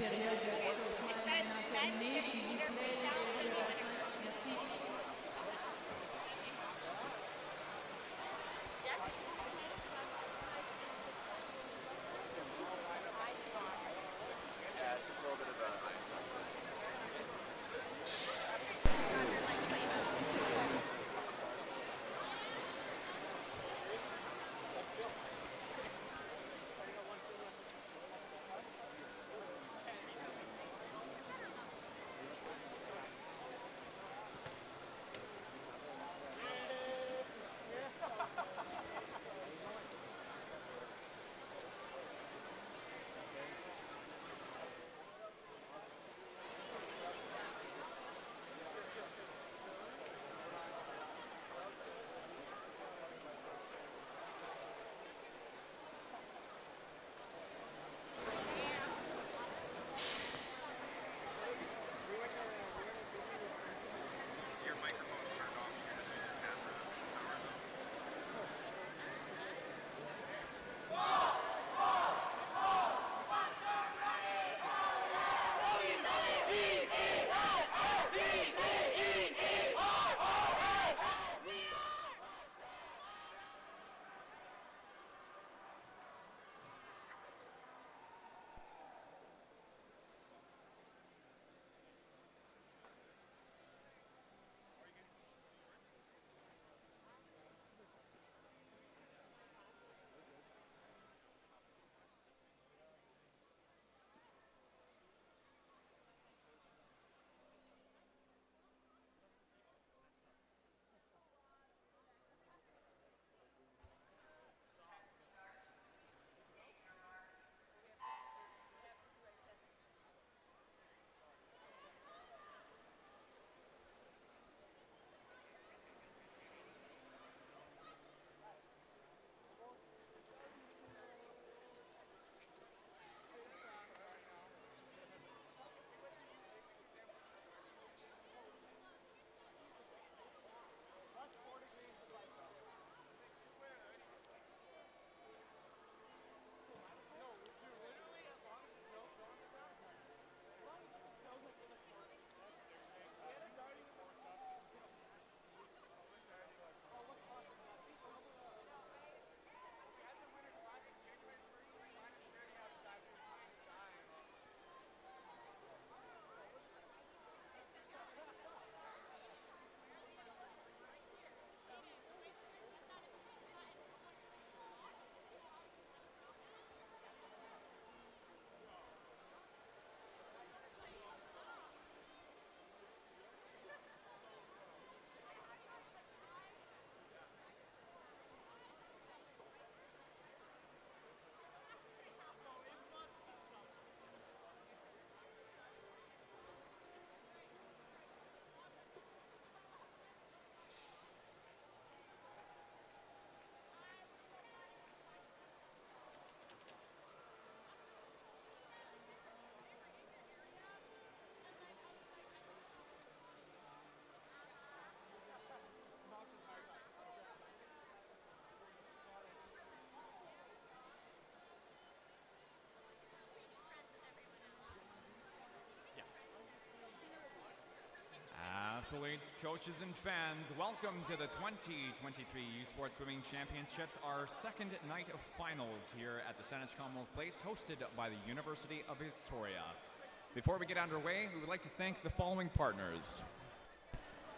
période de réchauffement est maintenant terminée. S'il vous plaît, libérez le bassin. Merci. Yeah, it's just a little bit of a Your microphone's turned off. You can just use your camera. Power them. Athletes, coaches, and fans, welcome to the 2023 U Sports Swimming Championships, our second night of finals here at the Saanich Commonwealth Place, hosted by the University of Victoria. Before we get underway, we would like to thank the following partners.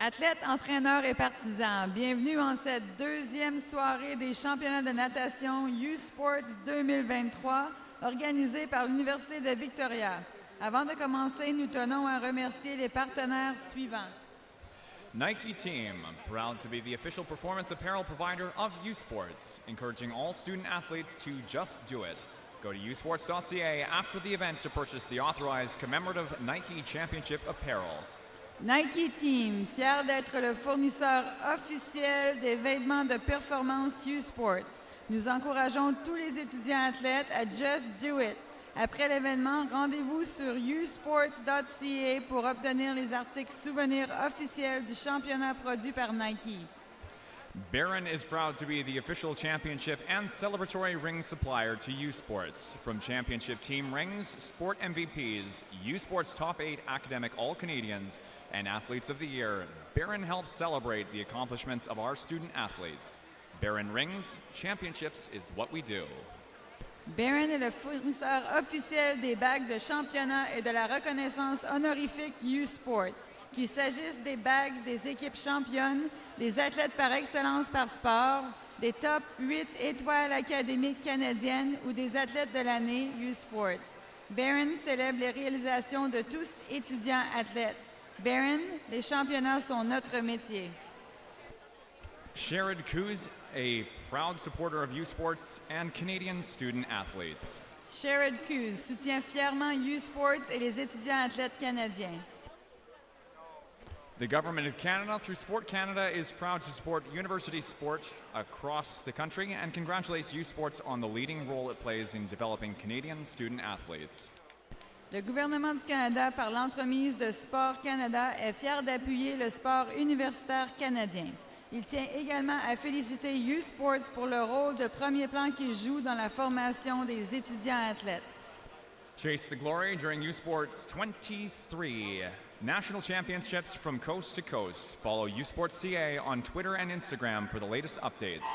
Athlètes, entraîneurs et partisans, bienvenue en cette deuxième soirée des championnats de natation U Sports 2023 organisés par l'Université de Victoria. Avant de commencer, nous tenons à remercier les partenaires suivants. Nike Team, proud to be the official performance apparel provider of U Sports, encouraging all student athletes to just do it. Go to usports.ca after the event to purchase the authorized commemorative Nike Championship apparel. Nike Team, fier d'être le fournisseur officiel des vêtements de performance U Sports. Nous encourageons tous les étudiants athlètes à Just Do It. Après l'événement, rendez-vous sur usports.ca pour obtenir les articles souvenirs officiels du championnat produit par Nike. Barron is proud to be the official championship and celebratory ring supplier to U Sports. From championship team rings, sport MVPs, U Sports Top 8 academic All-Canadians, and Athletes of the Year, Barron helps celebrate the accomplishments of our student athletes. Barron Rings, championships is what we do. Barron est le fournisseur officiel des bagues de championnat et de la reconnaissance honorifique U Sports, qu'il s'agisse des bagues des équipes championnes, des athlètes par excellence par sport, des top 8 étoiles académiques canadiennes ou des athlètes de l'année U Sports. Barron célèbre les réalisations de tous étudiants athlètes. Barron, les championnats sont notre métier. Sherrod Coos, a proud supporter of U Sports and Canadian student athletes. Sherrod Coos soutient fièrement U Sports et les étudiants athlètes canadiens. The Government of Canada, through Sport Canada, is proud to support university sport across the country and congratulates U Sports on the leading role it plays in developing Canadian student athletes. Le gouvernement du Canada, par l'entremise de Sport Canada, est fier d'appuyer le sport universitaire canadien. Il tient également à féliciter U Sports pour le rôle de premier plan qu'il joue dans la formation des étudiants athlètes. Chase the glory during U Sports 23 National Championships from coast to coast. Follow U Sports CA on Twitter and Instagram for the latest updates.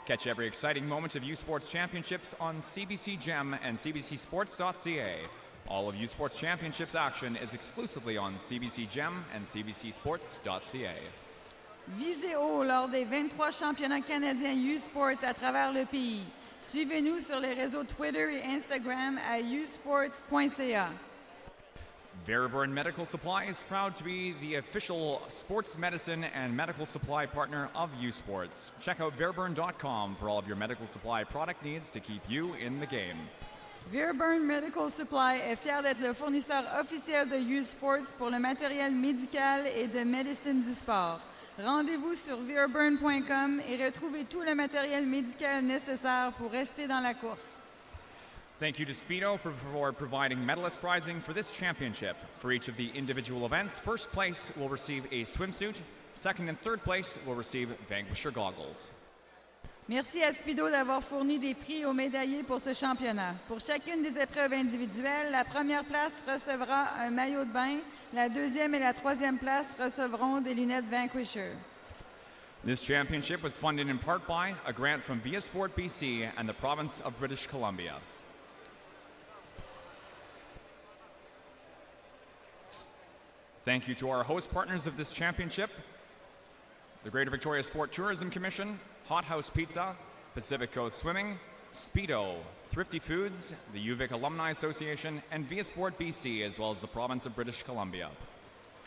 Catch every exciting moment of U Sports Championships on CBC Gem and cbcsports.ca. All of U Sports Championships action is exclusively on CBC Gem and cbcsports.ca. Visez haut lors des 23 championnats canadiens U Sports à travers le pays. Suivez-nous sur les réseaux Twitter et Instagram à usports.ca. Veriburn Medical Supply is proud to be the official sports medicine and medical supply partner of U Sports. Check out veriburn.com for all of your medical supply product needs to keep you in the game. Veriburn Medical Supply est fier d'être le fournisseur officiel de U Sports pour le matériel médical et de médecine du sport. Rendez-vous sur veriburn.com et retrouvez tout le matériel médical nécessaire pour rester dans la course. Thank you to Speedo for providing medalist prizing for this championship. For each of the individual events, first place will receive a swimsuit, second and third place will receive Vanquisher goggles. Merci à Speedo d'avoir fourni des prix aux médaillés pour ce championnat. Pour chacune des épreuves individuelles, la première place recevra un maillot de bain, la deuxième et la troisième place recevront des lunettes Vanquisher. This championship was funded in part by a grant from Via Sport BC and the province of British Columbia. Thank you to our host partners of this championship, the Greater Victoria Sport Tourism Commission, Hot House Pizza, Pacific Coast Swimming, Speedo, Thrifty Foods, the UVic Alumni Association, and Via Sport BC, as well as the province of British Columbia.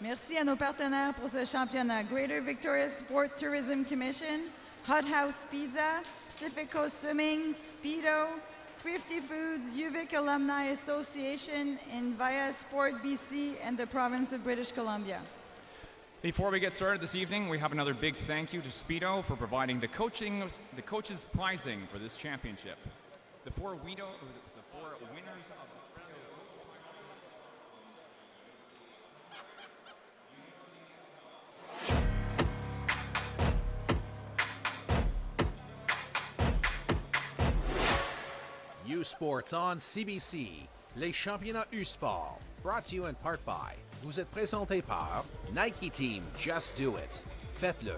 Merci à nos partenaires pour ce championnat. Greater Victoria Sport Tourism Commission, Hot House Pizza, Pacific Coast Swimming, Speedo, Thrifty Foods, UVic Alumni Association, and Via Sport BC and the province of British Columbia. Before we get started this evening, we have another big thank you to Speedo for providing the coaches' prizing for this championship. The four winners of the Speedo U Sports on CBC, les championnats U Sport, brought to you in part by. Vous êtes présenté par Nike Team, Just Do It. Faites-le.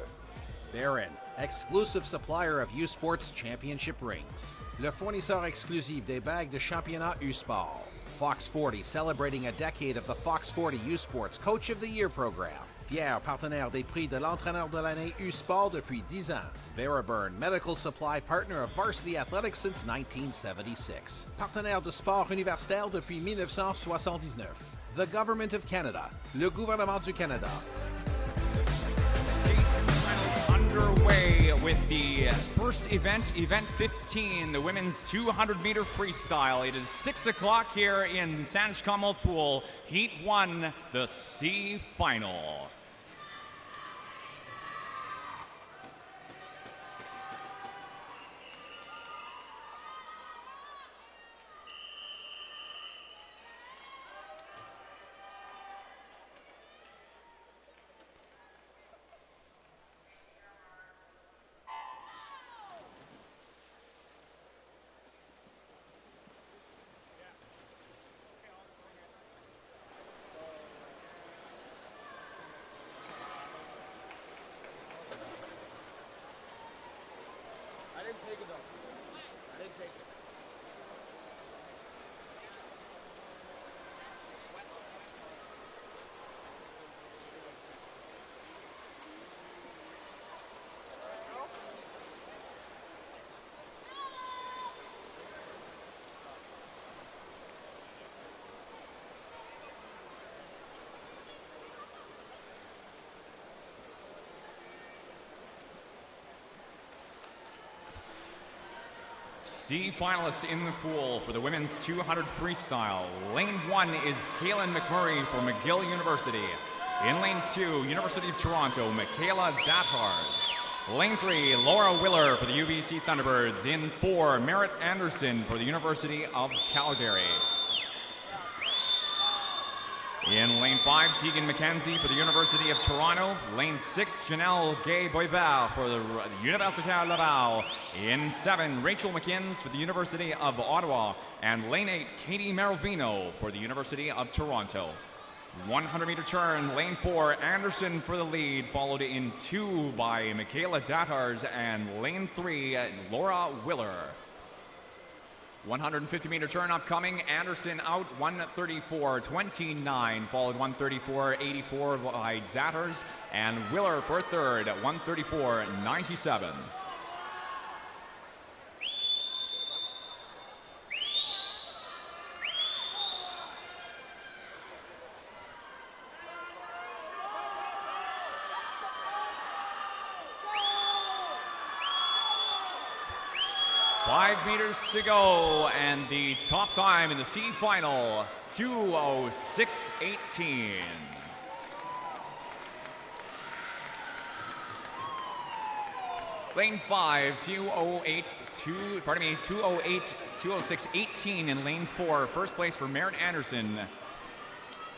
Barron, exclusive supplier of U Sports Championship rings. Le fournisseur exclusif des bagues de championnat U Sport. Fox 40, celebrating a decade of the Fox 40 U Sports Coach of the Year program. Fier partenaire des prix de l'entraîneur de l'année U Sport depuis 10 ans. Veriburn, medical supply partner of varsity athletics since 1976. Partenaire de sport universitaire depuis 1979. The Government of Canada, le gouvernement du Canada. Finals underway with the first event, Event 15, the women's 200-meter freestyle. It is 6 o'clock here in Saanich Commonwealth Pool, Heat 1, the C final. didn't take it though. I didn't take it. C finalists in the pool for the women's 200 freestyle. Lane 1 is Kaylin McMurray for McGill University. In lane 2, University of Toronto, Michaela Dathars. Lane 3, Laura Willer for the UBC Thunderbirds. In 4, Merritt Anderson for the University of Calgary. In lane 5, Tegan McKenzie for the University of Toronto. Lane 6, Janelle Gay-Boisvert for the Université Laval. In 7, Rachel McInnes for the University of Ottawa. And lane 8, Katie Marovino for the University of Toronto. 100-meter turn, lane 4, Anderson for the lead, followed in 2 by Michaela Dathars, and lane 3, Laura Willer. 150-meter turn upcoming, Anderson out 134.29, followed 134.84 by Dathars, and Willer for third at 134.97. Five meters to go, and the top time in the C final, 2:06.18. Lane 5, 2:06.18 in lane 4. First place for Merritt Anderson.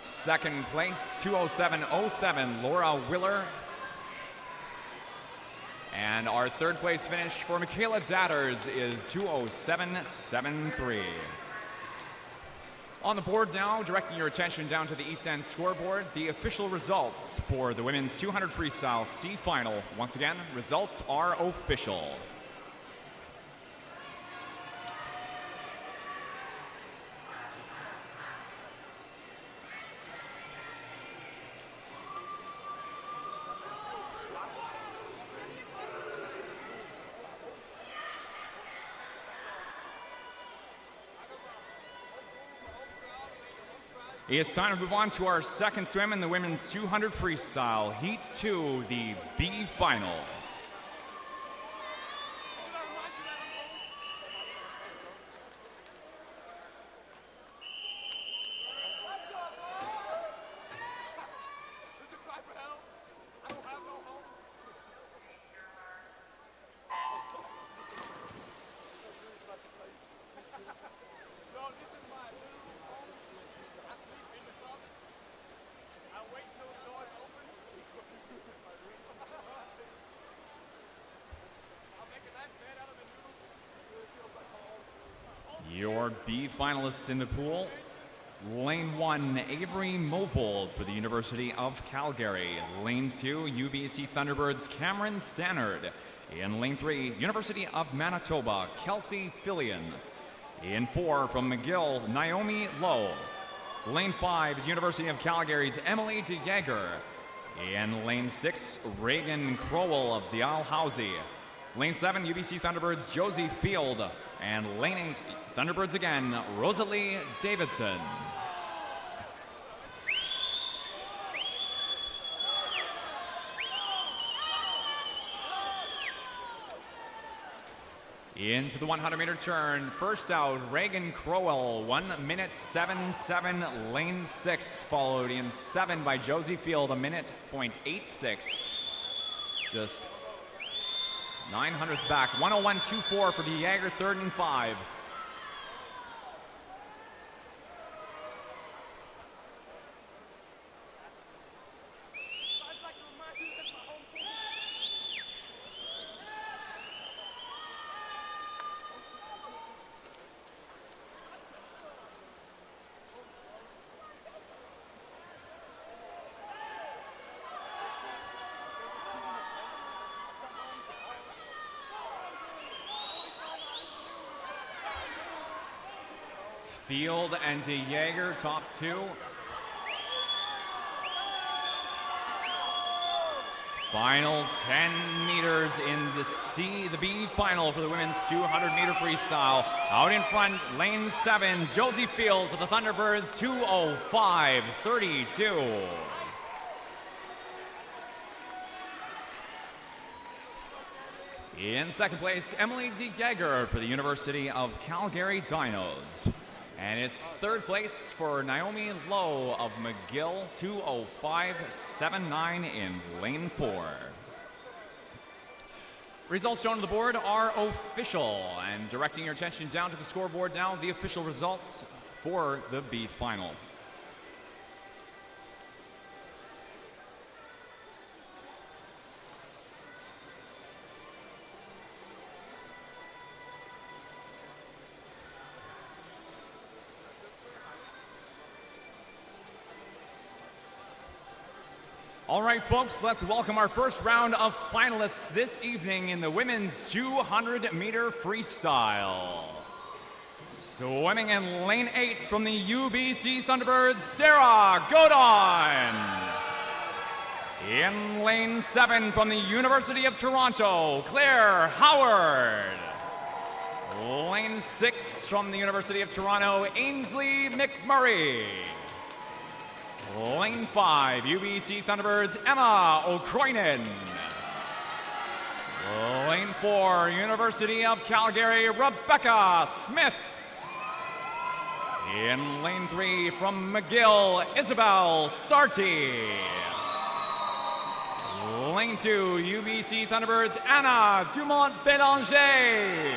Second place, 2:07.07, Laura Willer. And our third place finish for Michaela Dathars is 2:07.73. On the board now, directing your attention down to the East End scoreboard, the official results for the women's 200 freestyle C final. Once again, results are official. It's time to move on to our second swim in the women's 200 freestyle, Heat 2, the B final. Your B finalists in the pool. Lane 1, Avery Movold for the University of Calgary. Lane 2, UBC Thunderbirds, Cameron Stannard. In lane 3, University of Manitoba, Kelsey Fillion. In 4, from McGill, Naomi Lowe. Lane 5 is University of Calgary's Emily DeJager. In lane 6, Reagan Crowell of the Dalhousie. Lane 7, UBC Thunderbirds, Josie Field. And lane 8, Thunderbirds again, Rosalie Davidson. Into the 100-meter turn. First out, Reagan Crowell, 1:07.7, lane 6, followed in 7 by Josie Field, 1:86. Just 900s back, 1:01.24 for the Jaeger, third and 5. Field and De Jager, top two. Final 10 meters in the B final for the women's 200-meter freestyle. Out in front, lane 7, Josie Field for the Thunderbirds, 2:05.32. In second place, Emily De Jager for the University of Calgary Dinos. And it's third place for Naomi Lowe of McGill, 2:05.79 in lane 4. Results shown on the board are official. And directing your attention down to the scoreboard now, the official results for the B final. All right, folks, let's welcome our first round of finalists this evening in the women's 200-meter freestyle. Swimming in lane 8 from the UBC Thunderbirds, Sarah Godon. In lane 7 from the University of Toronto, Claire Howard. Lane 6 from the University of Toronto, Ainsley McMurray. Lane 5, UBC Thunderbirds, Emma O'Croynan. Lane 4, University of Calgary, Rebecca Smith. In lane 3, from McGill, Isabel Sarti. Lane 2, UBC Thunderbirds, Anna Dumont-Bélanger.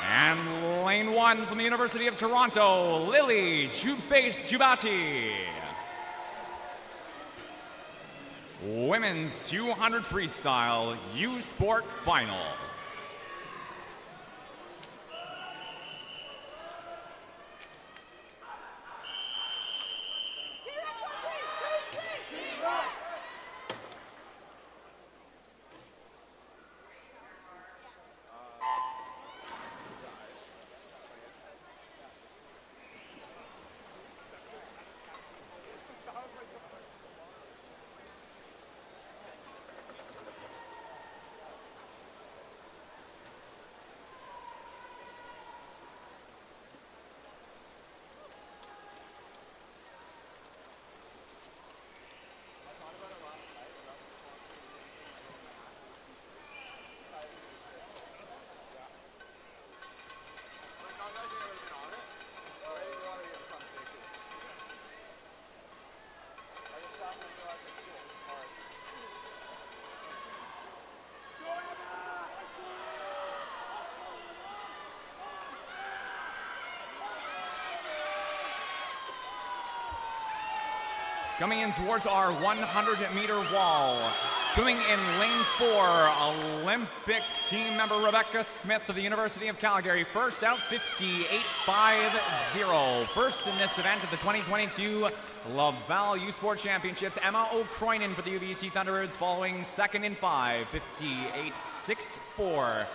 And lane 1 from the University of Toronto, Lily Jubati. Women's 200 freestyle U Sport final. Coming in towards our 100-meter wall, swimming in lane 4, Olympic team member Rebecca Smith of the University of Calgary. First out, 58.50. First in this event at the 2022 Laval U Sport Championships, Emma O'Croynan for the UBC Thunderbirds, following second in 5, 58.64.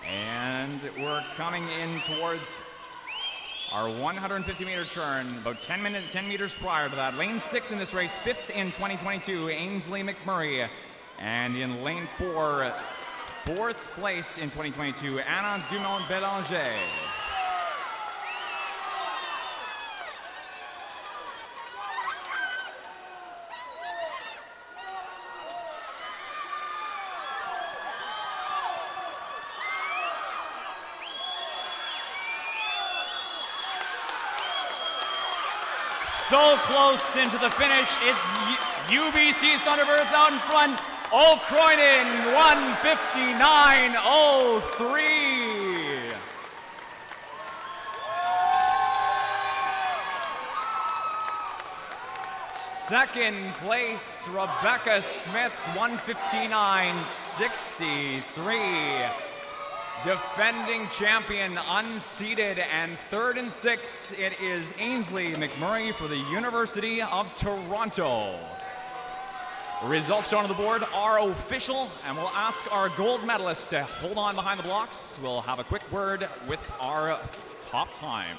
And we're coming in towards our 150-meter turn, about 10 meters prior to that. Lane 6 in this race, 5th in 2022, Ainsley McMurray. And in lane 4, 4th place in 2022, Anna Dumont-Bélanger. So close into the finish. It's UBC Thunderbirds out in front. O'Croynan, 1:59.03. Second place, Rebecca Smith, 1:59.63. Defending champion, unseeded, and 3rd and 6, it is Ainsley McMurray for the University of Toronto. Results shown on the board are official, and we'll ask our gold medalist to hold on behind the blocks. We'll have a quick word with our top time.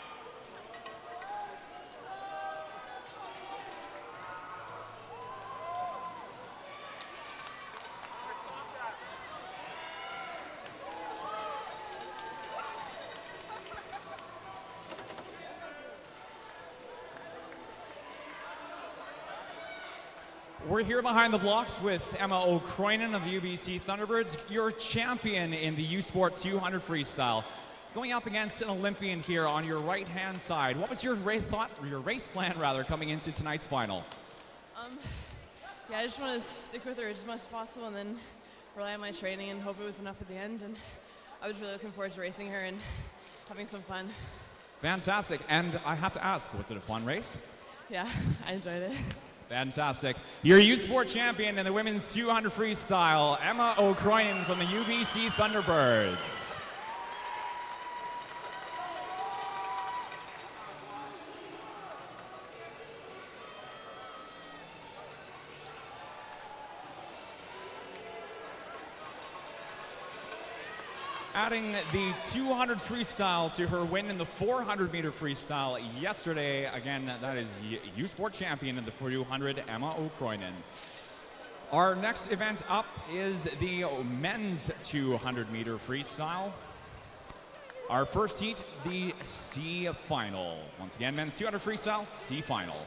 We're here behind the blocks with Emma O'Croinin of the UBC Thunderbirds, your champion in the U Sport 200 freestyle. Going up against an Olympian here on your right-hand side. What was your race plan coming into tonight's final? Yeah, I just want to stick with her as much as possible and then rely on my training and hope it was enough at the end. And I was really looking forward to racing her and having some fun. Fantastic. And I have to ask, was it a fun race? Yeah, I enjoyed it. Fantastic. Your U Sport champion in the women's 200 freestyle, Emma O'Croinin from the UBC Thunderbirds. Adding the 200 freestyle to her win in the 400-meter freestyle yesterday. Again, that is U Sport champion in the 200, Emma O'Croinin. Our next event up is the men's 200-meter freestyle. Our first heat, the C final. Once again, men's 200 freestyle, C final.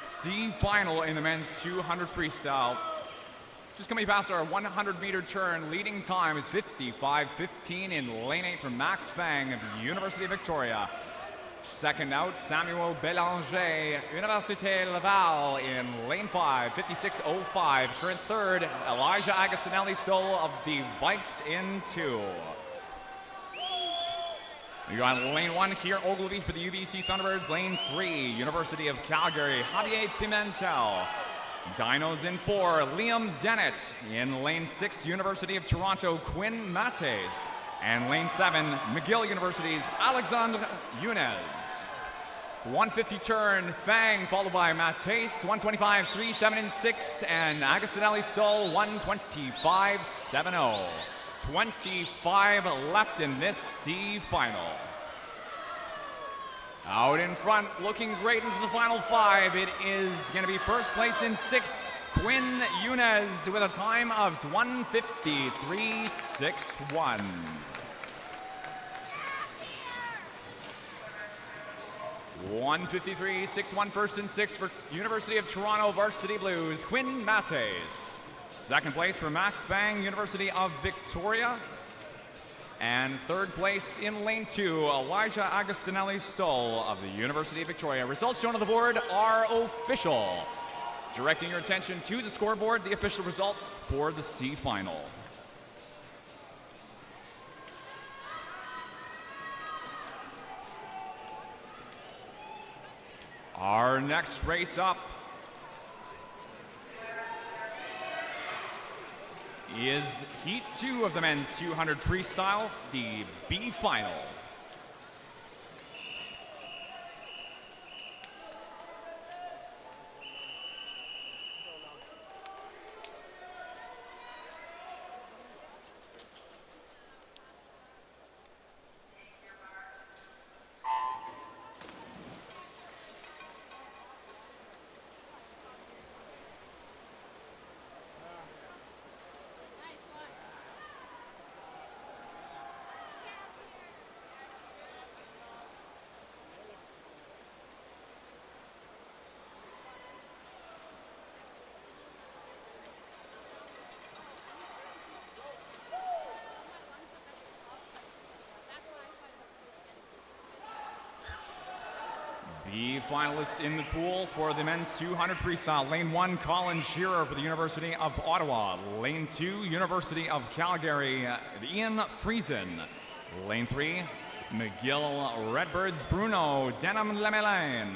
C final in the men's 200 freestyle. Just coming past our 100-meter turn, leading time is 55:15 in lane 8 from Max Fang of the University of Victoria. Second out, Samuel Bélanger, Université Laval in lane 5, 56:05. Current third, Elijah Agostinelli-Stoll of the Bikes in 2. We got lane 1, Kier Ogilvy for the UBC Thunderbirds. Lane 3, University of Calgary, Javier Pimentel. Dinos in 4, Liam Dennett. In lane 6, University of Toronto, Quinn Mates. And lane 7, McGill University's Alexandre Yunez. 150 turn, Fang followed by Mates, 125, 3, 7, and 6. And Agostinelli-Stoll, 125, 7, 0. 25 left in this C final. Out in front, looking great into the final 5. It is going to be first place in 6, Quinn Yunez with a time of 1:53.61. (1:53.61) first and 6 for University of Toronto Varsity Blues, Quinn Mates. Second place for Max Fang, University of Victoria. And third place in lane 2, Elijah Agostinelli-Stoll of the University of Victoria. Results shown on the board are official. Directing your attention to the scoreboard, the official results for the C final. Our next race up is Heat 2 of the men's 200 freestyle, the B final. The finalists in the pool for the men's 200 freestyle. Lane 1, Colin Shearer for the University of Ottawa. Lane 2, University of Calgary, Ian Friesen. Lane 3, McGill Redbirds, Bruno Denham-Lemelin.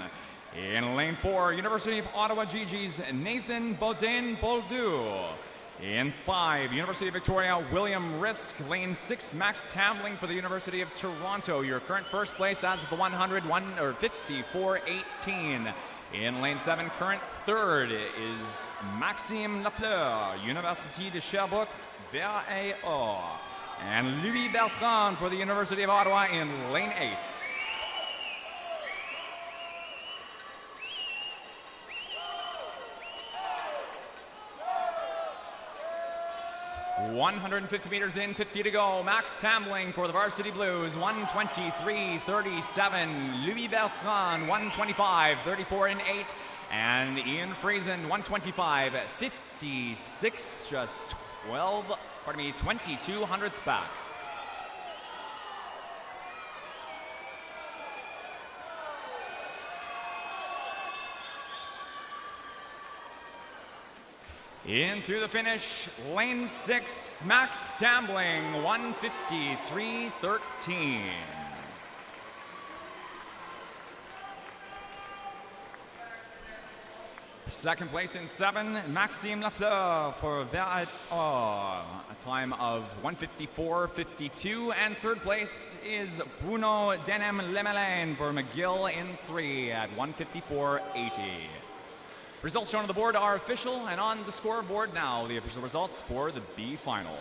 In lane 4, University of Ottawa Gigi's Nathan Baudin-Boldu. In 5, University of Victoria, William Risk. Lane 6, Max Tamling for the University of Toronto. Your current first place as of the 100, 54.18. In lane 7, current third is Maxime Lafleur, Université de Sherbrooke, VAO. And Louis Bertrand for the University of Ottawa in lane 8. 150 meters in, 50 to go. Max Tamling for the Varsity Blues, 1:23:37. Louis Bertrand, 1:25:34 and 8. And Ian Friesen, 1:25:56, just 22 hundredths back. Into the finish, lane 6, Max Tamling, 1:53:13. Second place in 7, Maxime Lafleur for VAO, a time of 1:54:52. And third place is Bruno Denham-Lemelin for McGill in 3 at 1:54:80. Results shown on the board are official, and on the scoreboard now, the official results for the B final.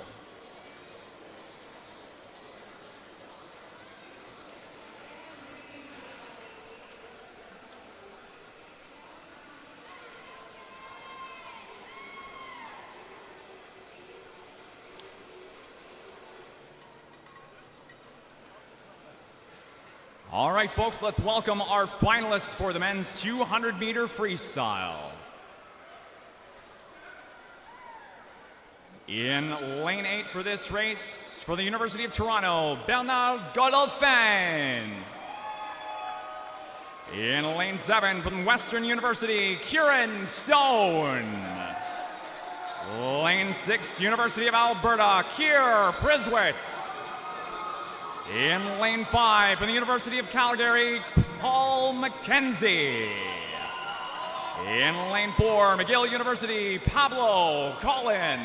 All right, folks, let's welcome our finalists for the men's 200-meter freestyle. In lane 8 for this race, for the University of Toronto, Bernard Godolphin. In lane 7 from Western University, Kieran Stone. Lane 6, University of Alberta, Keir Priswitt. In lane 5 from the University of Calgary, Paul McKenzie. In lane 4, McGill University, Pablo Collin.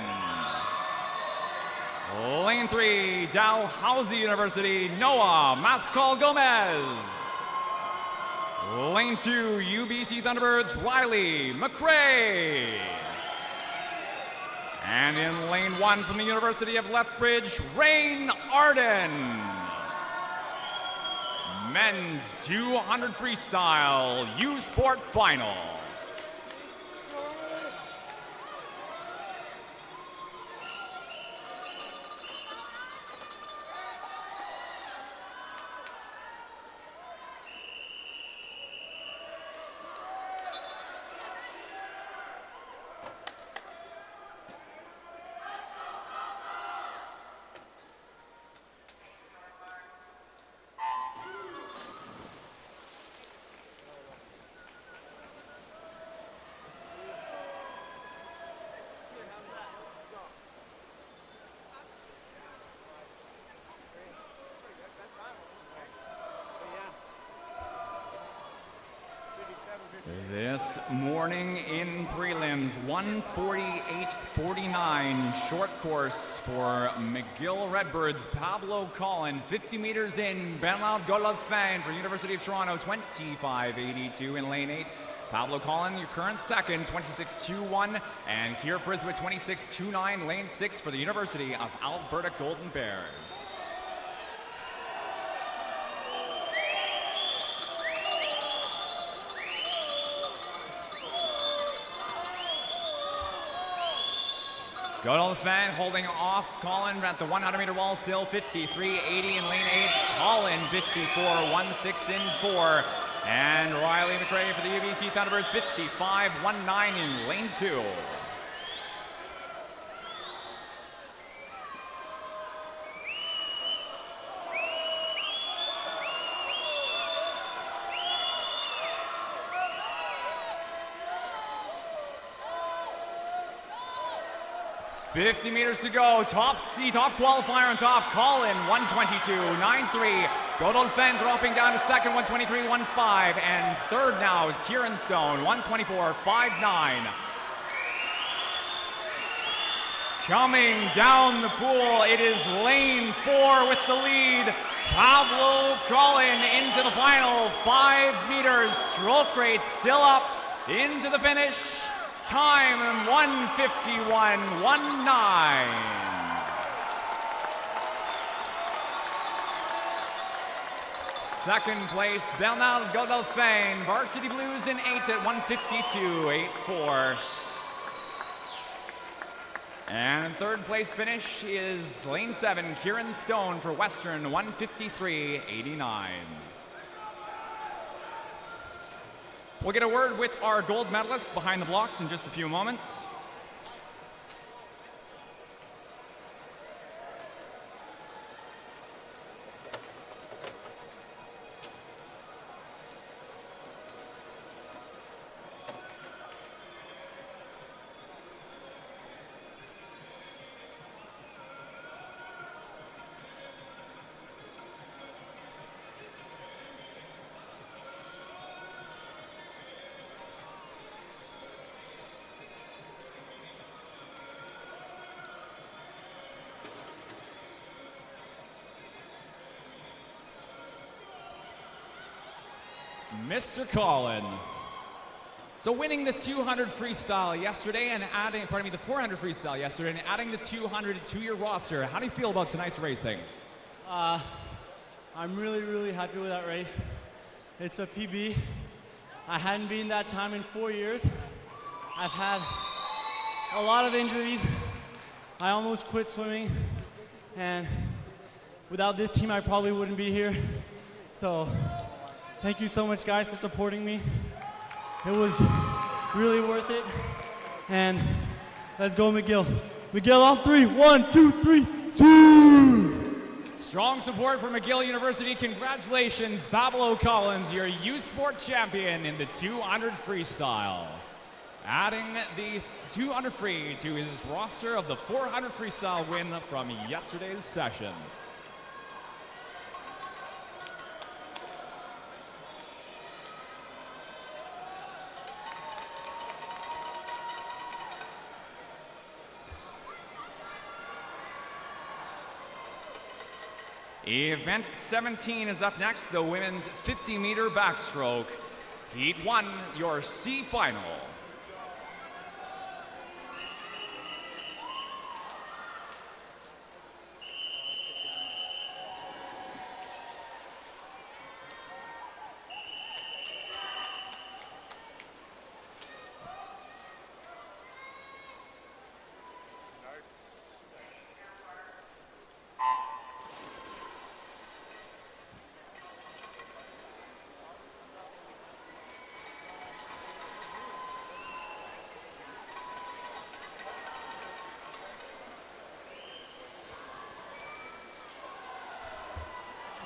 Lane 3, Dalhousie University, Noah Mascal Gomez. Lane 2, UBC Thunderbirds, Riley McRae. And in lane 1 from the University of Lethbridge, Rain Arden. Men's 200 freestyle U Sport final. This morning in prelims, 1:48:49, short course for McGill Redbirds, Pablo Collin, 50 meters in, Bernard Godolphin for University of Toronto, 25:82 in lane 8. Pablo Collin, your current second, 26:21, and Keir Priswitt, 26:29, lane 6 for the University of Alberta Golden Bears. Godolphin holding off Collin at the 100-meter wall, still 53:80 in lane 8. Collin 54:16 in 4. And Riley McRae for the UBC Thunderbirds 55:19 in lane 2. 50 meters to go. Top qualifier on top. Colin, 122.93. Godolphin dropping down to second, 123.15. And third now is Kieran Stone, 124.59. Coming down the pool, it is lane 4 with the lead. Pablo Colin into the final 5 meters. Stroke rate still up into the finish. Time 151.19. Second place, Bernard Godolphin, Varsity Blues in 8 at 152.84. And third place finish is lane 7, Kieran Stone for Western, 153.89. We'll get a word with our gold medalist behind the blocks in just a few moments. Mr. Colin. So winning the 200 freestyle yesterday and adding, the 400 freestyle yesterday and adding the 200 to your roster. How do you feel about tonight's racing? I'm really happy with that race. It's a PB. I hadn't been that time in 4 years. I've had a lot of injuries. I almost quit swimming, and without this team, I probably wouldn't be here. So thank you so much, guys, for supporting me. It was really worth it. And let's go, McGill. McGill on 3. 1, 2, 3, swoo! Strong support from McGill University. Congratulations, Pablo Collins, your U Sport champion in the 200 freestyle. Adding the 200 free to his roster of the 400 freestyle win from yesterday's session. Event 17 is up next, the women's 50-meter backstroke. Heat 1, your C final.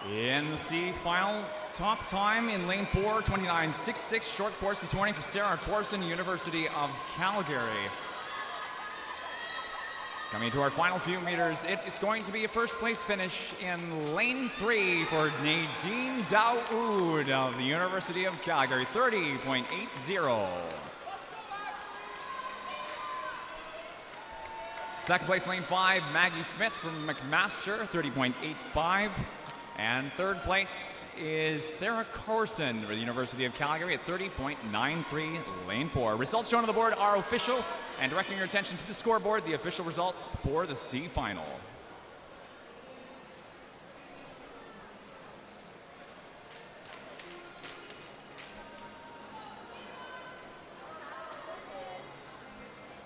In the C final, top time in lane 4, 29.66, short course this morning for Sarah Corson, University of Calgary. Coming to our final few meters, it's going to be a first place finish in lane 3 for Nadine Daoud of the University of Calgary, 30.80. Second place, lane 5, Maggie Smith from McMaster, 30.85. And third place is Sarah Corson for the University of Calgary at 30.93, lane 4. Results shown on the board are official, and directing your attention to the scoreboard, the official results for the C final.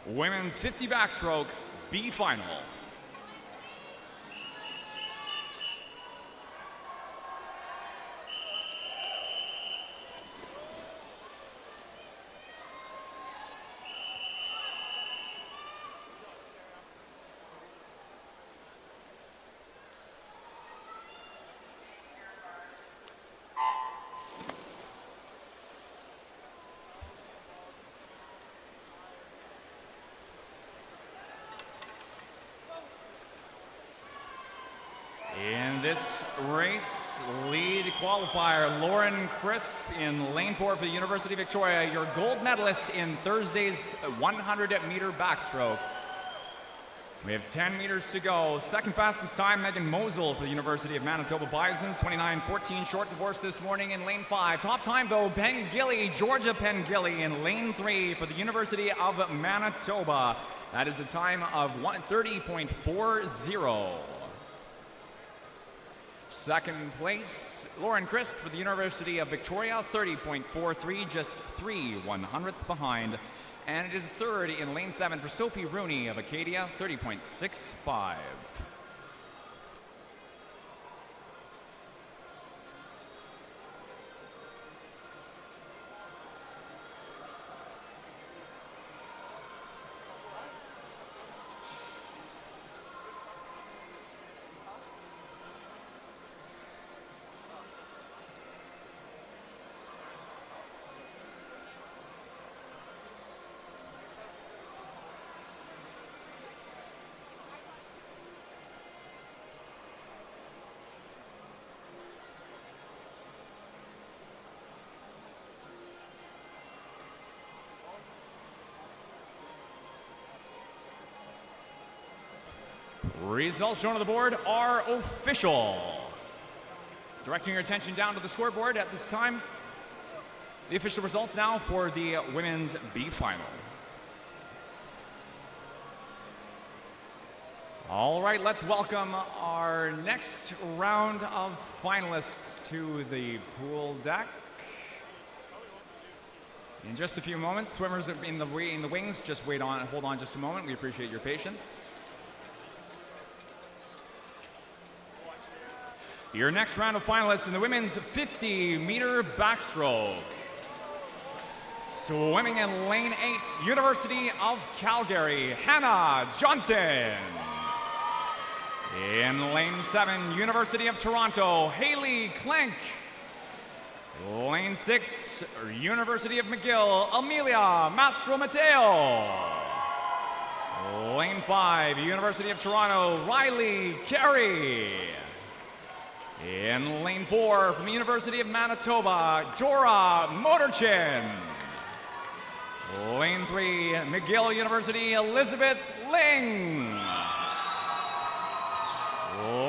Women's 50 backstroke, B final. this race. Lead qualifier Lauren Crisp in lane 4 for the University of Victoria, your gold medalist in Thursday's 100-meter backstroke. We have 10 meters to go. Second fastest time, Megan Mosel for the University of Manitoba Bisons, 29:14 short divorce this morning in lane 5. Top time though, Pengilly, Georgia Pengilly in lane 3 for the University of Manitoba. That is a time of 1:30.40. Second place, Lauren Crisp for the University of Victoria, 30.43, just 3/100ths behind. And it is third in lane 7 for Sophie Rooney of Acadia, 30.65. Results shown on the board are official. Directing your attention down to the scoreboard at this time, the official results now for the women's B final. All right, let's welcome our next round of finalists to the pool deck. In just a few moments, swimmers in the wings, just hold on just a moment. We appreciate your patience. Your next round of finalists in the women's 50-meter backstroke. Swimming in lane 8, University of Calgary, Hannah Johnson. In lane 7, University of Toronto, Haley Klink. Lane 6, University of McGill, Amelia Mastro Mateo. Lane 5, University of Toronto, Riley Carey. In lane 4, from the University of Manitoba, Dora Motorchin. Lane 3, McGill University, Elizabeth Ling.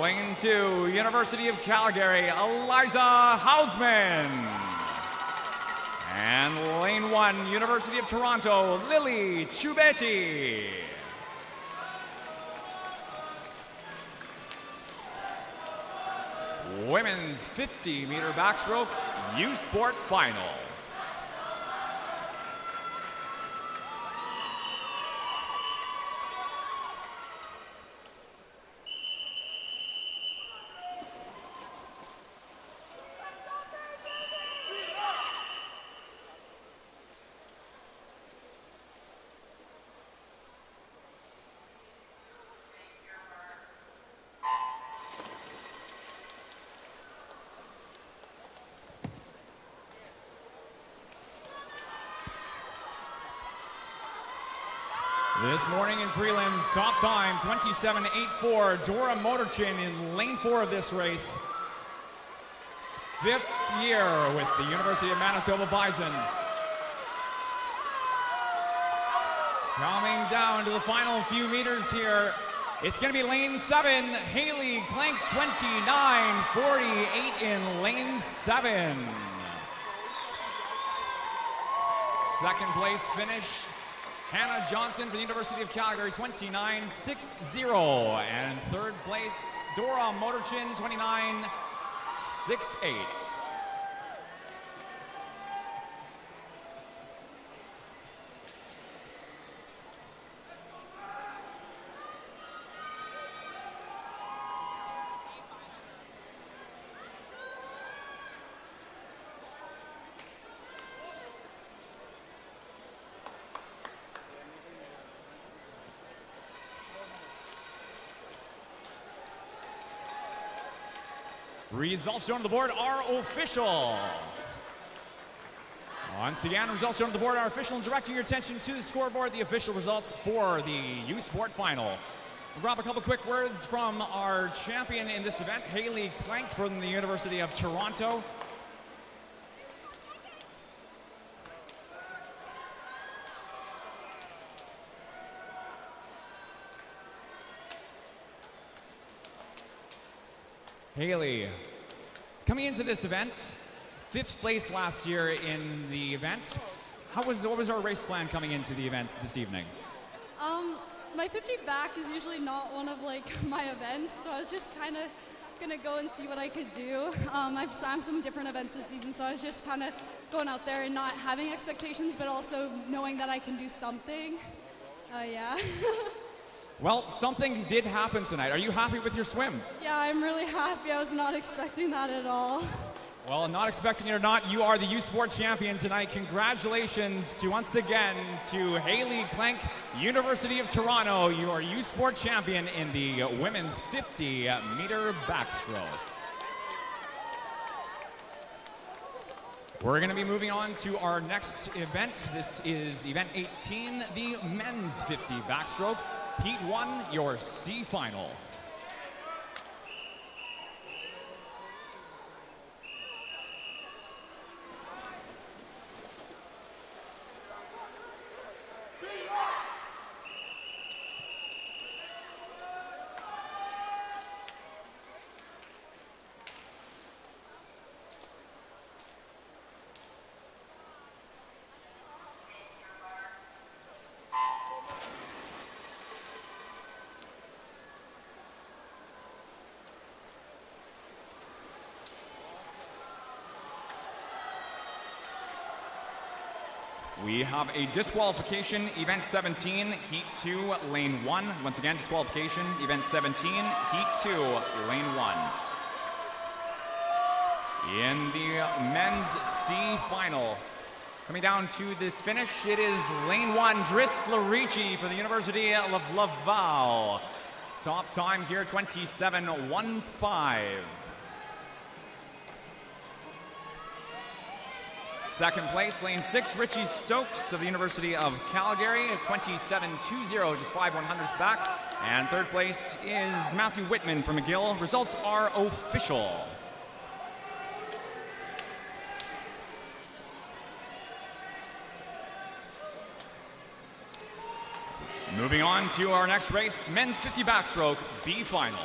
Lane 2, University of Calgary, Eliza Hausman. And lane 1, University of Toronto, Lily Chubetti. Women's 50-meter backstroke U Sport final. This morning in prelims, top time 27.84. Dora Motorchin in lane 4 of this race. 5th year with the University of Manitoba Bisons. Coming down to the final few meters here. It's going to be lane 7, Haley Klink, 29.48 in lane 7. Second place finish, Hannah Johnson for the University of Calgary, 29.60. And third place, Dora Motorchin, 29.68. Results shown on the board are official. Once again, results shown on the board are official, and directing your attention to the scoreboard, the official results for the U Sport final. We'll grab a couple quick words from our champion in this event, Haley Clank from the University of Toronto. Haley, coming into this event, 5th place last year in the event. What was our race plan coming into the event this evening? My 50 back is usually not one of like my events, so I was just kind of gonna go and see what I could do. I've swam some different events this season, so I was just kind of going out there and not having expectations, but also knowing that I can do something. Yeah. Well, something did happen tonight. Are you happy with your swim? Yeah, I'm really happy. I was not expecting that at all. Well, not expecting it or not, you are the U Sports champion tonight. Congratulations once again to Haley Clank, University of Toronto. You are U Sports champion in the women's 50-meter backstroke. We're going to be moving on to our next event. This is event 18, the men's 50 backstroke. Heat 1, your C final. We have a disqualification, event 17, heat 2, lane 1. Once again, disqualification, event 17, heat 2, lane 1. In the men's C final, coming down to the finish, it is lane 1, Driss Larici for the University of Laval. Top time here, 27:15. Second place, lane 6, Richie Stokes of the University of Calgary, 27:20, just 5/100ths back. And third place is Matthew Whitman from McGill. Results are official. Moving on to our next race, men's 50 backstroke, B final.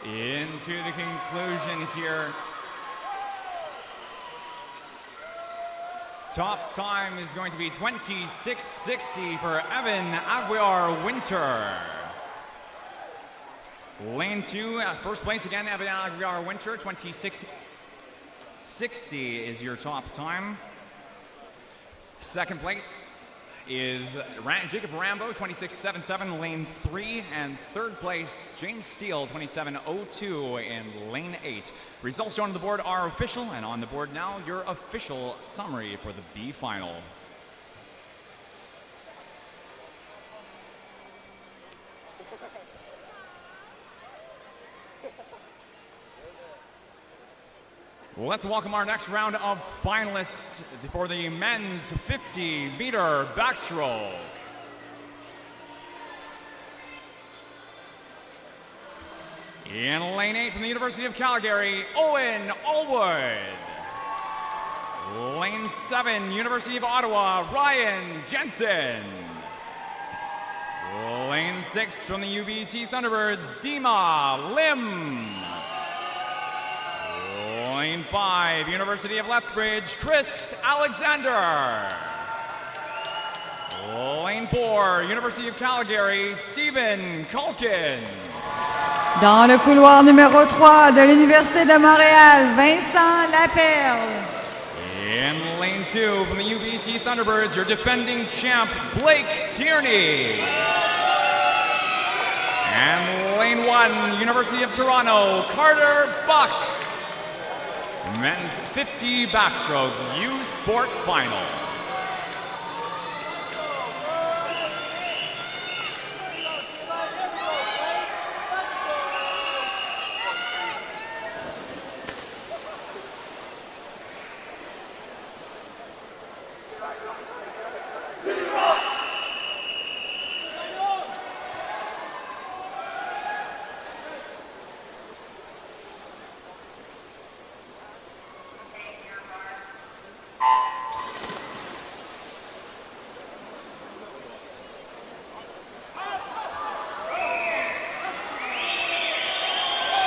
Into the conclusion here. Top time is going to be 26:60 for Evan Aguiar-Winter. Lane 2, first place again, Evan Aguiar-Winter, 26:60 is your top time. Second place is Jacob Rambo, 26:77, lane 3, and third place, James Steele, 27:02 in lane 8. Results shown on the board are official, and on the board now, your official summary for the B final. Let's welcome our next round of finalists for the men's 50-meter backstroke. In lane 8 from the University of Calgary, Owen Allwood. Lane 7, University of Ottawa, Ryan Jensen. Lane 6 from the UBC Thunderbirds, Dima Lim. Lane 5, University of Lethbridge, Chris Alexander. Lane for University of Calgary, Stephen Calkins. Dans le couloir numéro 3 de l'Université de Montréal, Vincent Laperle. In lane 2 from the UBC Thunderbirds, your defending champ, Blake Tierney. And lane 1, University of Toronto, Carter Buck. Men's 50 backstroke U Sport Final.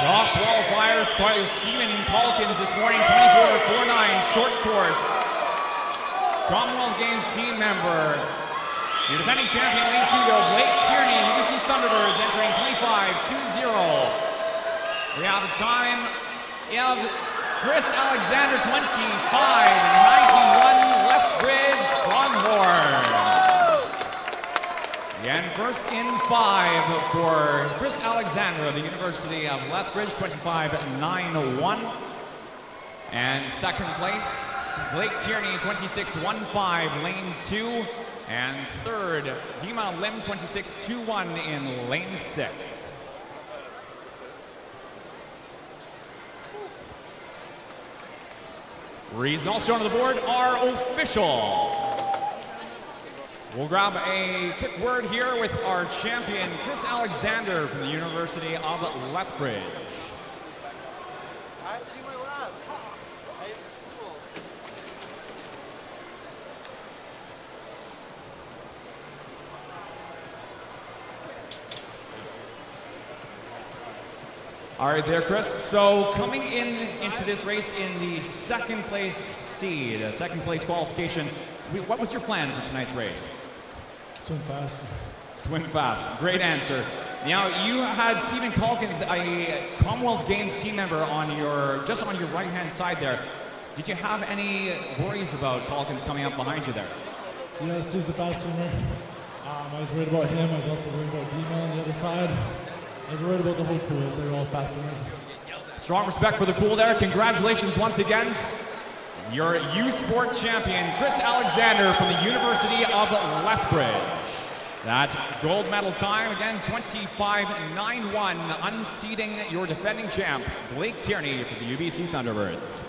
Top qualifiers by Stephen Calkins this morning, 24.49 short course. Commonwealth Games team member. Your defending champion, lane 2, Blake Tierney, UBC Thunderbirds, entering 25.20. We have a time of Chris Alexander, 25.91, Lethbridge, Pronghorn. Again, first in 5 for Chris Alexander of the University of Lethbridge, 25.91. And second place, Blake Tierney, 26.15, lane 2. And third, Dima Lim, 26.21 in lane 6. Results shown on the board are official. We'll grab a quick word here with our champion, Chris Alexander from the University of Lethbridge. All right there, Chris. So coming into this race in the second place seed, second place qualification, what was your plan for tonight's race? Swim fast. Swim fast. Great answer. Now, you had Stephen Calkins, a Commonwealth Games team member, just on your right-hand side there. Did you have any worries about Calkins coming up behind you there? Yes, he's a fast swimmer. I was worried about him. I was also worried about Dima on the other side. I was worried about the whole pool. They're all fast swimmers. Strong respect for the pool there. Congratulations once again. Your U Sport champion, Chris Alexander from the University of Lethbridge. That gold medal time, again, 25.91, unseating your defending champ, Blake Tierney for the UBC Thunderbirds.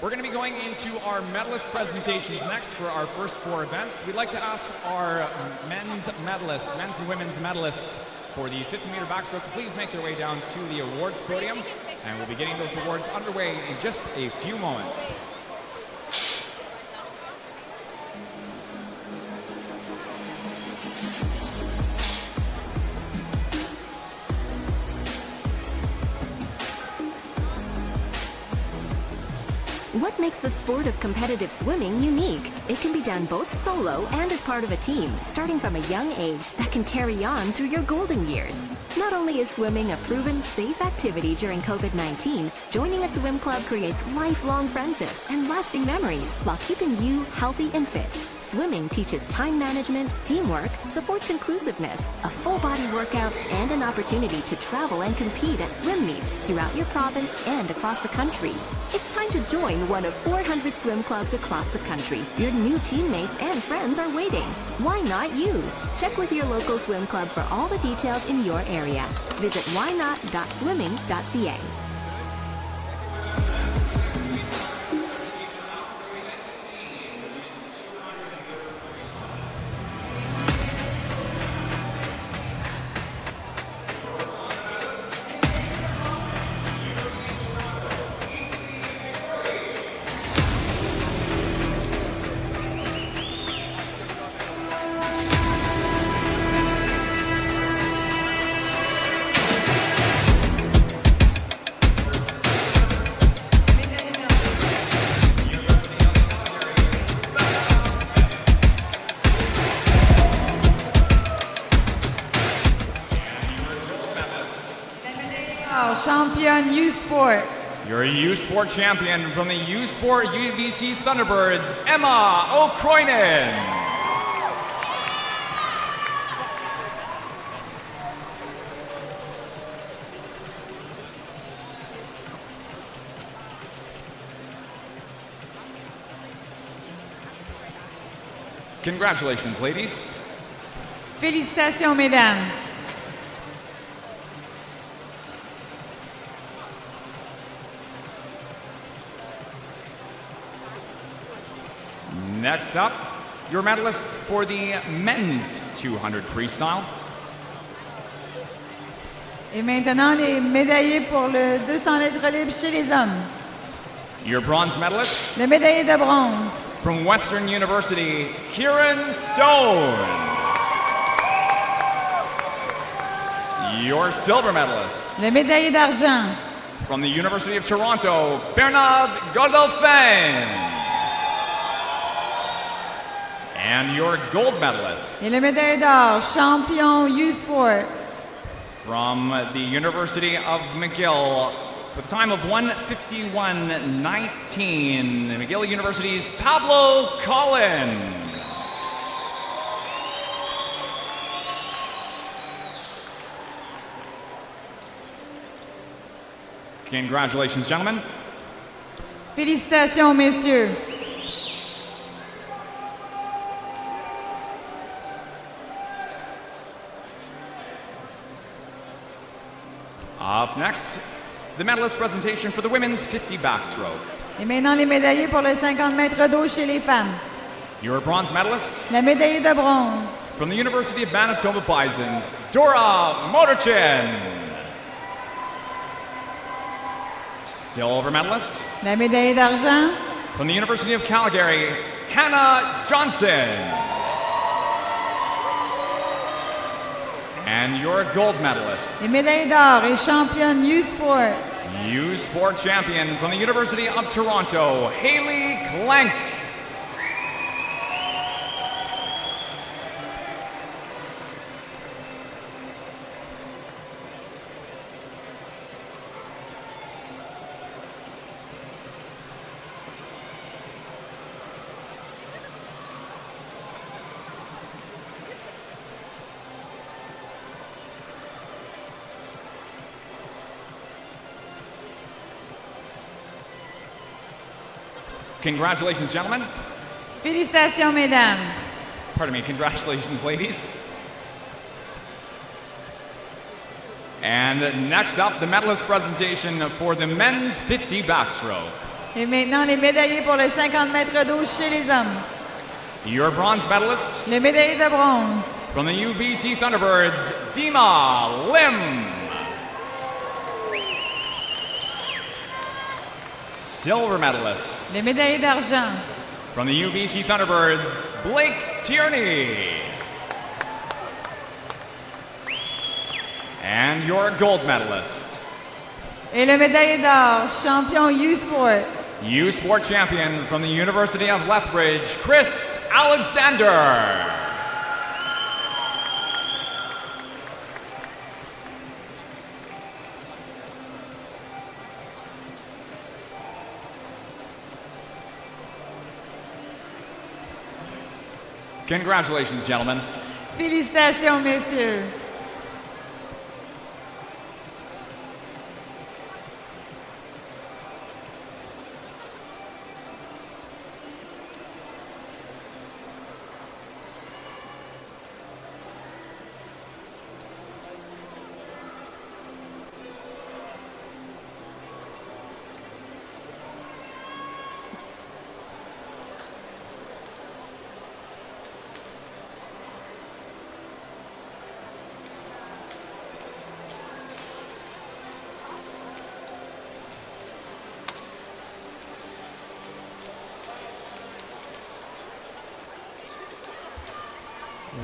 We're going to be going into our medalist presentations next for our first 4 events. We'd like to ask our men's medalists, men's and women's medalists for the 50-meter backstroke to please make their way down to the awards podium. And we'll be getting those awards underway in just a few moments. What makes the sport of competitive swimming unique? It can be done both solo and as part of a team, starting from a young age that can carry on through your golden years. Not only is swimming a proven safe activity during COVID-19, joining a swim club creates lifelong friendships and lasting memories while keeping you healthy and fit. Swimming teaches time management, teamwork, supports inclusiveness, a full-body workout, and an opportunity to travel and compete at swim meets throughout your province and across the country. It's time to join one of 400 swim clubs across the country. Your new teammates and friends are waiting. Why not you? Check with your local swim club for all the details in your area. Visit whynot.swimming.ca. championne U-Sport. Your U-Sport champion from the U-Sport UBC Thunderbirds, Emma O'Croynan. Congratulations, ladies. Félicitations, mesdames. Next up, your medalists for the men's 200 freestyle. Et maintenant, les médaillés pour le 200 mètres libre chez les hommes. Your bronze medalist Le médaillé de bronze. from Western University, Kieran Stone. Your silver medalist Le médaillé d'argent. from the University of Toronto, Bernard Godolphin. And your gold medalist Et le médaillé d'or, champion U-Sport. from the University of McGill with a time of 1:51.19. McGill University's Pablo Collin. Congratulations, gentlemen. Félicitations, messieurs. Up next, the medalist presentation for the women's 50 backstroke. Et maintenant, les médaillés pour le 50 mètres d'eau chez les femmes. Your bronze medalist La médaillée de bronze. from the University of Manitoba Bisons, Dora Motorchin. Silver medalist La médaillée d'argent. from the University of Calgary, Hannah Johnson. And your gold medalist, Les médailles d'or et championne U-Sport. U-Sport champion from the University of Toronto, Haley Klenk. Congratulations, gentlemen. Félicitations, mesdames. Pardon me, congratulations, ladies. And next up, the medalist presentation for the men's 50 backstroke. Et maintenant, les médaillés pour le 50 mètres d'eau chez les hommes. Your bronze medalist Le médaillé de bronze. from the UBC Thunderbirds, Dima Lim. Silver medalist Les médaillés d'argent. from the UBC Thunderbirds, Blake Tierney. And your gold medalist, Et le médaillé d'or, champion U-Sport. U-Sport champion from the University of Lethbridge, Chris Alexander. Congratulations, gentlemen. Félicitations, messieurs.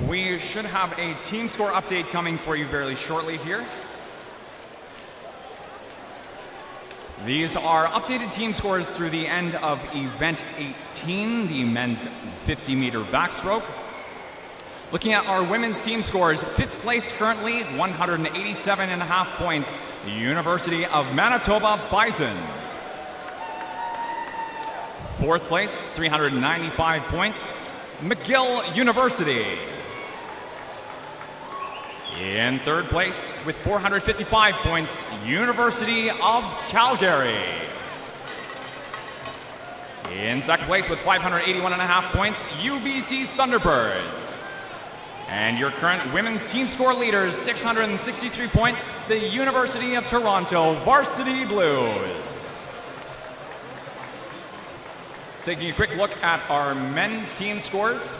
We should have a team score update coming for you very shortly here. These are updated team scores through the end of event 18, the men's 50-meter backstroke. Looking at our women's team scores, 5th place currently, 187.5 points, the University of Manitoba Bisons. 4th place, 395 points, McGill University. In 3rd place, with 455 points, University of Calgary. In 2nd place, with 581.5 points, UBC Thunderbirds. And your current women's team score leaders, 663 points, the University of Toronto Varsity Blues. Taking a quick look at our men's team scores.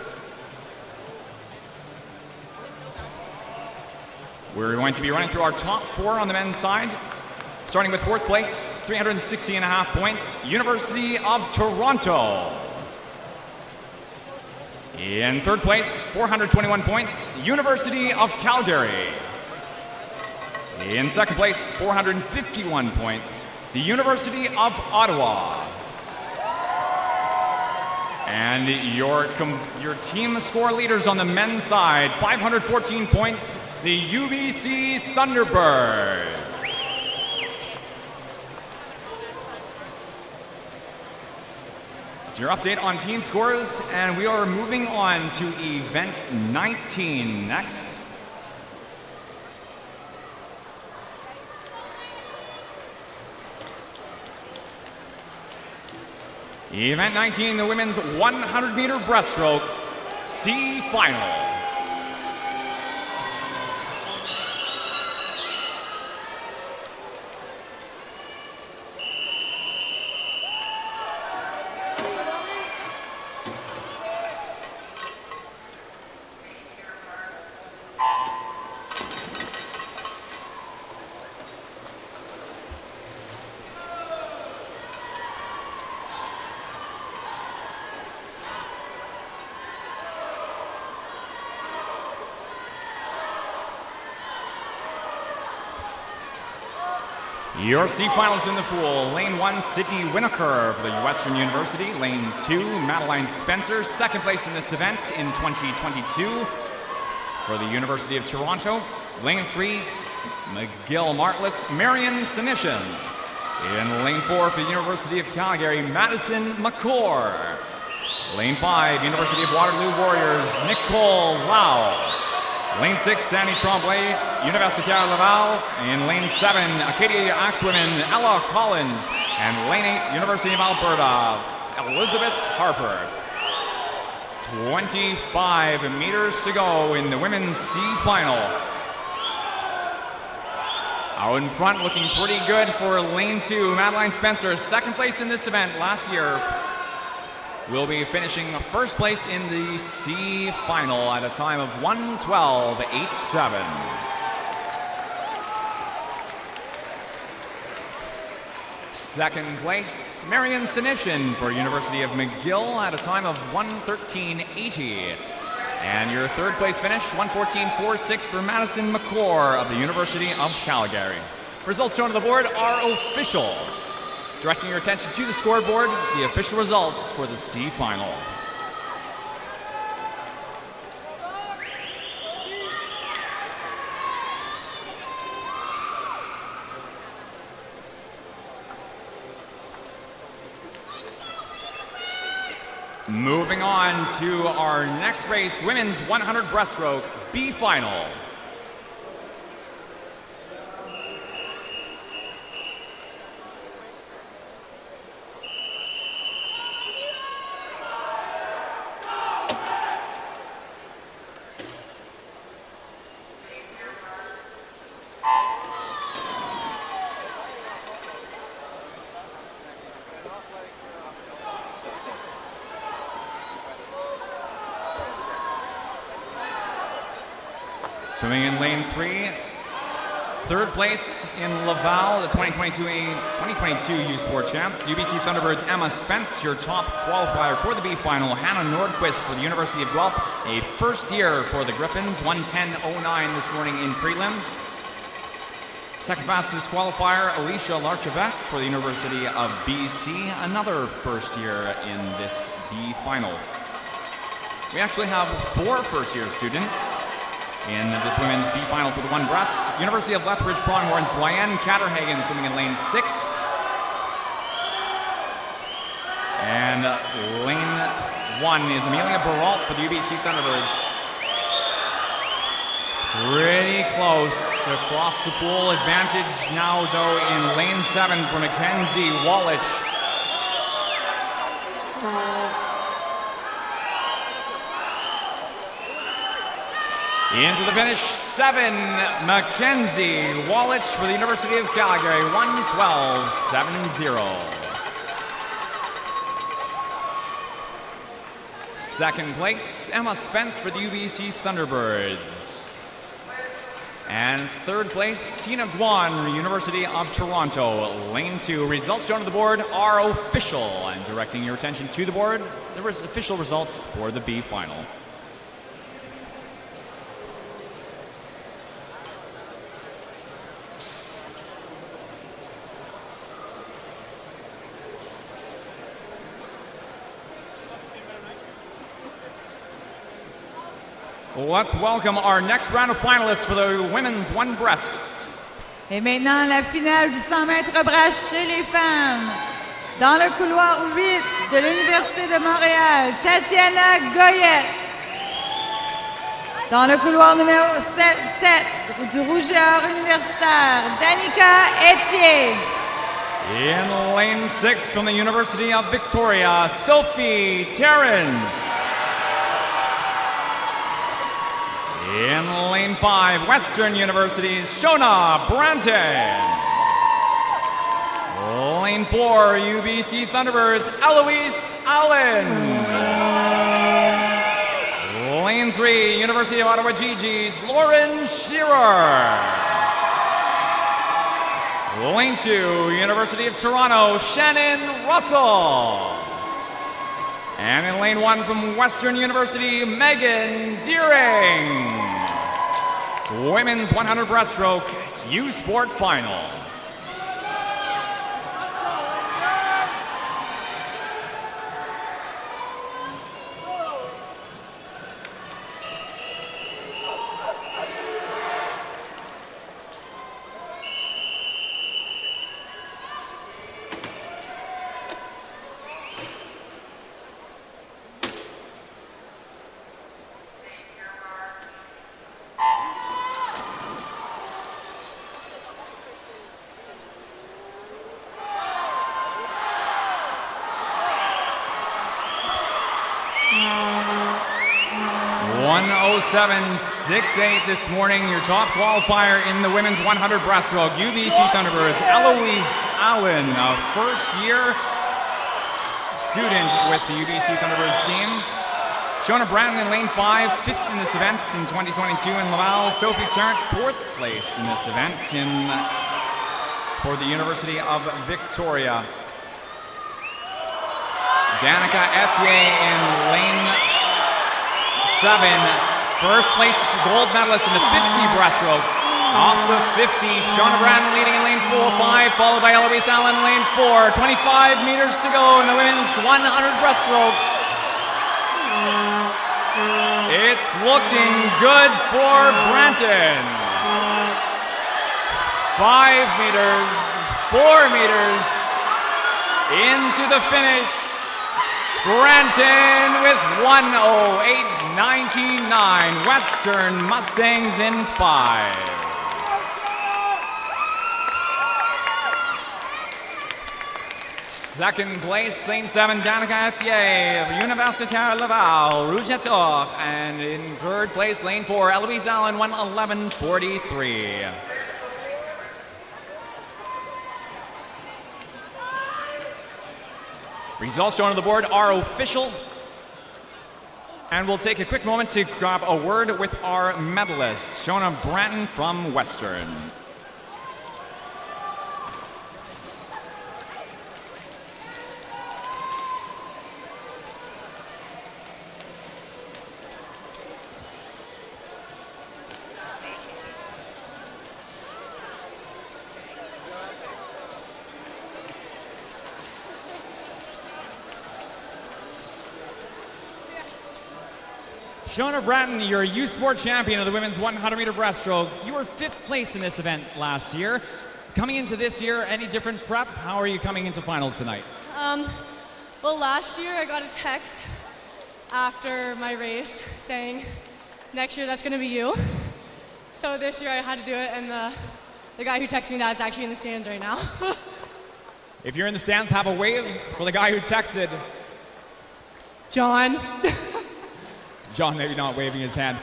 We're going to be running through our top 4 on the men's side. Starting with 4th place, 360.5 points, University of Toronto. In 3rd place, 421 points, University of Calgary. In 2nd place, 451 points, the University of Ottawa. And your team score leaders on the men's side, 514 points, the UBC Thunderbirds. It's your update on team scores, and we are moving on to event 19 next. Event 19, the women's 100-meter breaststroke C final. Your C finals in the pool. Lane 1, Sydney Winokur for the Western University. Lane 2, Madeline Spencer, 2nd place in this event in 2022 for the University of Toronto. Lane 3, McGill Martletts, Marion Sinishin. In lane 4 for the University of Calgary, Madison McCord. Lane 5, University of Waterloo Warriors, Nicole Lau. Lane 6, Sandy Tremblay, Universitaire Laval. In lane 7, Acadia Axwomen, Ella Collins. And lane 8, University of Alberta, Elizabeth Harper. 25 meters to go in the women's C final. Out in front, looking pretty good for lane 2, Madeline Spencer, 2nd place in this event last year. Will be finishing 1st place in the C final at a time of 1:12.87. 2nd place, Marion Sinishin for University of McGill at a time of 1:13.80. And your 3rd place finish, 1:14.46 for Madison McClure of the University of Calgary. Results shown on the board are official. Directing your attention to the scoreboard, the official results for the C final. Moving on to our next race, women's 100 breaststroke B final. Swimming in lane 3, 3rd place in Laval, the 2022 U Sport Champs. UBC Thunderbirds Emma Spence, your top qualifier for the B final. Hannah Nordquist for the University of Guelph, a 1st year for the Griffins, 1:10.09 this morning in prelims. 2nd fastest qualifier, Alicia Larchevêque for the University of BC, another 1st year in this B final. We actually have 4 first-year students in this women's B final for the one breast. University of Lethbridge Pronghorns, Diane Catterhagen swimming in lane 6. And lane 1 is Amelia Baralt for the UBC Thunderbirds. Pretty close across the pool. Advantage now, though, in lane 7 for Mackenzie Wallich. Into the finish, 7, Mackenzie Wallich for the University of Calgary, 1:12.70. Second place, Emma Spence for the UBC Thunderbirds. And third place, Tina Guan, University of Toronto, lane 2. Results shown on the board are official. And directing your attention to the board, there was official results for the B final. Let's welcome our next round of finalists for the women's one breast. Et maintenant, la finale du 100 mètres brasse chez les femmes. Dans le couloir 8 de l'Université de Montréal, Tatiana Goyette. Dans le couloir numéro 7 du Rouge et Or universitaire, Danica Etier. In lane 6 from the University of Victoria, Sophie Terrence. In lane 5, Western University's Shona Branton. Lane 4, UBC Thunderbirds, Eloise Allen. Lane 3, University of Ottawa Gigi's Lauren Shearer. Lane 2, University of Toronto, Shannon Russell. And in lane 1 from Western University, Megan Deering. Women's 100 breaststroke U Sport final. .07.68 this morning. Your top qualifier in the women's 100 breaststroke, UBC Thunderbirds, Eloise Allen, a first-year student with the UBC Thunderbirds team. Shona Branton in lane 5, 5th in this event in 2022 in Laval. Sophie Tarrant, 4th place in this event for the University of Victoria. Danica Etier in lane 7. First place gold medalist in the 50 breaststroke. Off the 50, Shona Branton leading in lane 4-5, followed by Eloise Allen in lane 4. 25 meters to go in the women's 100 breaststroke. It's looking good for Branton. 5 meters, 4 meters into the finish. Branton with 1:08.99. Western Mustangs in 5. Second place, lane 7, Danica Etier of Universitaire Laval, Rouge et Or. And in third place, lane 4, Eloise Allen, 1:11.43. Results shown on the board are official. And we'll take a quick moment to grab a word with our medalists. Shona Branton from Western. Shona Bratton, you're U Sport champion of the women's 100-meter breaststroke. You were 5th place in this event last year. Coming into this year, any different prep? How are you coming into finals tonight? Well, last year I got a text after my race saying, next year that's going to be you. So this year I had to do it, and the guy who texted me that is actually in the stands right now. If you're in the stands, have a wave for the guy who texted. John. John maybe not waving his hand.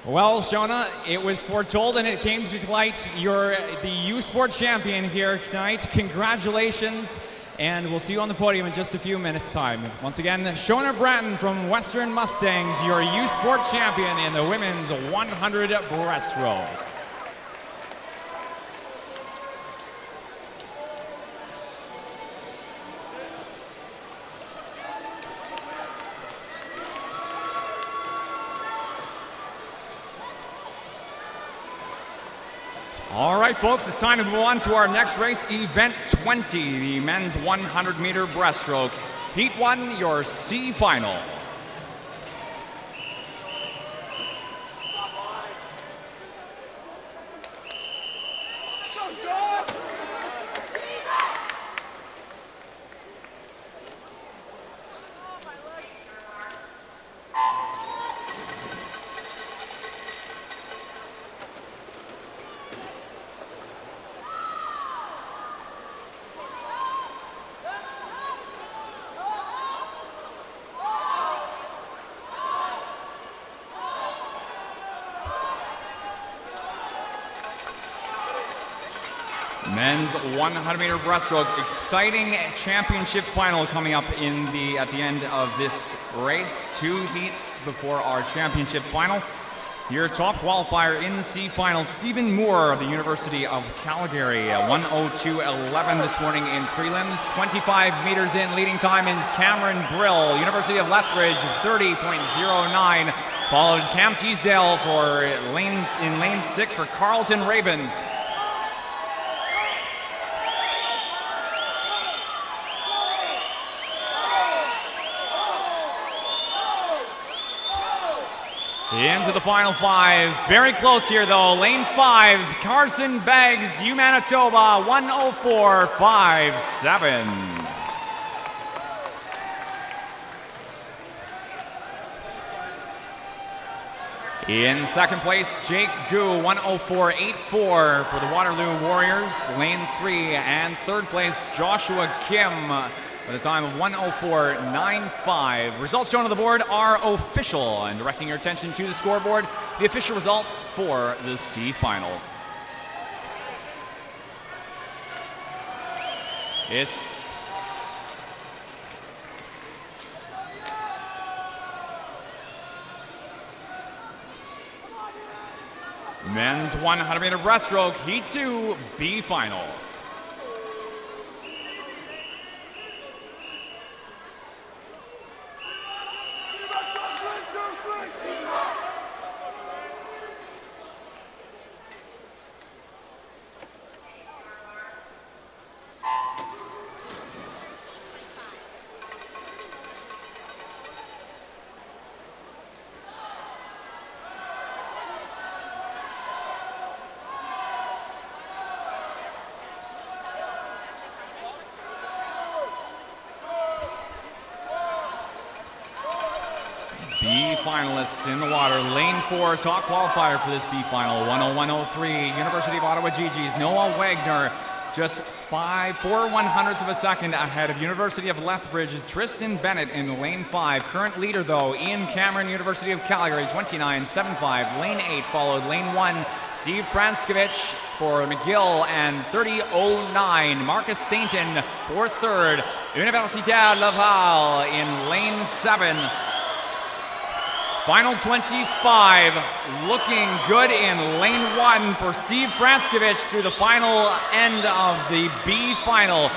Well, Shona, it was foretold and it came to light. You're the U Sport champion here tonight. Congratulations, and we'll see you on the podium in just a few minutes' time. Once again, Shona Bratton from Western Mustangs, your U Sport champion in the women's 100 breaststroke. All right, folks, it's time to move on to our next race, Event 20, the men's 100-meter breaststroke. Heat 1, your C final. Men's 100-meter breaststroke, exciting championship final coming up at the end of this race. 2 heats before our championship final. Your top qualifier in the C final, Stephen Moore of the University of Calgary, 1:02.11 this morning in prelims. 25 meters in, leading time is Cameron Brill, University of Lethbridge, 30.09. Followed Cam Teasdale in lane 6 for Carleton Ravens. Into the final 5. Very close here, though. Lane 5, Carson Beggs, U Manitoba, 1:04.57. In second place, Jake Gu, 1:04.84 for the Waterloo Warriors, lane 3. And third place, Joshua Kim, with a time of 1:04.95. Results shown on the board are official, and directing your attention to the scoreboard, the official results for the C final. It's men's 100-meter breaststroke, Heat 2, B final. B finalists in the water. Lane 4, top qualifier for this B final. 1:01.03. University of Ottawa GG's Noah Wagner, just 4/100ths of a second ahead of University of Lethbridge's Tristan Bennett in lane 5. Current leader, though, Ian Cameron, University of Calgary, 29.75. Lane 8 followed lane 1, Steve Franskovich for McGill, and 30.09. Marcus Sainton for third. Universitaire Laval in lane 7. Final 25, looking good in lane 1 for Steve Franskovich through the final end of the B final.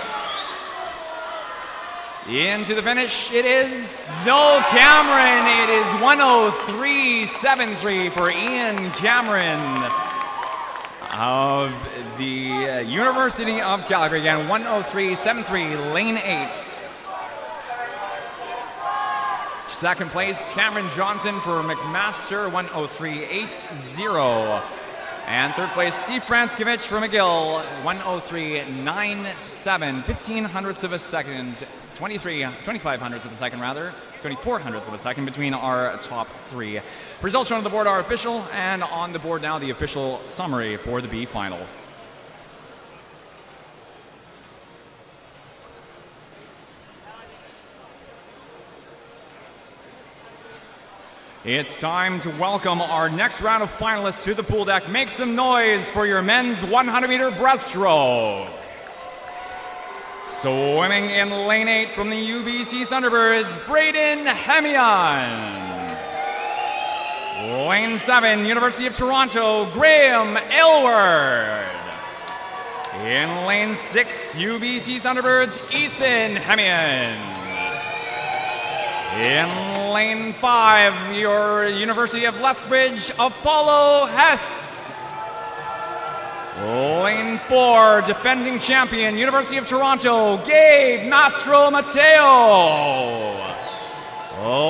Into the finish, it is no Cameron. It is 1:03.73 for Ian Cameron of the University of Calgary. Again, 1:03.73, lane 8. Second place, Cameron Johnson for McMaster, 1:03.80. And third place, Steve Franskevich for McGill, 1:03.97, 15 hundredths of a second, 25 hundredths of a second rather, 24 hundredths of a second between our top three. Results shown on the board are official, and on the board now the official summary for the B final. It's time to welcome our next round of finalists to the pool deck. Make some noise for your men's 100-meter breaststroke. Swimming in lane 8 from the UBC Thunderbirds, Braden Hemian. Lane 7, University of Toronto, Graham Aylward. In lane 6, UBC Thunderbirds, Ethan Hemian. In lane 5, your University of Lethbridge, Apollo Hess. Lane 4, defending champion, University of Toronto, Gabe Mastro Mateo.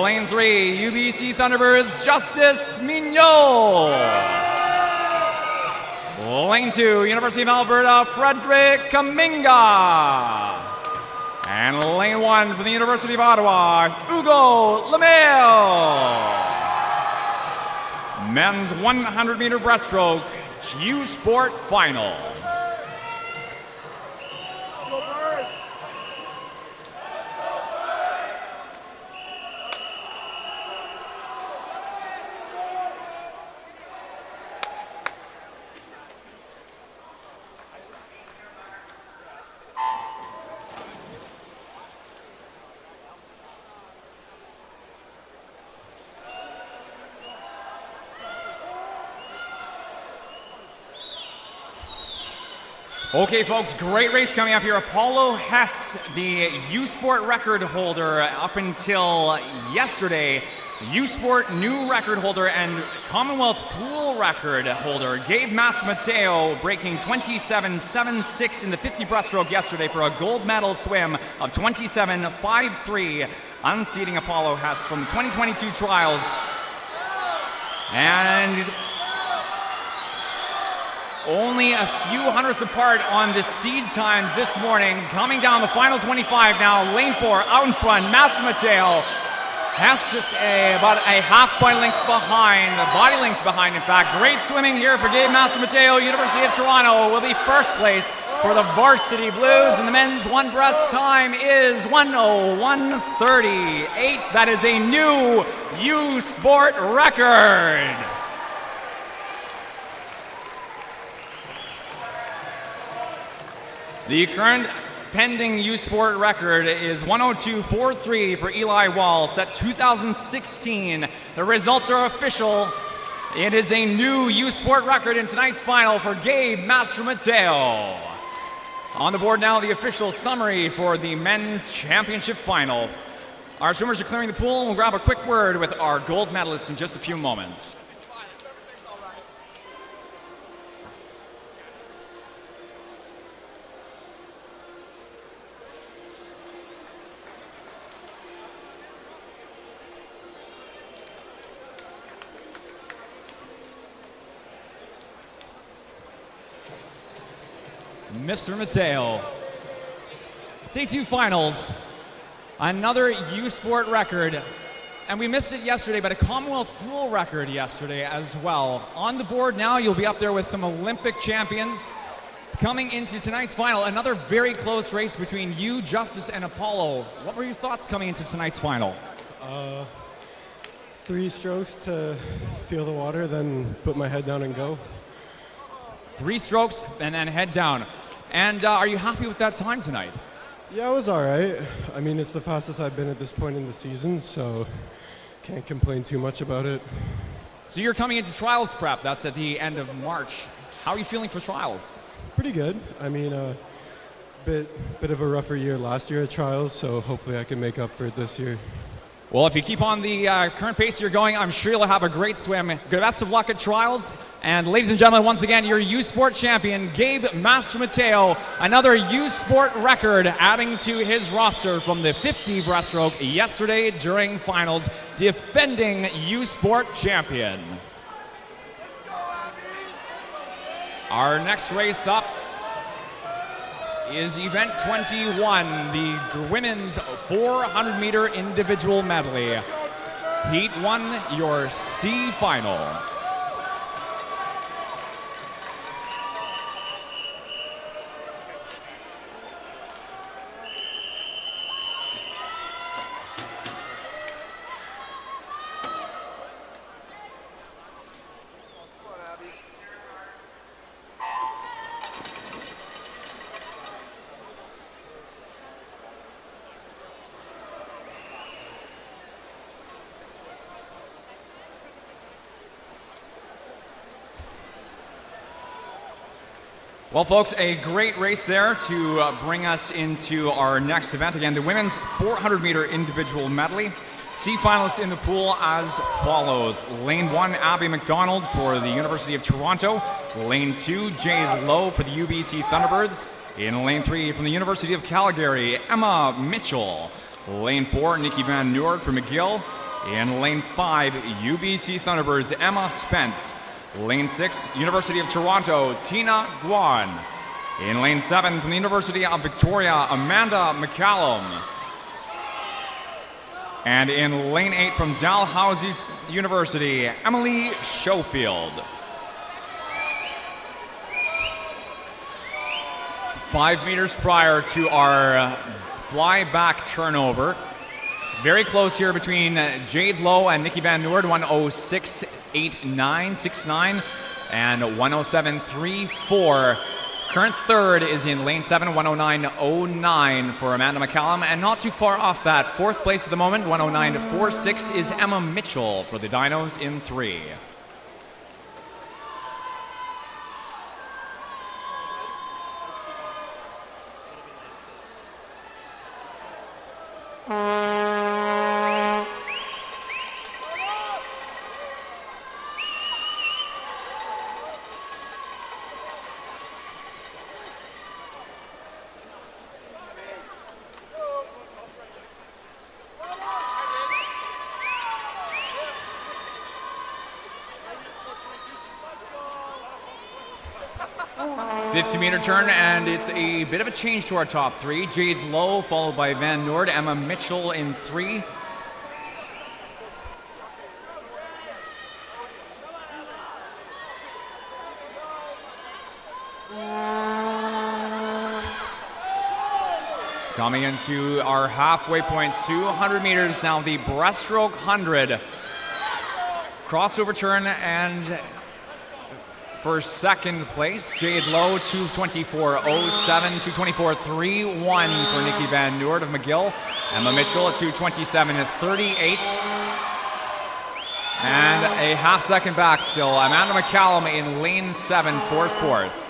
Lane 3, UBC Thunderbirds, Justice Mignot. Lane 2, University of Alberta, Frederick Kaminga. And lane 1 for the University of Ottawa, Hugo Lemaire. Men's 100-meter breaststroke, U Sport final. Okay, folks, great race coming up here. Apollo Hess, the U Sport record holder up until yesterday. U Sport new record holder and Commonwealth pool record holder Gabe Mateo breaking 27.76 in the 50 breaststroke yesterday for a gold medal swim of 27.53, unseating Apollo Hess from the 2022 trials. And only a few hundredths apart on the seed times this morning. Coming down the final 25 now, lane 4 out in front, Master Mateo. Hess just about a half point length behind, a body length behind in fact. Great swimming here for Gabe Master Mateo. University of Toronto will be first place for the Varsity Blues, and the men's one breast time is 1:01:38. That is a new U Sport record. The current pending U Sport record is 1:02:43 for Eli Wall, set 2016. The results are official. It is a new U Sport record in tonight's final for Gabe Master Mateo. On the board now, the official summary for the men's championship final. Our swimmers are clearing the pool, and we'll grab a quick word with our gold medalists in just a few moments. Mr. Mateo. Day 2 finals. Another U Sport record. And we missed it yesterday, but a Commonwealth pool record yesterday as well. On the board now, you'll be up there with some Olympic champions. Coming into tonight's final, another very close race between you, Justice, and Apollo. What were your thoughts coming into tonight's final? 3 strokes to feel the water, then put my head down and go. 3 strokes and then head down. And are you happy with that time tonight? Yeah, it was all right. I mean, it's the fastest I've been at this point in the season, so can't complain too much about it. So you're coming into trials prep. That's at the end of March. How are you feeling for trials? Pretty good. I mean, bit of a rougher year last year at trials, so hopefully I can make up for it this year. Well, if you keep on the current pace you're going, I'm sure you'll have a great swim. Good best of luck at trials. And ladies and gentlemen, once again, your U Sport champion, Gabe Mastromateo, another U Sport record adding to his roster from the 50 breaststroke yesterday during finals, defending U Sport champion. Our next race up is event 21, the women's 400-meter individual medley. Heat 1, your C final. Well, folks, a great race there to bring us into our next event. Again, the women's 400-meter individual medley. C finalists in the pool as follows. Lane 1, Abby McDonald for the University of Toronto. Lane 2, Jade Lowe for the UBC Thunderbirds. In lane 3, from the University of Calgary, Emma Mitchell. Lane 4, Nikki Van Noord for McGill. In lane 5, UBC Thunderbirds, Emma Spence. Lane 6, University of Toronto, Tina Guan. In lane 7, from the University of Victoria, Amanda McCallum. And in lane 8, from Dalhousie University, Emily Schofield. 5 meters prior to our fly back turnover. Very close here between Jade Lowe and Nikki Van Noord, 106.8969 and 107.34. Current third is in lane 7, 109.09 for Amanda McCallum, and not too far off that, fourth place at the moment, 109.46 is Emma Mitchell for the Dinos in 3. Meter turn, and it's a bit of a change to our top 3. Jade Lowe followed by Van Noord, Emma Mitchell in 3. Coming into our halfway point, 200 meters now, the breaststroke 100. Crossover turn, and for second place, Jade Lowe, 2:24.07, 2:24.31 for Nikki Van Noord of McGill. Emma Mitchell at 2:27.38. And a half second back still, Amanda McCallum in lane 7 for fourth.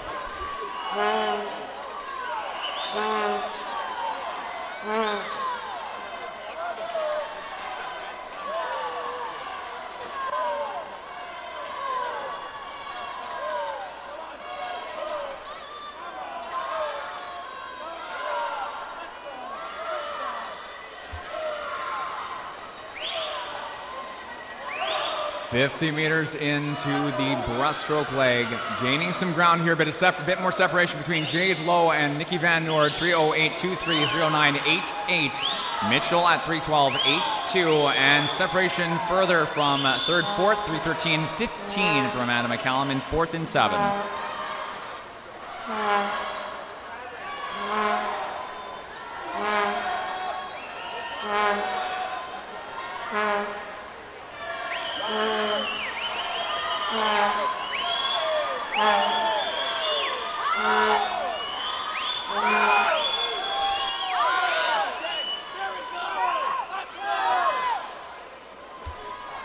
$50 meters into the breaststroke leg, gaining some ground here, but a bit more separation between Jade Lowe and Nikki Van Noord, 3:08.23, 3:09.88. Mitchell at 3:12.82, and separation further from third, fourth, 3:13.15 for Amanda McCallum in 4th and 7.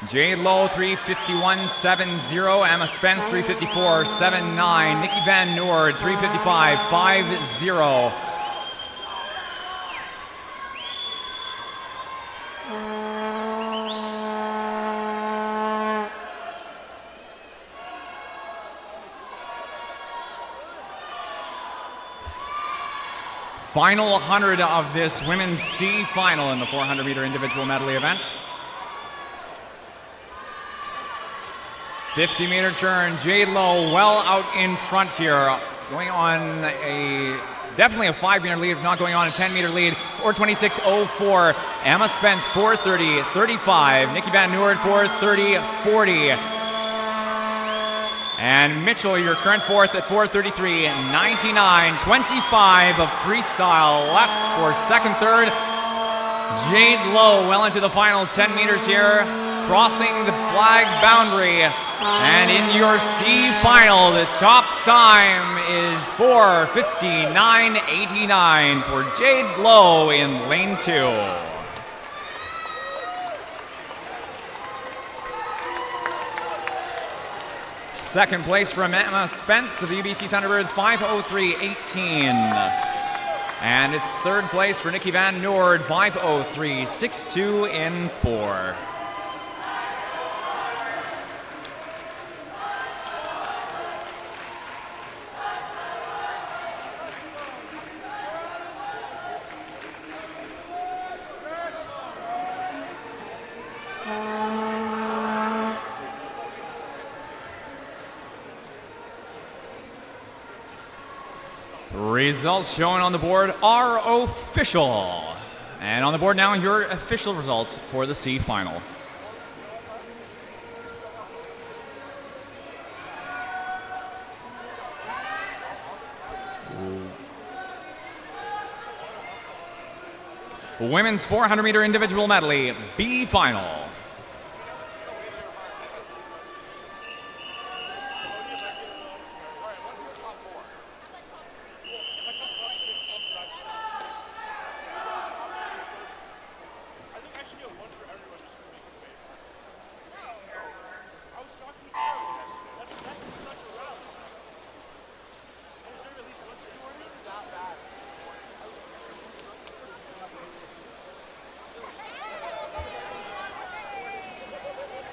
Jade Lowe, 3:51.70. Emma Spence, 3:54.79. Nikki Van Noord, 3:55.50. Final 100 of this women's C final in the 400-meter individual medley event. 50-meter turn, Jade Lowe well out in front here, going on definitely a 5-meter lead, if not going on a 10-meter lead. 4:26.04. Emma Spence 4:30.35. Nikki Van Noord 4:30.40. And Mitchell, your current fourth at 4:33.99. 25 of freestyle left for second, third. Jade Lowe well into the final 10 meters here, crossing the flag boundary. And in your C final, the top time is 4:59.89 for Jade Lowe in lane 2. Second place for Emma Spence of the UBC Thunderbirds, 5:03.18. And it's third place for Nikki Van Noord, 5:03.62 in 4. Results shown on the board are official. And on the board now, your official results for the C final. Women's 400-meter individual medley, B final.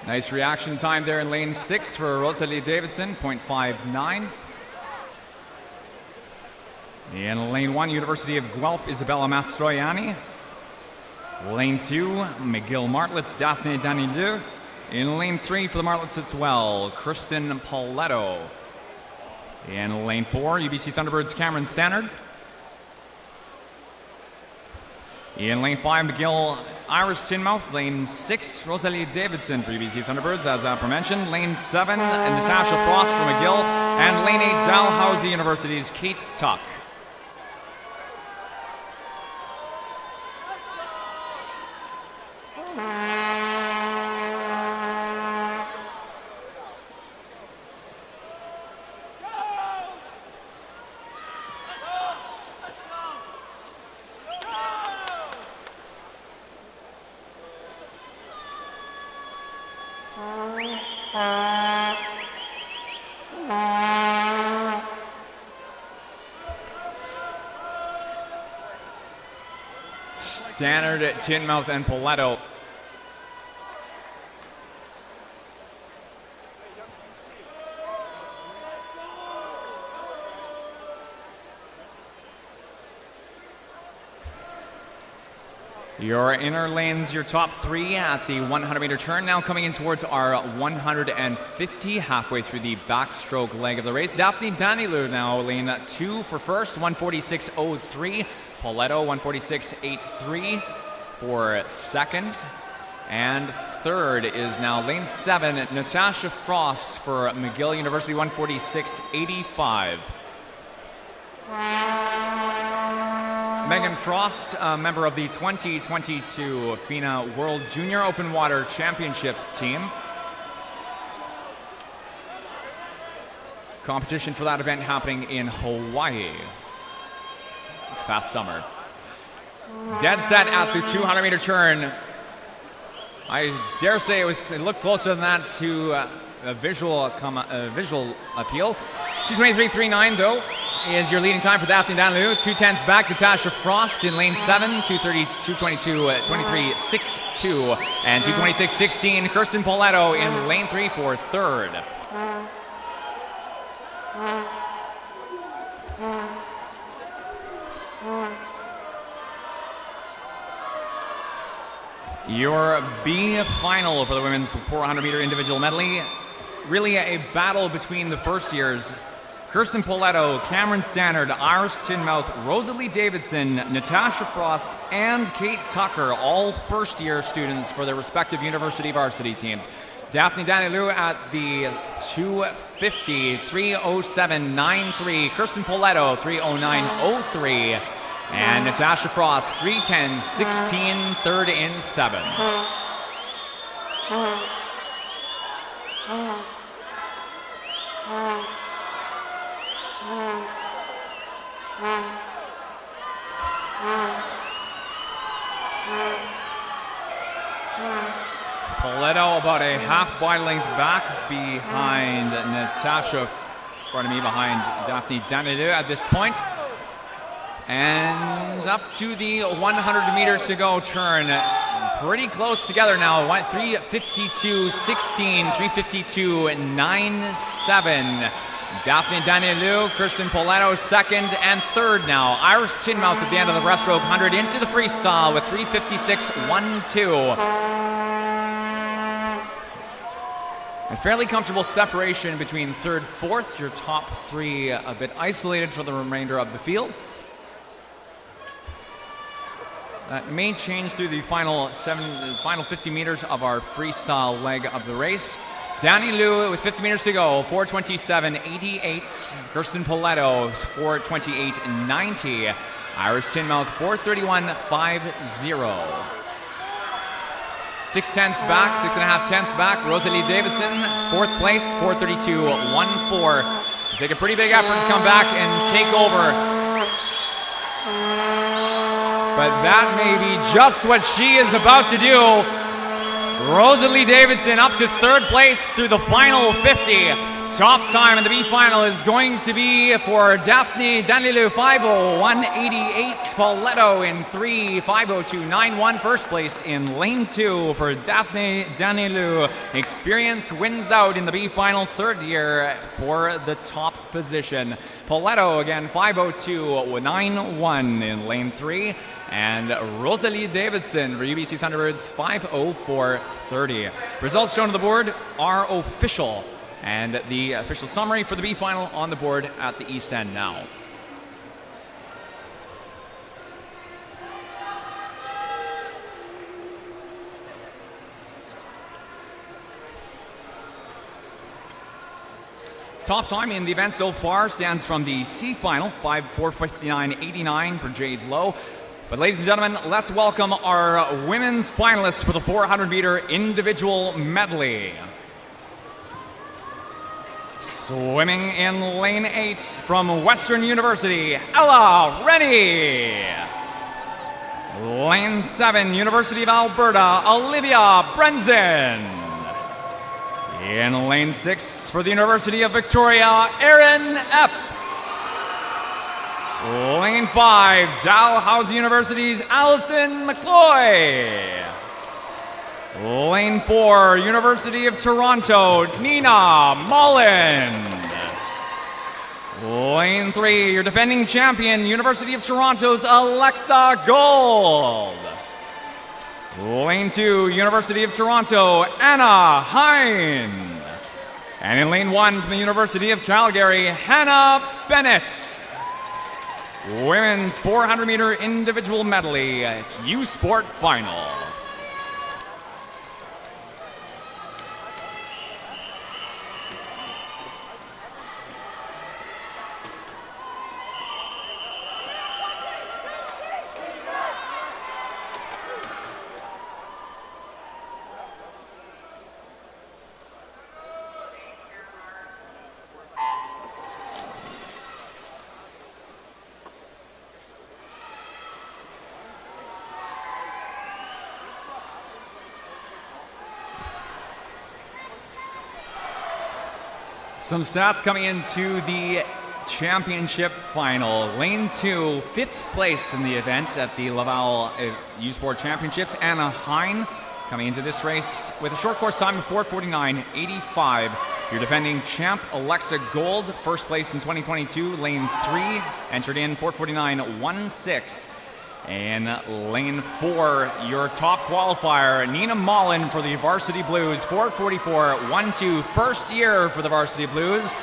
Nice reaction time there in lane 6 for Rosalie Davidson, 0.59. In lane 1, University of Guelph, Isabella Mastroianni. Lane 2, McGill Martlets, Daphne Danilou. In lane 3 for the Martlets as well, Kristen Pauletto. In lane 4, UBC Thunderbirds, Cameron Stannard. In lane 5, McGill Iris Tinmouth. Lane 6, Rosalie Davidson for UBC Thunderbirds, as aforementioned. Lane 7, Natasha Frost for McGill. And lane 8, Dalhousie University's Kate Tuck. Stannard, Tinmouth, and Pauletto. Your inner lanes, your top 3 at the 100-meter turn. Now coming in towards our 150, halfway through the backstroke leg of the race. Daphne Danilou now lane 2 for first, 146.03. Pauletto, 146.83 for second. And third is now lane 7, Natasha Frost for McGill University, 146.85. Megan Frost, a member of the 2022 FINA World Junior Open Water Championship team. Competition for that event happening in Hawaii this past summer. Dead set at the 200-meter turn. I dare say it looked closer than that to a visual appeal. 2:23.39 though is your leading time for Daphne Danilou. 2:10s back, Natasha Frost in lane 7, 2:22.62, and 2:26.16, Kirsten Pauletto in lane 3 for third. Your B final for the women's 400-meter individual medley. Really a battle between the first years. Kirsten Poletto, Cameron Stannard, Iris Tinmouth, Rosalie Davidson, Natasha Frost, and Kate Tucker, all first-year students for their respective university varsity teams. Daphne Danilou at the 250, 3:07.93. Kirsten Poletto, 3:09.03. And Natasha Frost, 3:10.16, third in 7. Poletto about a half body length back behind behind Daphne Danilou at this point. And up to the 100 meters to go turn. Pretty close together now. 3:52.16, 3:52.97. Daphne Danilou, Kirsten Poletto second and third now. Iris Tinmouth at the end of the breaststroke 100 into the freestyle with 3:56.12. A fairly comfortable separation between third, fourth. Your top three a bit isolated for the remainder of the field. That may change through the final 50 meters of our freestyle leg of the race. Danilou with 50 meters to go, 4:27.88. Kirsten Poletto, 4:28.90. Iris Tinmouth, 4:31.50. 6/10 back, 6.5 back. Rosalie Davidson, fourth place, 4:32.14. Take a pretty big effort to come back and take over. But that may be just what she is about to do. Rosalie Davidson up to third place through the final 50. Top time in the B final is going to be for Daphne Danilou, 5:01.88. Poletto in 3:5:02.91. First place in lane 2 for Daphne Danilou. Experience wins out in the B final, third year for the top position. Poletto again, 5:02.91 in lane 3. And Rosalie Davidson for UBC Thunderbirds, 5:04.30. Results shown on the board are official. And the official summary for the B final on the board at the East End now. Top time in the event so far stands from the C final, 5:4:59.89 for Jade Lowe. But ladies and gentlemen, let's welcome our women's finalists for the 400-meter individual medley. Swimming in lane 8 from Western University, Ella Rennie. Lane 7, University of Alberta, Olivia Brenzen. In lane 6 for the University of Victoria, Erin Epp. Lane 5, Dalhousie University's Allison McCloy. Lane 4, University of Toronto, Nina Mullen. Lane 3, your defending champion, University of Toronto's Alexa Gold. Lane 2, University of Toronto, Anna Hine. And in lane 1 from the University of Calgary, Hannah Bennett. Women's 400-meter individual medley, U-Sport final. Some stats coming into the championship final. Lane 2, 5th place in the event at the Laval U-Sport Championships. Anna Hine coming into this race with a short course time of 4:49.85. Your defending champ, Alexa Gold, first place in 2022. Lane 3, entered in 4:49.16. In lane 4, your top qualifier, Nina Mullen for the Varsity Blues, 4:44.12, first year for the Varsity Blues,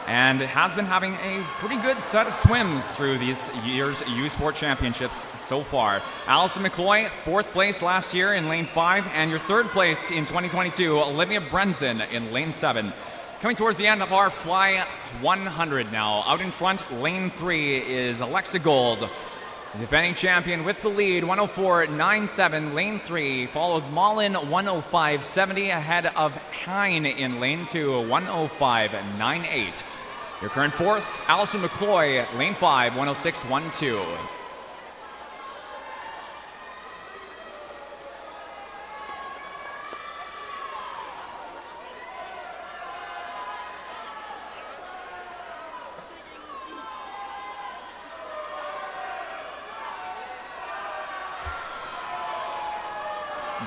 and has been having a pretty good set of swims through these year's U Sport Championships so far. Allison McCloy, 4th place last year in lane 5, and your 3rd place in 2022, Olivia Brenzen in lane 7. Coming towards the end of our Fly 100 now. Out in front, lane 3 is Alexa Gold, defending champion with the lead, 104.97, lane 3, followed Mullen, 105.70, ahead of Hine in lane 2, 105.98. Your current 4th, Allison McCloy, lane 5, 106.12.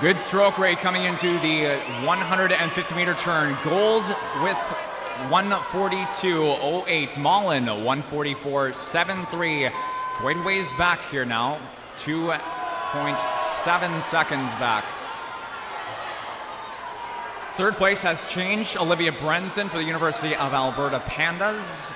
Good stroke rate coming into the 150-meter turn. Gold with 142.08. Mullen, 144.73. Quite a ways back here now. 2.7 seconds back. 3rd place has changed. Olivia Brenzen for the University of Alberta Pandas.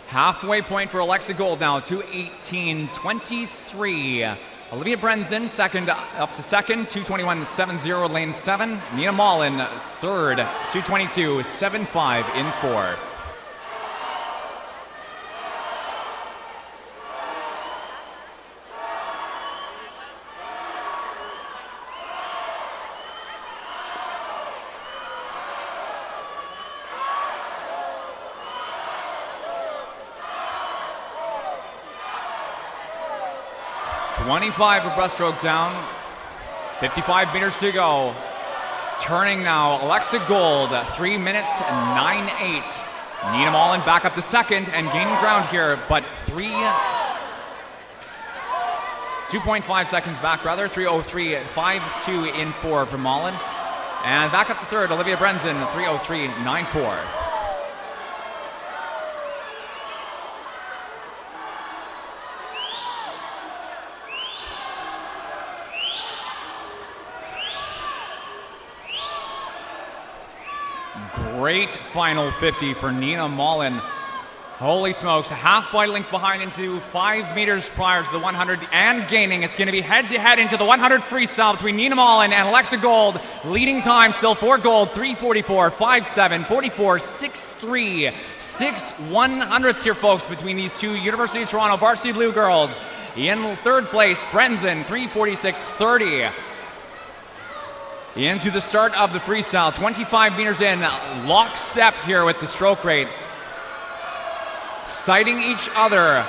Halfway point for Alexa Gold now, 2:18.23. Olivia Brenzen second, up to second, 2:21.70, lane 7. Nina Mullen third, 2:22.75 in 4. .25 for breaststroke down. 55 meters to go. Turning now, Alexa Gold, 3 minutes and 9.8. Nina Mullen back up to second and gaining ground here, but 2.5 seconds back rather, 3:03.52 in 4 for Mullen. And back up to third, Olivia Brenzen, 3:03.94. Great final 50 for Nina Mullen. Holy smokes, a half body length behind into 5 meters prior to the 100 and gaining. It's going to be head-to-head into the 100 freestyle between Nina Mullen and Alexa Gold. Leading time still for Gold, 3:44.57, 44.63. 6 100ths here, folks, between these two University of Toronto Varsity Blue girls. In third place, Brenzen, 3:46.30. Into the start of the freestyle, 25 meters in, lockstep here with the stroke rate. Sighting each other.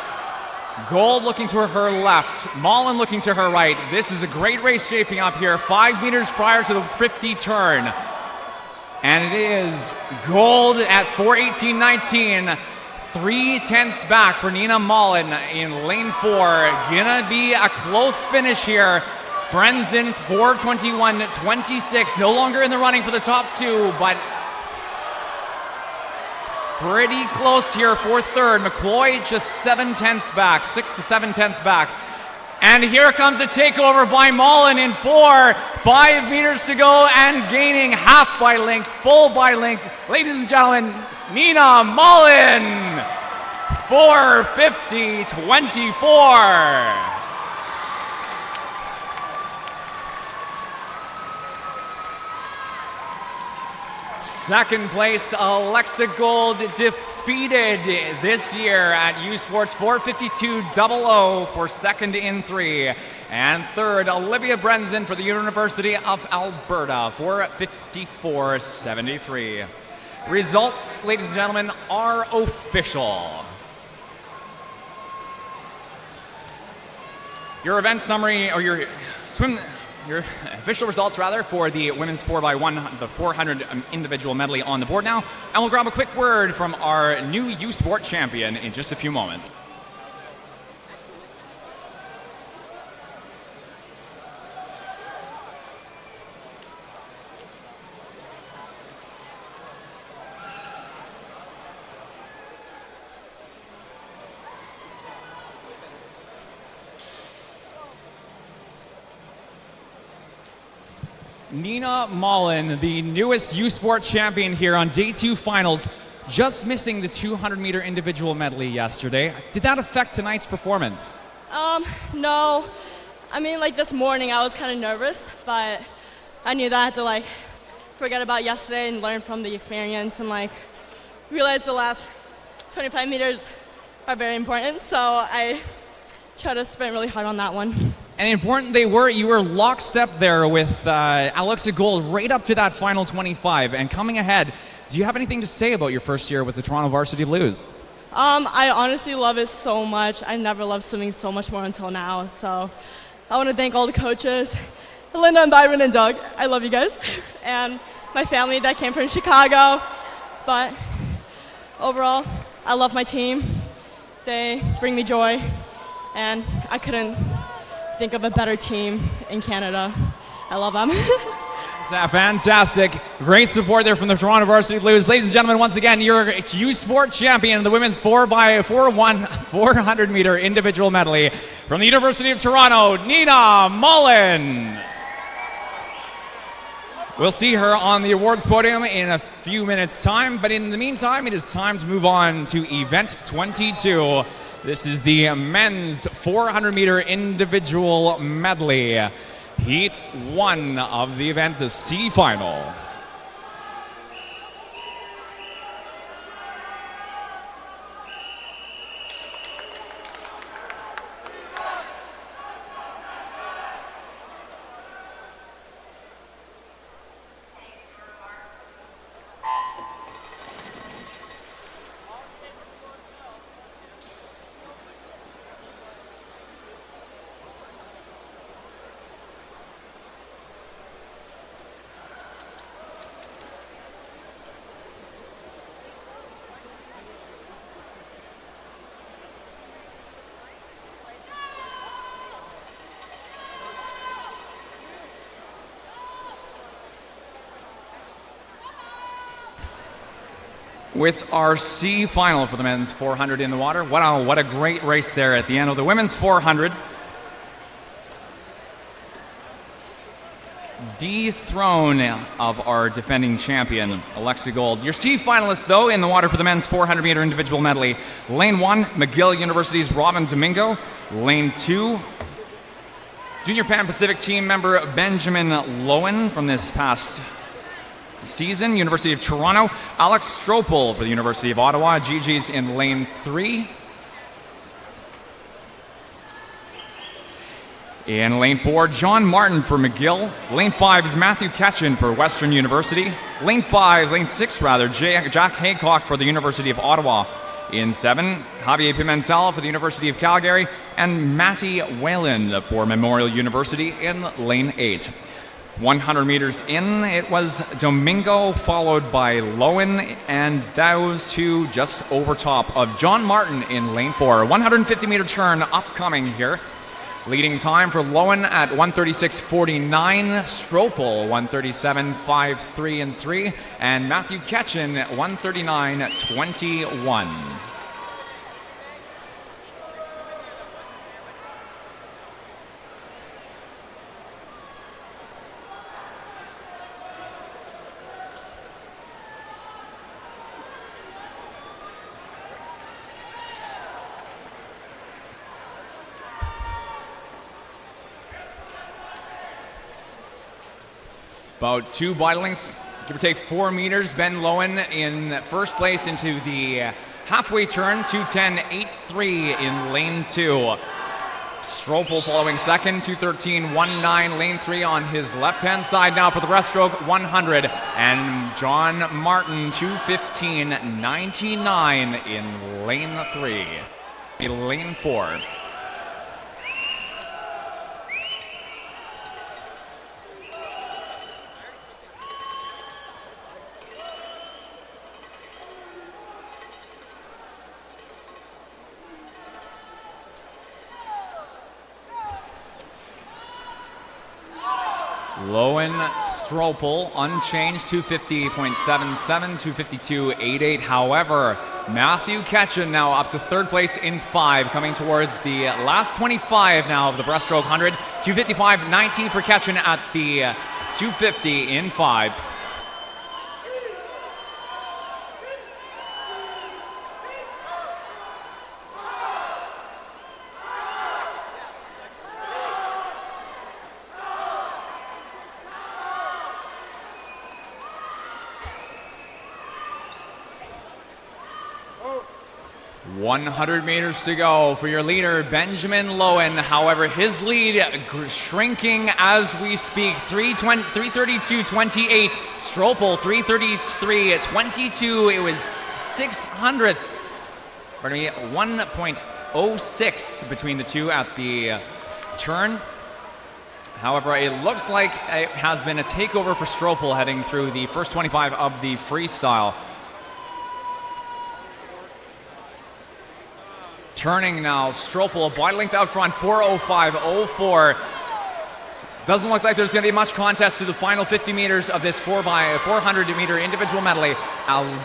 Gold looking to her left, Mullen looking to her right. This is a great race shaping up here, 5 meters prior to the 50 turn. And it is Gold at 4:18.19, 3/10ths back for Nina Mullen in lane 4. Gonna be a close finish here. Brenzen, 4:21.26, no longer in the running for the top two, but pretty close here for third. McCloy just 7/10ths back, 6 to 7/10ths back. And here comes the takeover by Mullen in 4, 5 meters to go and gaining half by length, full by length. Ladies and gentlemen, Nina Mullen, 4:50.24. Second place, Alexa Gold defeated this year at U Sports, 4:52.00 for second in 3. And third, Olivia Brenzen for the University of Alberta, 4:54.73. Results, ladies and gentlemen, are official. Your event summary, or your swim your official results rather for the women's 4x1, the 400 individual medley on the board now, and we'll grab a quick word from our new U Sport champion in just a few moments. Nina Mullen, the newest U Sport champion here on day 2 finals, just missing the 200-meter individual medley yesterday. Did that affect tonight's performance? No. I mean, like this morning I was kind of nervous, but I knew that I had to like forget about yesterday and learn from the experience and like realize the last 25 meters are very important. So I try to sprint really hard on that one. And important they were. You were lockstep there with Alexa Gold right up to that final 25. And coming ahead, do you have anything to say about your first year with the Toronto Varsity Blues? I honestly love it so much. I never loved swimming so much more until now. So I want to thank all the coaches, Linda and Byron and Doug. I love you guys. And my family that came from Chicago. But overall, I love my team. They bring me joy. And I couldn't think of a better team in Canada. I love them. Fantastic. Great support there from the Toronto Varsity Blues. Ladies and gentlemen, once again, your U Sport champion in the women's 4x4 400-meter individual medley from the University of Toronto, Nina Mullen. We'll see her on the awards podium in a few minutes' time, but in the meantime, it is time to move on to event 22. This is the men's 400-meter individual medley. Heat 1 of the event, the C final. With our C final for the men's 400 in the water. Wow, what a great race there at the end of the women's 400. Dethrone of our defending champion, Alexa Gold. Your C finalists, though, in the water for the men's 400-meter individual medley. Lane 1, McGill University's Robin Domingo. Lane 2, Junior Pan Pacific team member Benjamin Lowen from this past season, University of Toronto. Alex Stropel for the University of Ottawa. Gigi's in lane 3. In lane 4, John Martin for McGill. Lane 5 is Matthew Ketchin for Western University. Lane 6 rather, Jack Haycock for the University of Ottawa. In 7, Javier Pimentel for the University of Calgary. And Matty Whalen for Memorial University in lane 8. 100 meters in, it was Domingo followed by Lowen, and those two just over top of John Martin in lane 4. 150-meter turn upcoming here. Leading time for Lowen at 1:36.49, Stropel 1:37.53 and 3, and Matthew Ketchin 1:39.21. About 2 body lengths, give or take 4 meters. Ben Lowen in first place into the halfway turn, 2:10.83 in lane 2. Stropel following second, 2:13.19, lane 3 on his left-hand side now for the breaststroke 100. And John Martin, 2:15.99 in lane 3. In lane 4. Lowen Stropel unchanged, 250.77, 252.88. However, Matthew Ketchen now up to third place in 5, coming towards the last 25 now of the breaststroke 100. 255.19 for Ketchen at the 250 in 5. Oh. 100 meters to go for your leader, Benjamin Lowen. However, his lead shrinking as we speak. 332.28. Stropel, 333.22. It was 600ths. Pardon me, 1.06 between the two at the turn. However, it looks like it has been a takeover for Stropel heading through the first 25 of the freestyle. Turning now, Stropel, a wide length out front, 4:05.04. Doesn't look like there's going to be much contest through the final 50 meters of this 4x400 meter individual medley.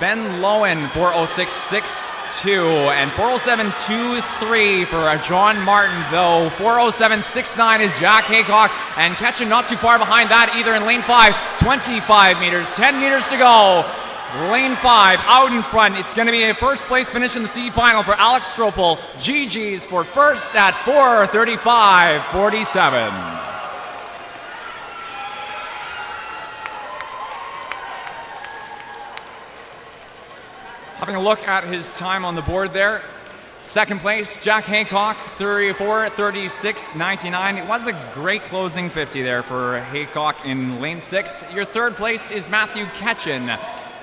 Ben Lowen, 4:06.62, and 4:07.23 for John Martin, though 4:07.69 is Jack Haycock, and Ketchen not too far behind that either in lane 5. 25 meters, 10 meters to go. Lane 5 out in front. It's going to be a first place finish in the C final for Alex Stropel. GG's for first at 4:35.47. Having a look at his time on the board there. Second place, Jack Haycock, 34:36.99. It was a great closing 50 there for Haycock in lane 6. Your third place is Matthew Ketchen,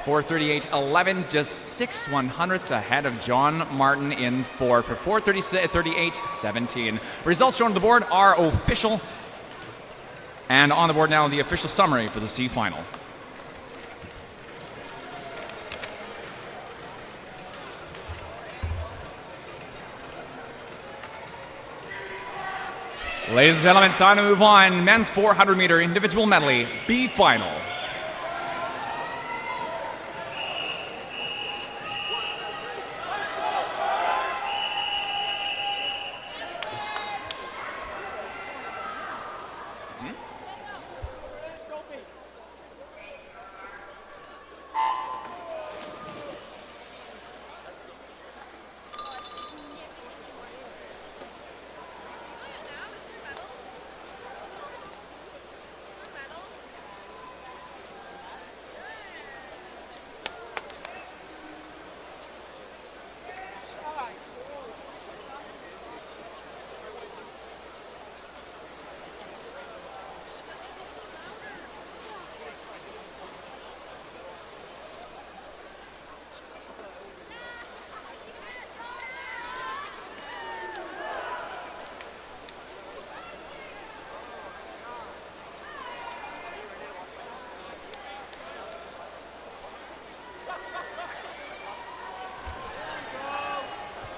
4:38.11, just 6/100ths ahead of John Martin in 4 for 4:38.17. Results shown on the board are official. And on the board now, the official summary for the C final. Ladies and gentlemen, it's time to move on. Men's 400 meter individual medley, B final.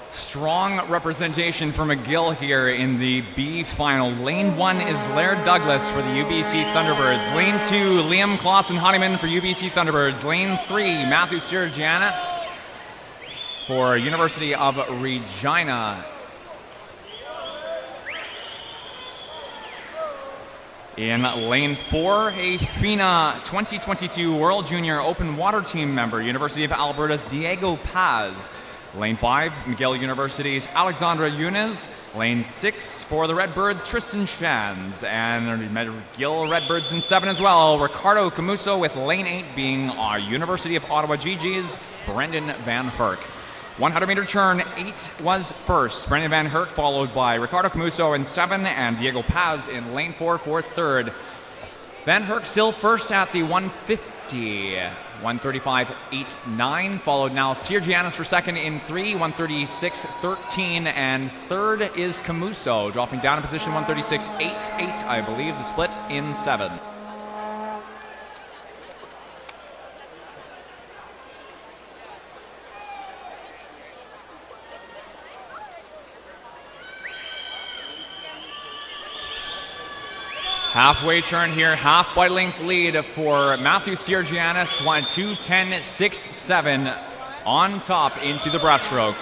Strong representation for McGill here in the B final. Lane 1 is Laird Douglas for the UBC Thunderbirds. Lane 2, Liam Clausen-Honeyman for UBC Thunderbirds. Lane 3, Matthew Sirgianis for University of Regina. In lane 4, a FINA 2022 World Junior Open Water Team member, University of Alberta's Diego Paz. Lane 5, McGill University's Alexandra Yunez. Lane 6 for the Redbirds, Tristan Shands. And McGill Redbirds in 7 as well, Ricardo Camuso, with lane 8 being our University of Ottawa GG's Brendan Van Herk. 100 meter turn, 8 was first. Brendan Van Herk followed by Ricardo Camuso in 7 and Diego Paz in lane 4 for third. Van Herk still first at the 150. 135.89, followed now Sirgianis for second in 3, 136.13, and third is Camuso, dropping down in position 136.88, I believe, the split in 7. Halfway turn here, half body length lead for Matthew Siergianis, 2:10.67 on top into the breaststroke.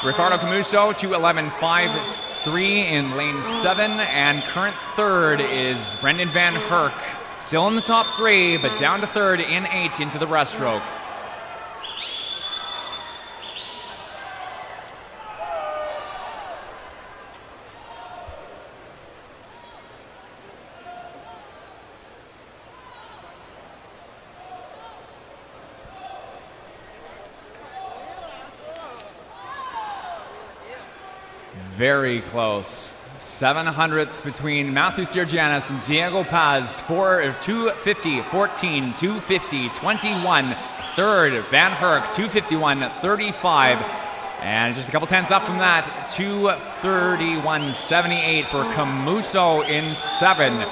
Ricardo Camuso, 2:11.53 in lane 7, and current third is Brendan Van Herk. Still in the top 3, but down to third in 8 into the breaststroke. Very close. 700ths between Matthew Siergianis and Diego Paz. 2:50.14, 2:50.21. Third, Van Herk, 2:51.35. And just a couple tenths up from that, 2:31.78 for Camuso in 7.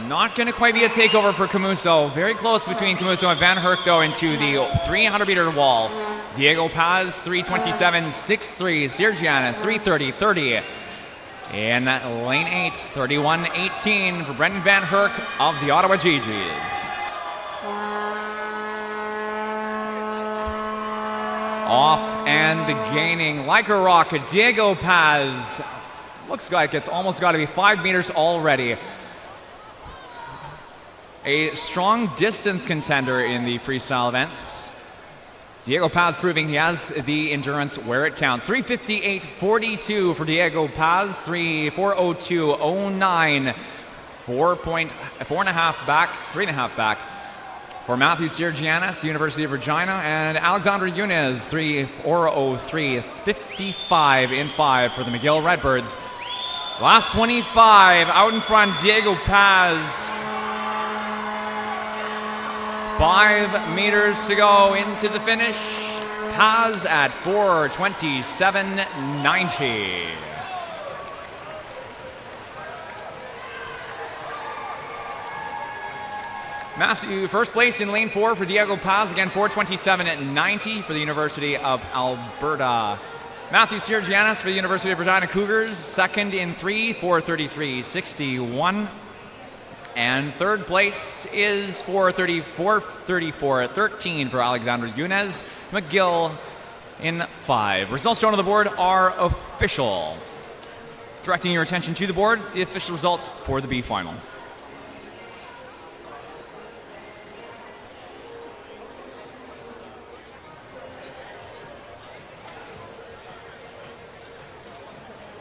Not going to quite be a takeover for Camuso. Very close between Camuso and Van Herk, though, into the 300-meter wall. Diego Paz, 3:27.63. Siergianis, 3:30.30. In lane 8, 31.18 for Brendan Van Herk of the Ottawa GGs. Off and gaining like a rocket. Diego Paz looks like it's almost got to be 5 meters already. A strong distance contender in the freestyle events. Diego Paz proving he has the endurance where it counts. 3:58.42 for Diego Paz, 4:02.09, 4.5 back, 3.5 back for Matthew Siergianis, University of Regina, and Alexandra Yunez, 4:03.55 in 5 for the McGill Redbirds. Last 25 out in front, Diego Paz. 5 meters to go into the finish. Paz at 4:27.90. Matthew, first place in lane 4 for Diego Paz, again 4:27.90 for the University of Alberta. Matthew Siergianis for the University of Regina Cougars, second in 3, 4:33.61. And third place is 4:34.13 for Alexandra Yunez. McGill in 5. Results shown on the board are official. Directing your attention to the board, the official results for the B final.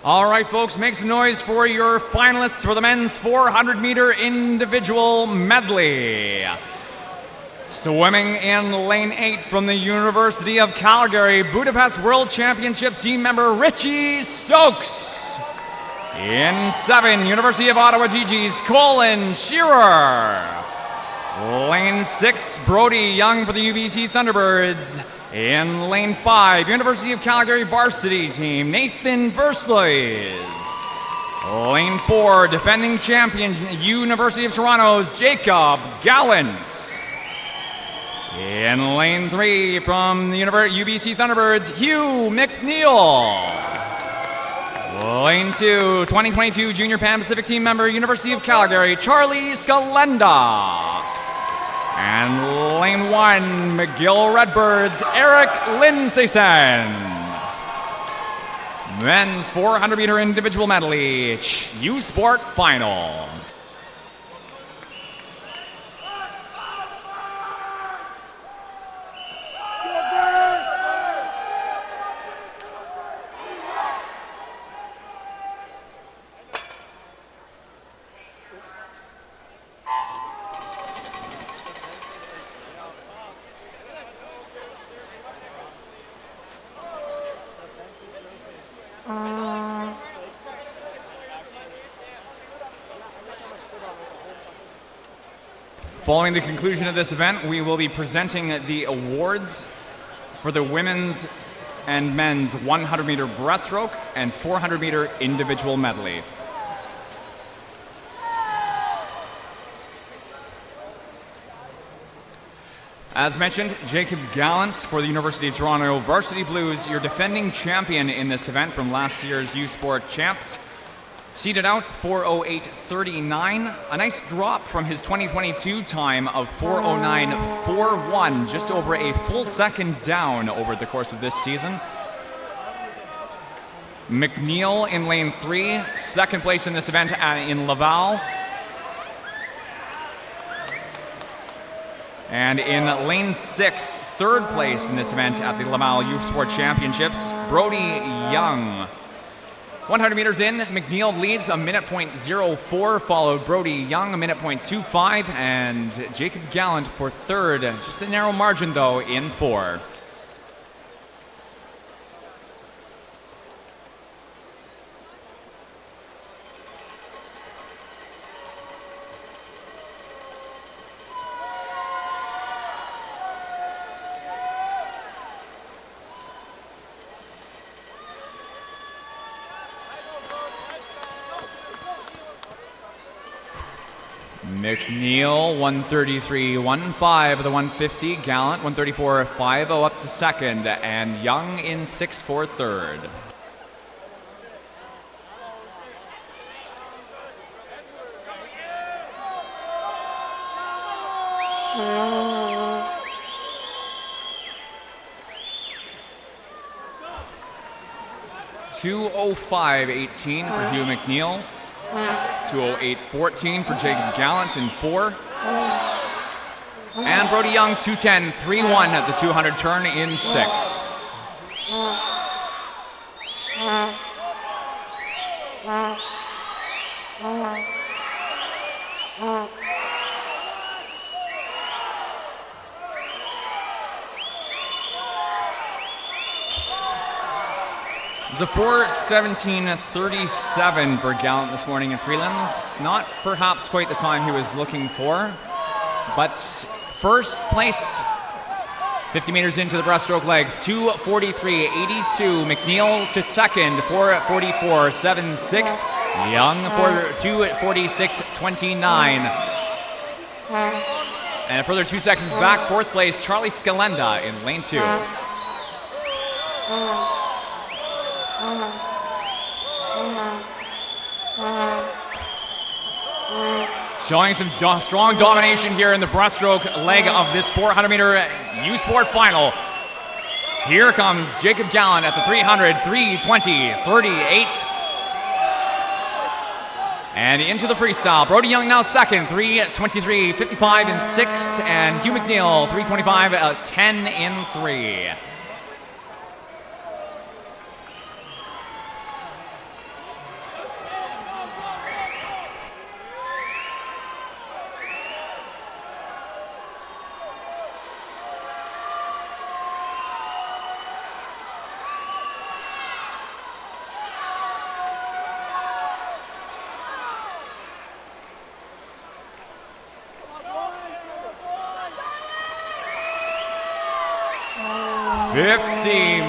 All right, folks, make some noise for your finalists for the men's 400-meter individual medley. Swimming in lane 8 from the University of Calgary, Budapest World Championships team member Richie Stokes. In 7, University of Ottawa GG's Colin Shearer. Lane 6, Brody Young for the UBC Thunderbirds. In lane 5, University of Calgary varsity team, Nathan Versleys. Lane 4, defending champion, University of Toronto's Jacob Gallant. In lane 3, from the UBC Thunderbirds, Hugh McNeil. Lane 2, 2022 Junior Pan Pacific team member, University of Calgary, Charlie Scalenda. And lane 1, McGill Redbirds, Eric Lindsayson. Men's 400-meter individual medley, U Sport final. Following the conclusion of this event, we will be presenting the awards for the women's and men's 100-meter breaststroke and 400-meter individual medley. As mentioned, Jacob Gallant for the University of Toronto Varsity Blues, your defending champion in this event from last year's U Sport Champs. Seeded out 4:08.39, a nice drop from his 2022 time of 4:09.41, just over a full second down over the course of this season. McNeil in lane 3, second place in this event in Laval. And in lane 6, third place in this event at the Laval Youth Sport Championships, Brody Young. 100 meters in, McNeil leads a minute .04, followed Brody Young a minute .25, and Jacob Gallant for third. Just a narrow margin though in 4. McNeil 133.15 of the 150. Gallant 134.50 up to second, and Young in 6 for third. .205.18 for Hugh McNeil. 2:08.14 for Jacob Gallant in 4. And Brody Young 2:10.31 at the 200 turn in 6. It's a 4:17.37 for Gallant this morning in prelims. Not perhaps quite the time he was looking for, but first place 50 meters into the breaststroke leg, 2:43.82. McNeil to second, 4:44.76. Young for 2:46.29. And a further 2 seconds back, fourth place, Charlie Scalenda in lane 2. Showing some strong domination here in the breaststroke leg of this 400-meter U Sport final. Here comes Jacob Gallant at the 300, 3:20.38. And into the freestyle. Brody Young now second, 3:23.55 in 6. And Hugh McNeil, 3:25.10 in 3.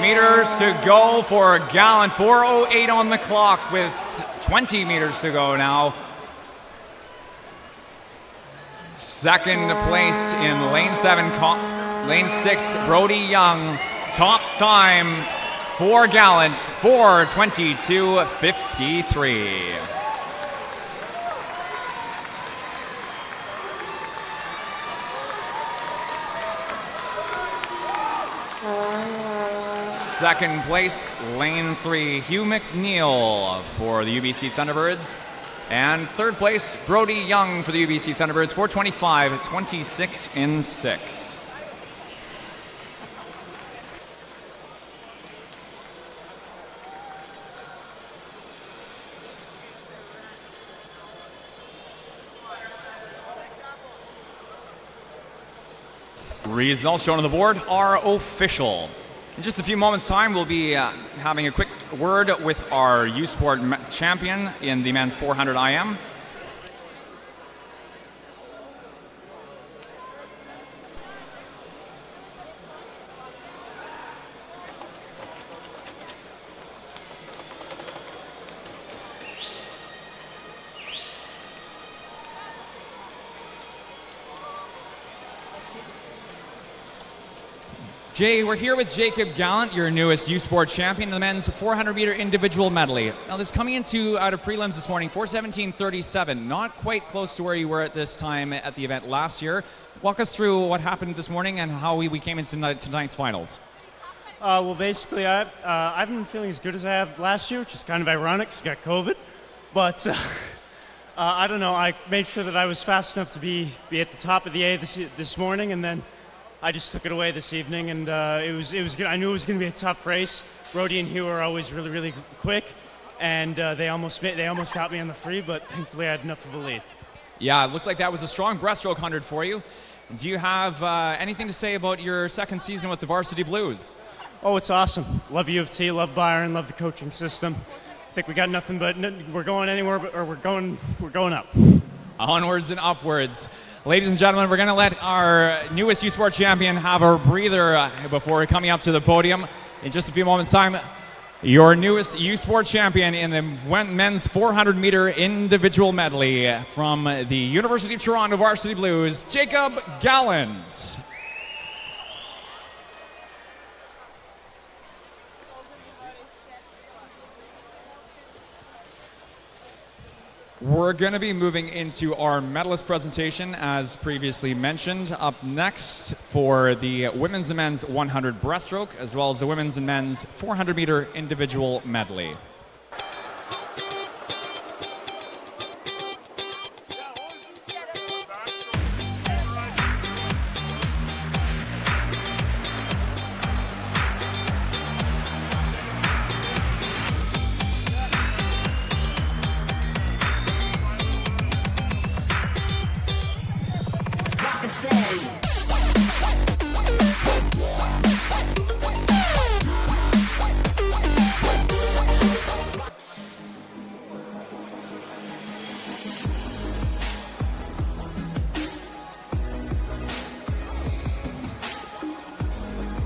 Meters to go for Gallant. 4:08 on the clock with 20 meters to go now. Second place in lane 7, lane 6, Brody Young. Top time for Gallant, 4:22.53. Second place, lane 3, Hugh McNeil for the UBC Thunderbirds. And third place, Brody Young for the UBC Thunderbirds, 4:25.26 in 6. Results shown on the board are official. In just a few moments' time, we'll be having a quick word with our U Sport champion in the men's 400 IM. Jay, we're here with Jacob Gallant, your newest U Sport champion in the men's 400-meter individual medley. Now, this coming out of prelims this morning, 4:17:37, not quite close to where you were at this time at the event last year. Walk us through what happened this morning and how we came into tonight's finals. Well, basically, I haven't been feeling as good as I have last year, which is kind of ironic because I got COVID. But I don't know. I made sure that I was fast enough to be at the top of the A this morning, and then I just took it away this evening, and it was good. I knew it was going to be a tough race. Brody and Hugh are always really, really quick, and they almost got me on the free, but thankfully I had enough of a lead. Yeah, it looked like that was a strong breaststroke 100 for you. Do you have anything to say about your second season with the Varsity Blues? Oh, it's awesome. Love U of T, love Byron, love the coaching system. I think we got nothing but we're going anywhere, or we're going up. Onwards and upwards. Ladies and gentlemen, we're going to let our newest U Sport champion have a breather before coming up to the podium. In just a few moments' time, your newest U Sport champion in the men's 400-meter individual medley from the University of Toronto Varsity Blues, Jacob Gallant. We're going to be moving into our medalist presentation, as previously mentioned. Up next for the women's and men's 100 breaststroke, as well as the women's and men's 400-meter individual medley.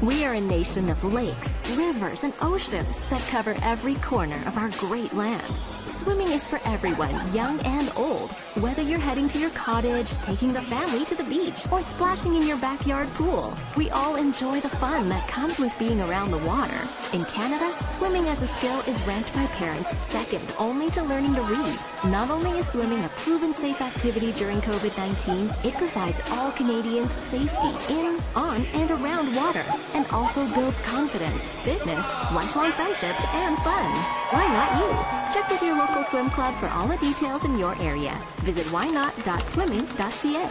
We are a nation of lakes, rivers, and oceans that cover every corner of our great land. Swimming is for everyone, young and old. Whether you're heading to your cottage, taking the family to the beach, or splashing in your backyard pool, we all enjoy the fun that comes with being around the water. In Canada, swimming as a skill is ranked by parents second only to learning to read. Not only is swimming a proven safe activity during COVID-19, it provides all Canadians safety in, on, and around water, and also builds confidence, fitness, lifelong friendships, and fun. Why not you? Check with your local swim club for all the details in your area. Visit whynot.swimming.ca.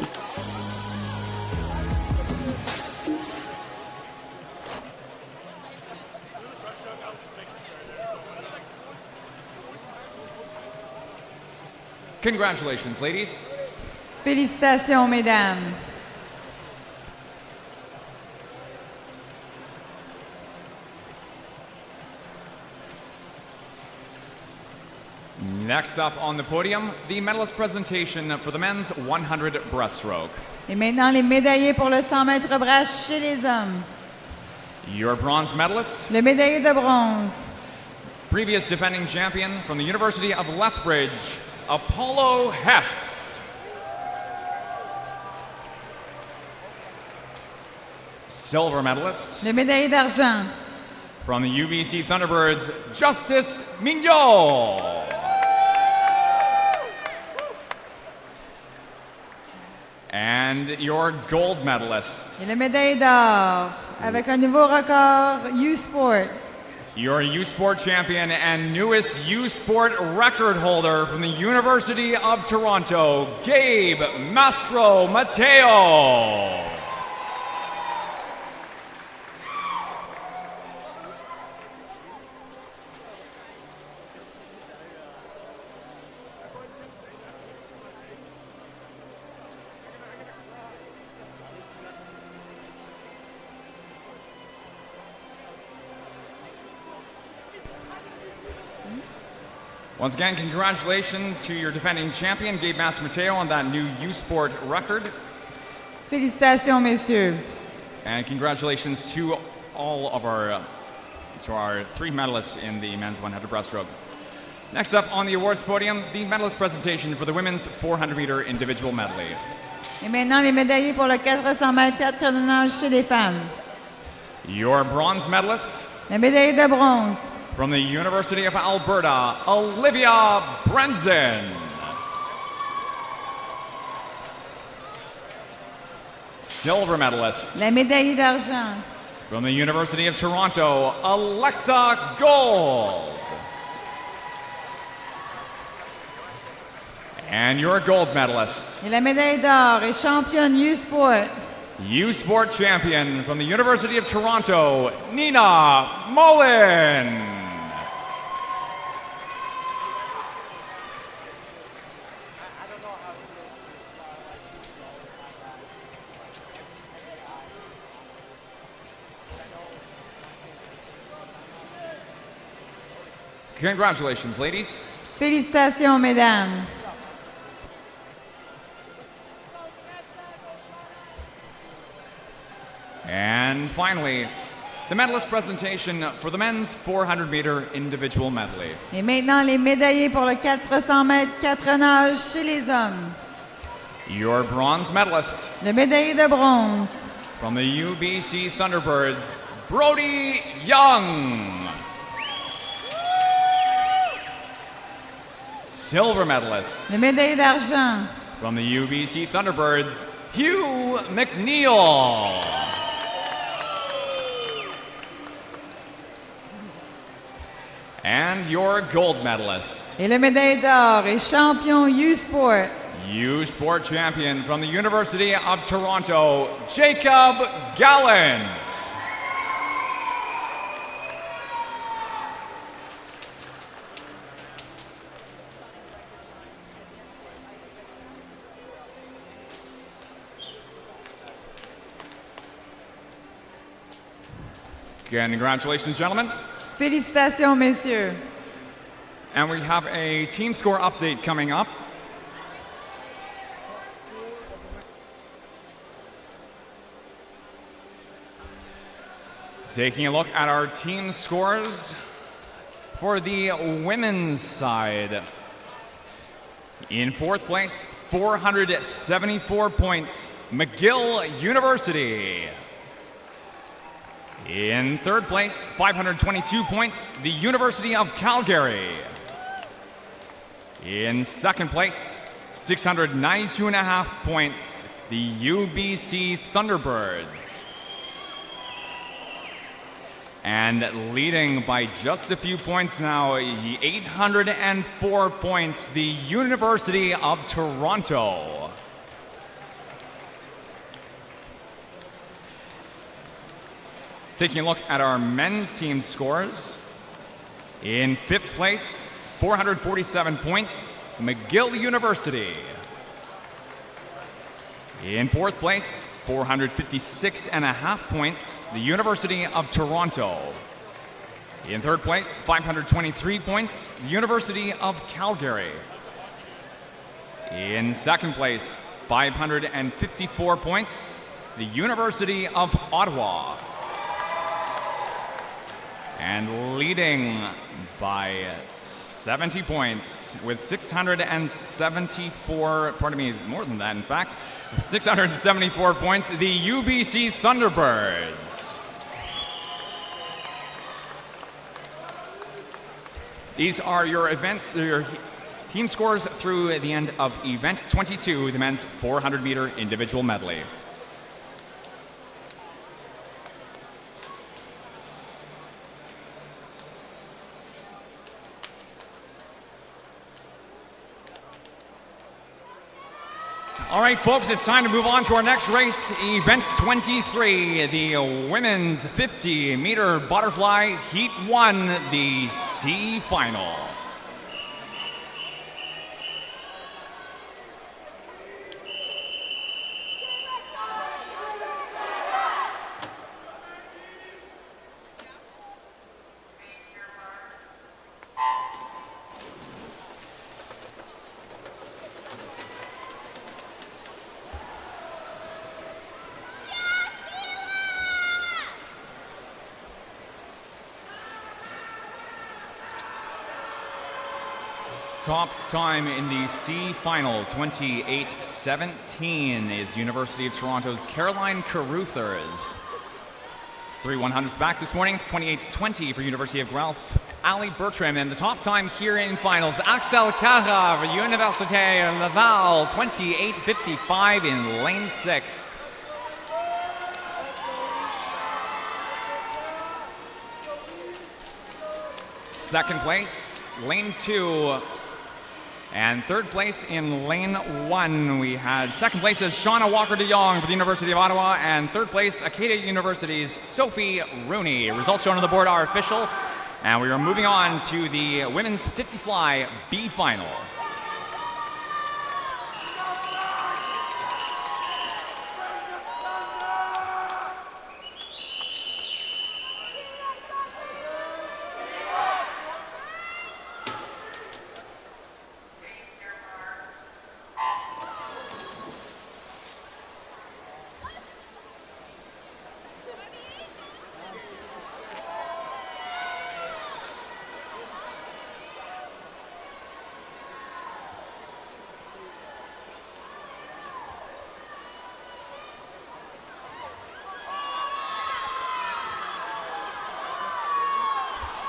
Congratulations, ladies. Félicitations, mesdames. Next up on the podium, the medalist presentation for the men's 100 breaststroke. Et maintenant, les médaillés pour le 100 mètres brasse chez les hommes. Your bronze medalist, Le médaillé de bronze, previous defending champion from the University of Lethbridge, Apollo Hess. Silver medalist, le médaillé d'argent, from the UBC Thunderbirds, Justice Mignot. And your gold medalist, et le médaillé d'or, avec un nouveau record U-Sport. your U Sport champion and newest U Sport record holder from the University of Toronto, Gabe Mastro Mateo. Once again, congratulations to your defending champion, Gabe Master Mateo, on that new U Sport record. Félicitations, messieurs. And congratulations to all of our three medalists in the men's 100 breaststroke. Next up on the awards podium, the medalist presentation for the women's 400-meter individual medley. Et maintenant, les médaillés pour le 400 mètres 4 de nage chez les femmes. Your bronze medalist La médaille de bronze. from the University of Alberta, Olivia Brenzen. Silver medalist La médaille d'argent. from the University of Toronto, Alexa Gold. And your gold medalist, Et la médaille d'or et championne U-Sport. U-Sport champion from the University of Toronto, Nina Mullen. Congratulations, ladies. Félicitations, mesdames. And finally, the medalist presentation for the men's 400-meter individual medley. Et maintenant, les médaillés pour le 400 mètres 4 nages chez les hommes. Your bronze medalist Le médaillé de bronze. from the UBC Thunderbirds, Brody Young. Silver medalist Le médaillé d'argent. from the UBC Thunderbirds, Hugh McNeil. And your gold medalist, Et le médaille d'or et champion U-Sport. U-Sport champion from the University of Toronto, Jacob Gallant. Congratulations, gentlemen. Félicitations, messieurs. And we have a team score update coming up. Taking a look at our team scores for the women's side. In fourth place, 474 points, McGill University. In third place, 522 points, the University of Calgary. In second place, 692.5 points, the UBC Thunderbirds. And leading by just a few points now, 804 points, the University of Toronto. Taking a look at our men's team scores. In fifth place, 447 points, McGill University. In fourth place, 456.5 points, the University of Toronto. In third place, 523 points, the University of Calgary. In second place, 554 points, the University of Ottawa. And leading by 70 points with 674, pardon me, more than that in fact, 674 points, the UBC Thunderbirds. These are your team scores through the end of event 22, the men's 400-meter individual medley. All right, folks, it's time to move on to our next race, event 23, the women's 50-meter butterfly heat 1, the C final. Top time in the C final, 28:17, is University of Toronto's Caroline Caruthers. 3 100s back this morning, 28-20 for University of Guelph. Ali Bertram, and the top time here in finals, Axel Cara for Université Laval, 28-55 in lane 6. Second place, lane 2. And third place in lane 1, we had second place is Shauna Walker de Jong for the University of Ottawa, and third place, Acadia University's Sophie Rooney. Results shown on the board are official, and we are moving on to the women's 50 fly B final.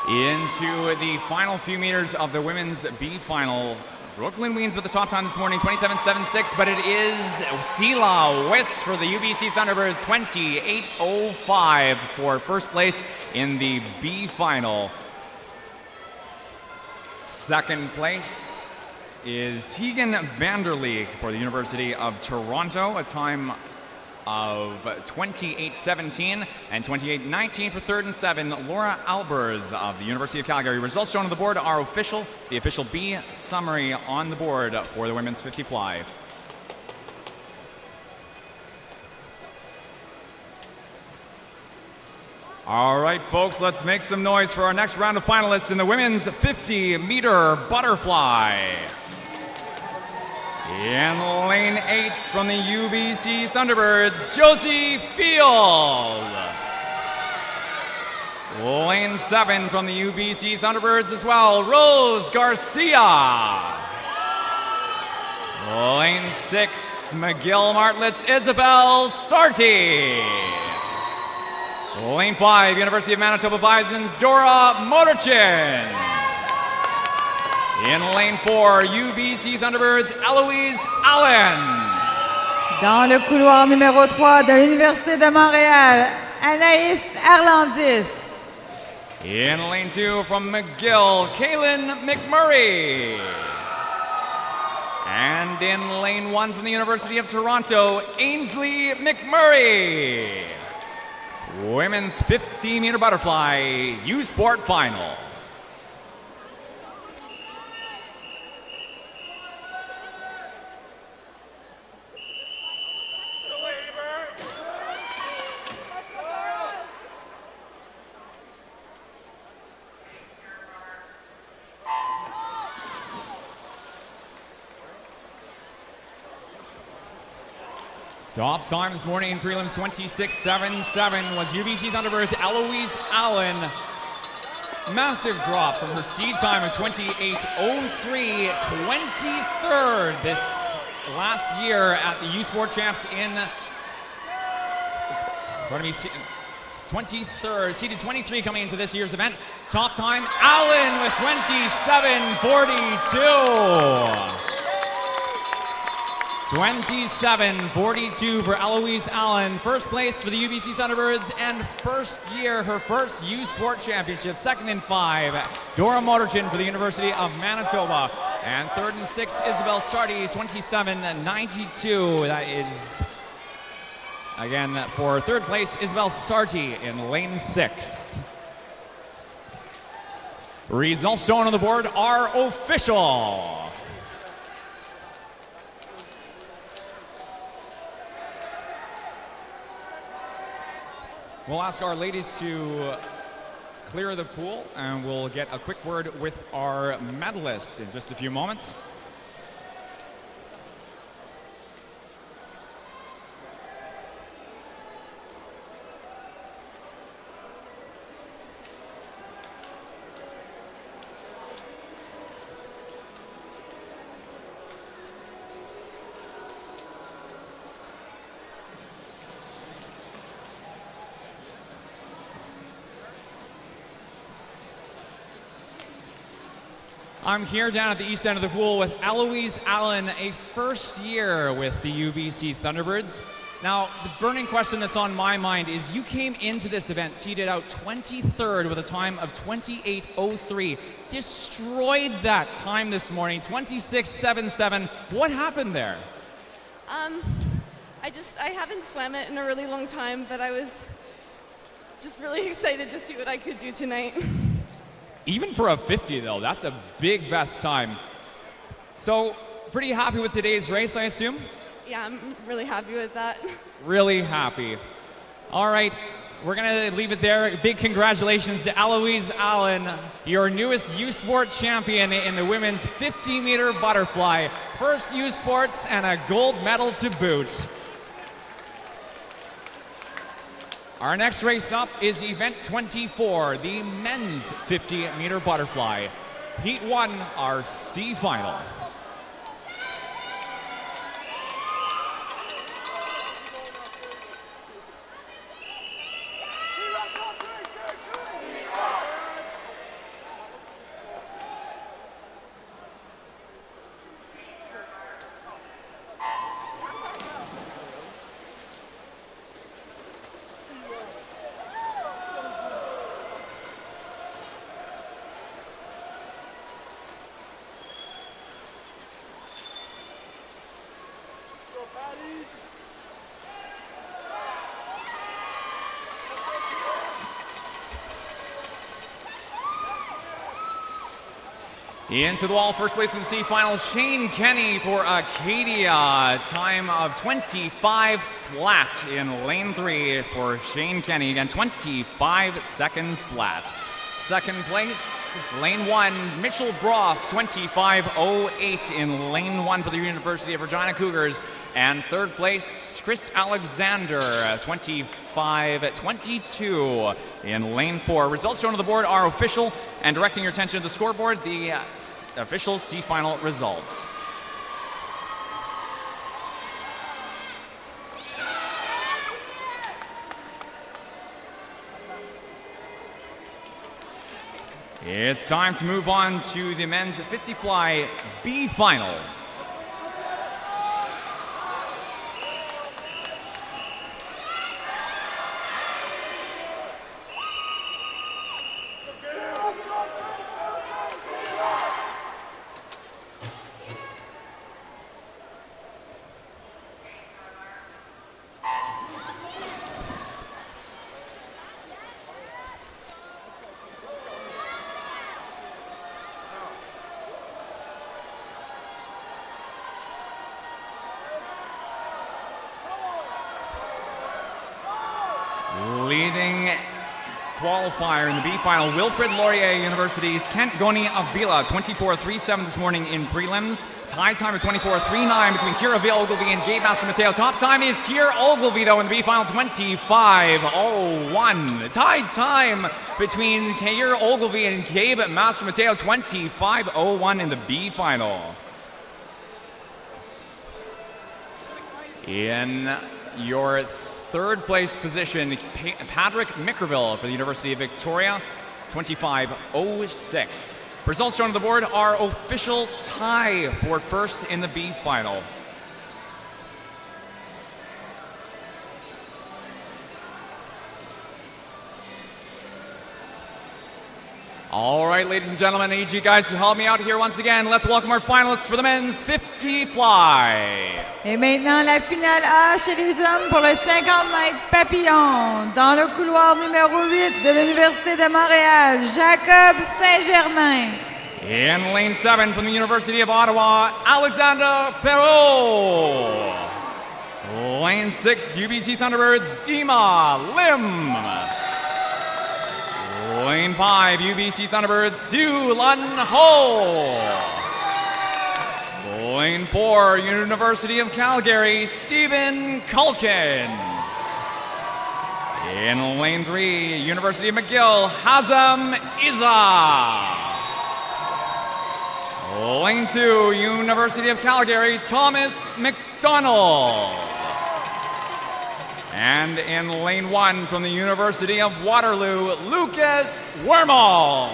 Into the final few meters of the women's B final. Brooklyn Weens with the top time this morning, 27.76, but it is Sela West for the UBC Thunderbirds, 28.05 for first place in the B final. Second place is Tegan Vanderleek for the University of Toronto, a time of 28.17, and 28.19 for third and 7, Laura Albers of the University of Calgary. Results shown on the board are official. The official B summary on the board for the women's 50 fly. All right, folks, let's make some noise for our next round of finalists in the women's 50-meter butterfly. In lane 8 from the UBC Thunderbirds, Josie Field. Lane 7 from the UBC Thunderbirds as well, Rose Garcia. Lane 6, McGill Martlett's Isabel Sarti. Lane 5, University of Manitoba Bison's Dora Motorchin. In lane 4, UBC Thunderbirds, Eloise Allen. Dans le couloir numéro 3 de l'Université de Montréal, Anaïs Erlandis. In lane 2 from McGill, Kaylin McMurray. And in lane 1 from the University of Toronto, Ainsley McMurray. Women's 50-meter butterfly U-Sport final. Top time this morning in prelims, 26.77 was UBC Thunderbirds Eloise Allen. Massive drop from her seed time of 28.03, 23rd this last year at the U-Sport Champs in, 23rd, seeded 23 coming into this year's event. Top time, Allen with 27.42. 27.42 for Eloise Allen. First place for the UBC Thunderbirds and her first U-Sport Championship. Second and 5, Dora Motorchin for the University of Manitoba. And third and 6, Isabel Sarti, 27.92. That is, again, for third place, Isabel Sarti in lane 6. Results shown on the board are official. We'll ask our ladies to clear the pool, and we'll get a quick word with our medalists in just a few moments. I'm here down at the east end of the pool with Eloise Allen, a first year with the UBC Thunderbirds. Now, the burning question that's on my mind is you came into this event seeded out 23rd with a time of 28:03. Destroyed that time this morning, 26:77. What happened there? I haven't swam it in a really long time, but I was just really excited to see what I could do tonight. Even for a 50 though, that's a big best time. So, pretty happy with today's race, I assume? Yeah, I'm really happy with that. Really happy. All right, we're gonna leave it there. Big congratulations to Eloise Allen, your newest U Sport champion in the women's 50-meter butterfly. First U Sports and a gold medal to boot. Our next race up is event 24, the men's 50-meter butterfly. Heat 1, our C final. Into the wall, first place in the C final, Shane Kenny for Acadia. Time of 25 flat in lane 3 for Shane Kenny. Again, 25 seconds flat. Second place, lane 1, Mitchell Broff, 25:08 in lane 1 for the University of Regina Cougars. And third place, Chris Alexander, 25:22 in lane 4. Results shown on the board are official, and directing your attention to the scoreboard, the official C final results. It's time to move on to the men's 50 fly B final. Leading qualifier in the B final, Wilfrid Laurier, University's Kent Goni Avila, 24:37 this morning in prelims. Tie time of 24:39 between Kira Ogilvie and Gabe Master Mateo. Top time is Kira Ogilvie, though, in the B final, 25:01. The tied time between Kira Ogilvie and Gabe Master Mateo, 25:01 in the B final. In your third place position, Patrick Mickerville for the University of Victoria, 25:06. Results shown on the board are official tie for first in the B final. All right, ladies and gentlemen, I need you guys to help me out here once again. Let's welcome our finalists for the men's 50 fly. Et maintenant, la finale A chez les hommes pour le 50 mètres papillon. Dans le couloir numéro 8 de l'Université de Montréal, Jacob Saint-Germain. In lane 7 from the University of Ottawa, Alexander Perrault. Lane 6, UBC Thunderbirds, Dima Lim. Lane 5, UBC Thunderbirds, Sue Lun Ho. Lane 4, University of Calgary, Stephen Culkins. In lane 3, University of McGill, Hazem Iza. Lane 2, University of Calgary, Thomas McDonald. And in lane 1 from the University of Waterloo, Lucas Wormald.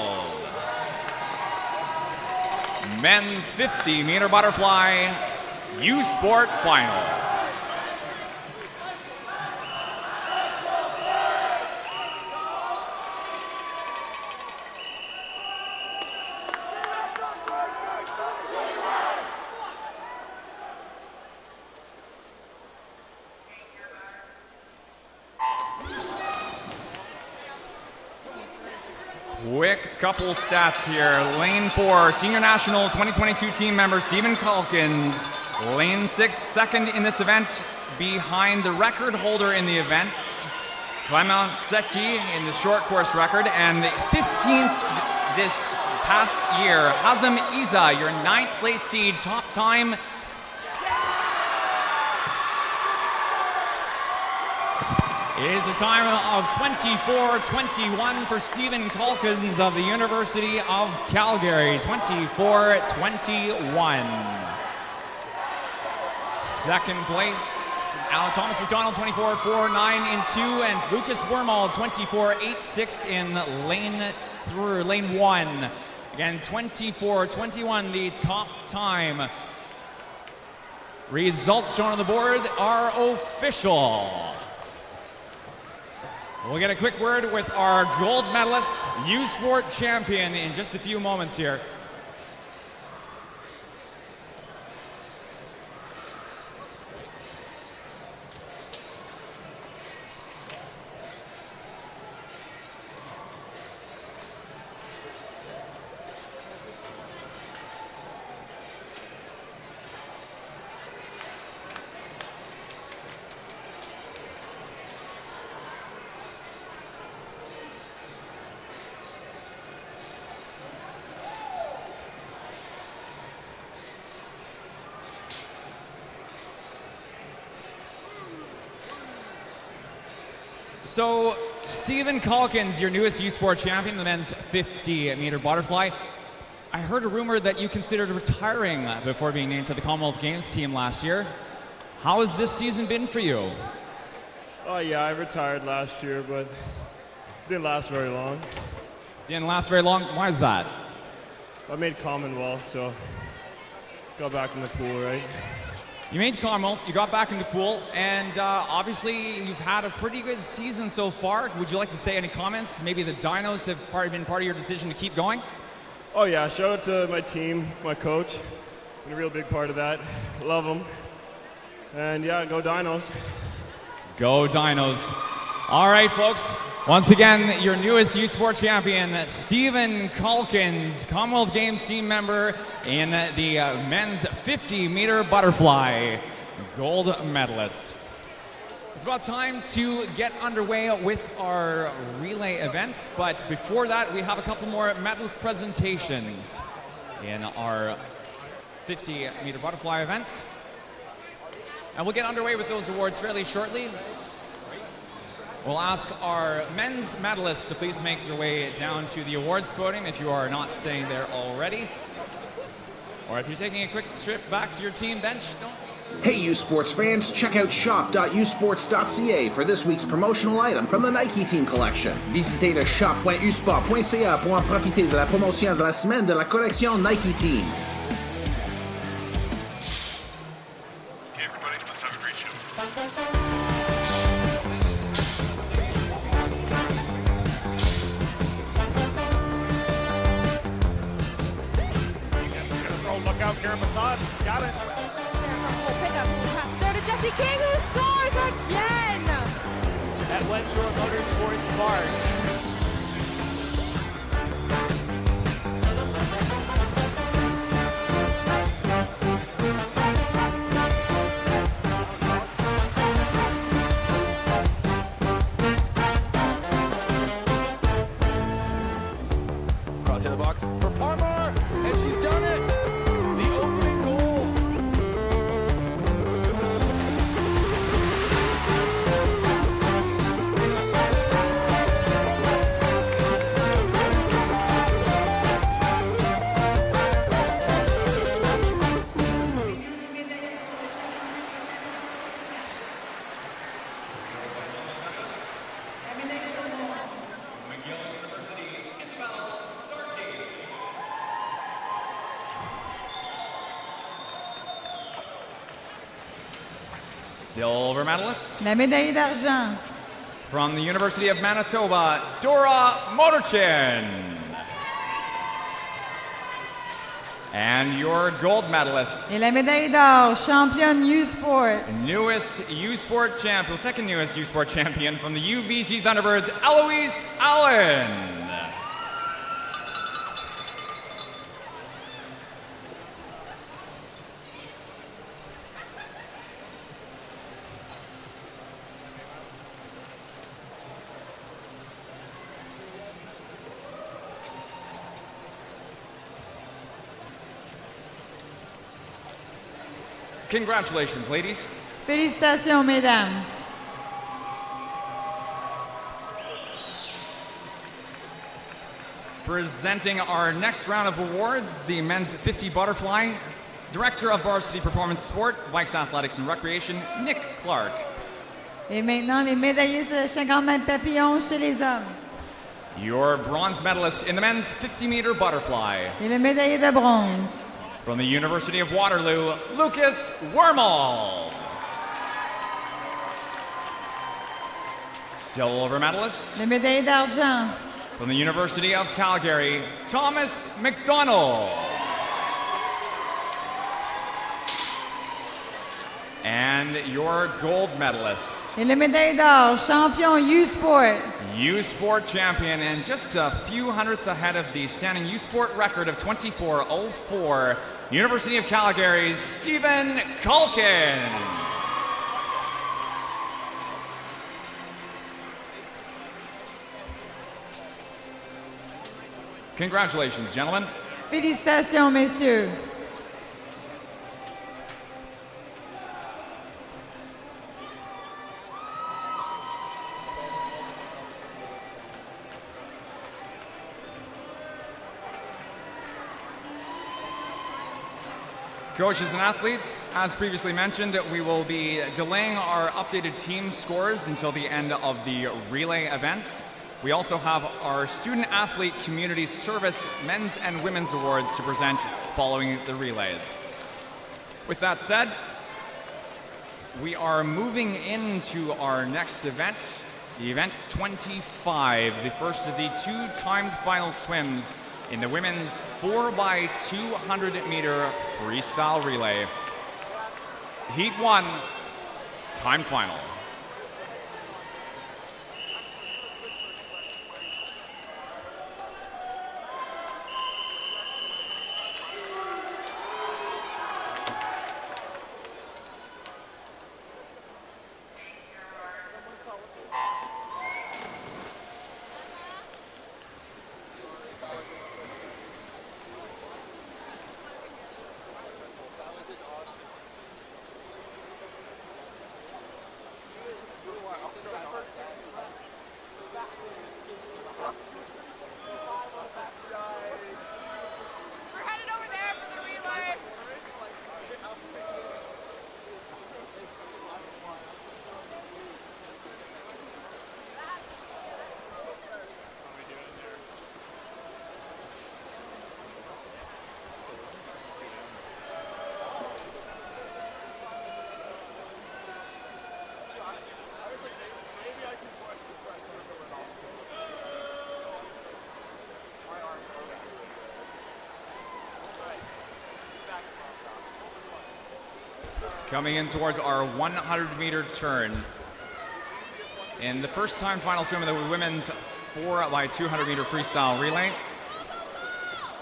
men's 50-meter butterfly U Sport final. Quick couple stats here. Lane 4, Senior National 2022 team member Stephen Calkins. Lane 6, second in this event, behind the record holder in the event, Clement Secchi, in the short course record. And 15th this past year, Hazem Isa, your 9th place seed, top time is a time of 24:21 for Stephen Calkins of the University of Calgary. 24:21. Second place, Thomas McDonald, 24:49 in 2, and Lucas Wormald, 24:86 in lane 1. Again, 24:21, the top time. Results shown on the board are official. We'll get a quick word with our gold medalist, U Sport champion, in just a few moments here. So, Stephen Calkins, your newest U Sport champion, the men's 50-meter butterfly. I heard a rumor that you considered retiring before being named to the Commonwealth Games team last year. How has this season been for you? Oh yeah, I retired last year, but it didn't last very long. Didn't last very long? Why is that? I made Commonwealth, so got back in the pool, right? You made Commonwealth, you got back in the pool, and obviously you've had a pretty good season so far. Would you like to say any comments? Maybe the Dinos have been part of your decision to keep going? Oh yeah, shout out to my team, my coach. Been a real big part of that. Love them. And yeah, go Dinos. Go Dinos. All right, folks. Once again, your newest U Sport champion, Stephen Calkins, Commonwealth Games team member in the men's 50-meter butterfly, gold medalist. It's about time to get underway with our relay events, but before that, we have a couple more medalist presentations in our 50-meter butterfly events. And we'll get underway with those awards fairly shortly. We'll ask our men's medalists to please make their way down to the awards podium if you are not staying there already. Or if you're taking a quick trip back to your team bench, don't. Hey U Sports fans, check out shop.usports.ca for this week's promotional item from the Nike Team Collection. Visitez le shop.usport.ca pour en profiter de la promotion de la semaine de la collection Nike Team. Okay, everybody, let's have a great show. Look out, Karen Masad. Got it. There to Jesse King, who scores again! At West Shore Motorsports Park. Cross in the box for Parmar, and she's done it! The opening goal! Silver medalist. La médaille d'argent. From the University of Manitoba, Dora Motorchin. And your gold medalist. Et la médaille d'or, championne U-Sport. Newest U-Sport champion, second newest U-Sport champion from the UBC Thunderbirds, Eloise Allen. Congratulations, ladies. Félicitations, mesdames. Presenting our next round of awards, the men's 50 butterfly, Director of Varsity Performance Sport, Bikes Athletics and Recreation, Nick Clark. Et maintenant, les médaillés sur le 50 mètres papillon chez les hommes. Your bronze medalist in the men's 50-meter butterfly. Et le médaillé de bronze. From the University of Waterloo, Lucas Wormald. Silver medalist. Le médaillé d'argent. From the University of Calgary, Thomas McDonald. And your gold medalist. Et le médaille d'or, champion U-Sport. U-Sport champion, and just a few hundredths ahead of the standing U-Sport record of 24:04, University of Calgary's Stephen Calkins. Congratulations, gentlemen. Félicitations, messieurs. Coaches and athletes, as previously mentioned, we will be delaying our updated team scores until the end of the relay events. We also have our Student Athlete Community Service Men's and Women's Awards to present following the relays. With that said, we are moving into our next event, the event 25, the first of the two timed final swims in the women's 4x200 meter freestyle relay. Heat 1, time final. Coming in towards our 100-meter turn. In the first time final swim of the women's 4x200 meter freestyle relay.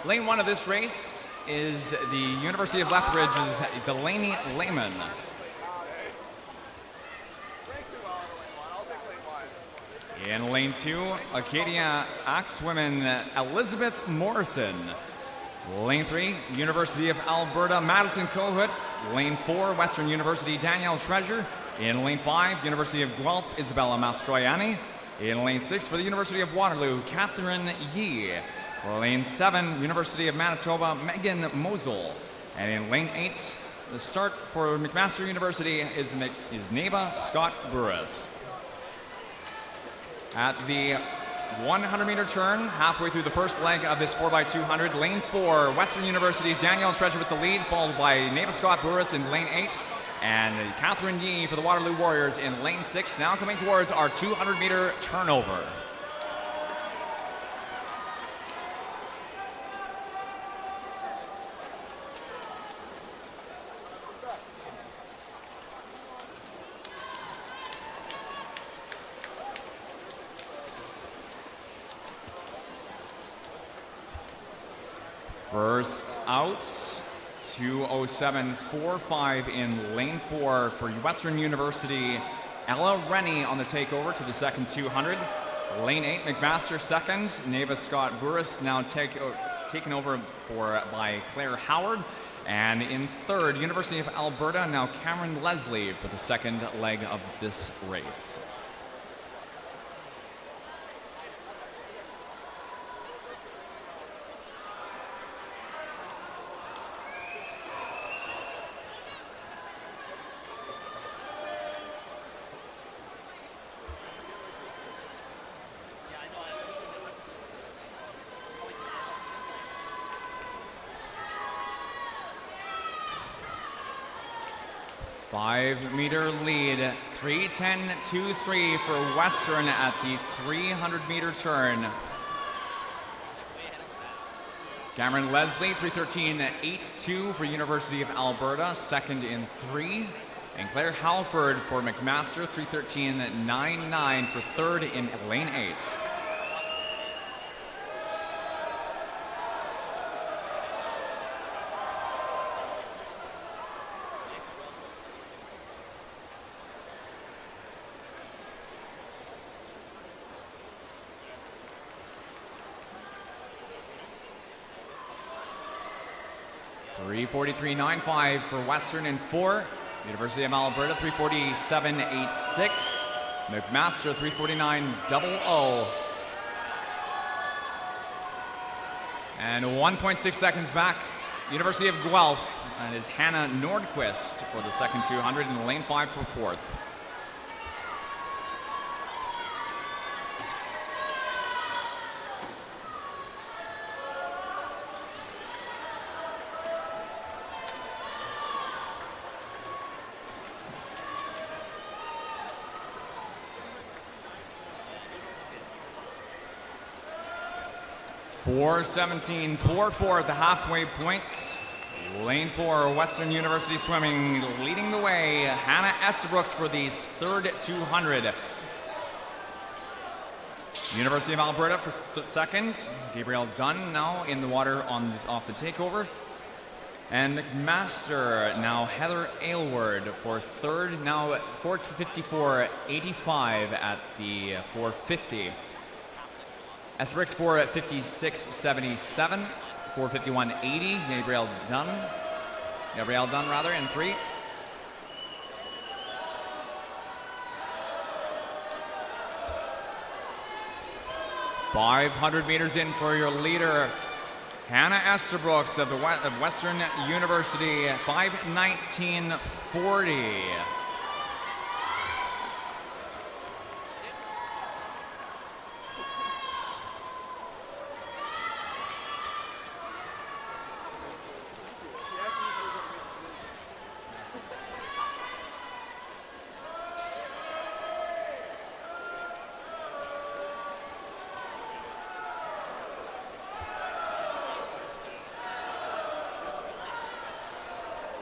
Lane 1 of this race is the University of Lethbridge's Delaney Lehman. In lane 2, Acadia Axwomen Elizabeth Morrison. Lane 3, University of Alberta Madison Kohut. Lane 4, Western University Danielle Treasure. In lane 5, University of Guelph Isabella Mastroianni. In lane 6 for the University of Waterloo, Catherine Yee. Lane 7, University of Manitoba Megan Mosel. And in lane 8, the start for McMaster University is Neva Scott Burris. At the 100-meter turn, halfway through the first leg of this 4x200, lane 4, Western University's Danielle Treasure with the lead, followed by Neva Scott Burris in lane 8. And Catherine Yee for the Waterloo Warriors in lane 6, now coming towards our 200-meter turnover. First out, 2:07.45 in lane 4 for Western University. Ella Rennie on the takeover to the second 200. Lane 8, McMaster second. Neva Scott Burris now taken over by Claire Howard. And in third, University of Alberta, now Cameron Leslie for the second leg of this race. Five-meter lead, 3:10.23 for Western at the 300-meter turn. Cameron Leslie, 3:13.82 for University of Alberta, second in 3. And Claire Halford for McMaster, 3:13.99 for third in lane 8. $3:43.95 for Western in 4. University of Alberta, 3:47.86. McMaster, 3:49.00. And 1.6 seconds back, University of Guelph, and is Hannah Nordquist for the second 200 in lane 5 for fourth. $4:17.44 at the halfway point. Lane 4, Western University Swimming leading the way. Hannah Estabrooks for the third 200. University of Alberta for second. Gabrielle Dunn now in the water off the takeover. And McMaster, now Heather Aylward for third, now 4:54.85 at the 450. Estabrooks for 56.77, 4:51.80. Gabrielle Dunn in 3. $500 meters in for your leader, Hannah Estabrooks of Western University, 5:19.40.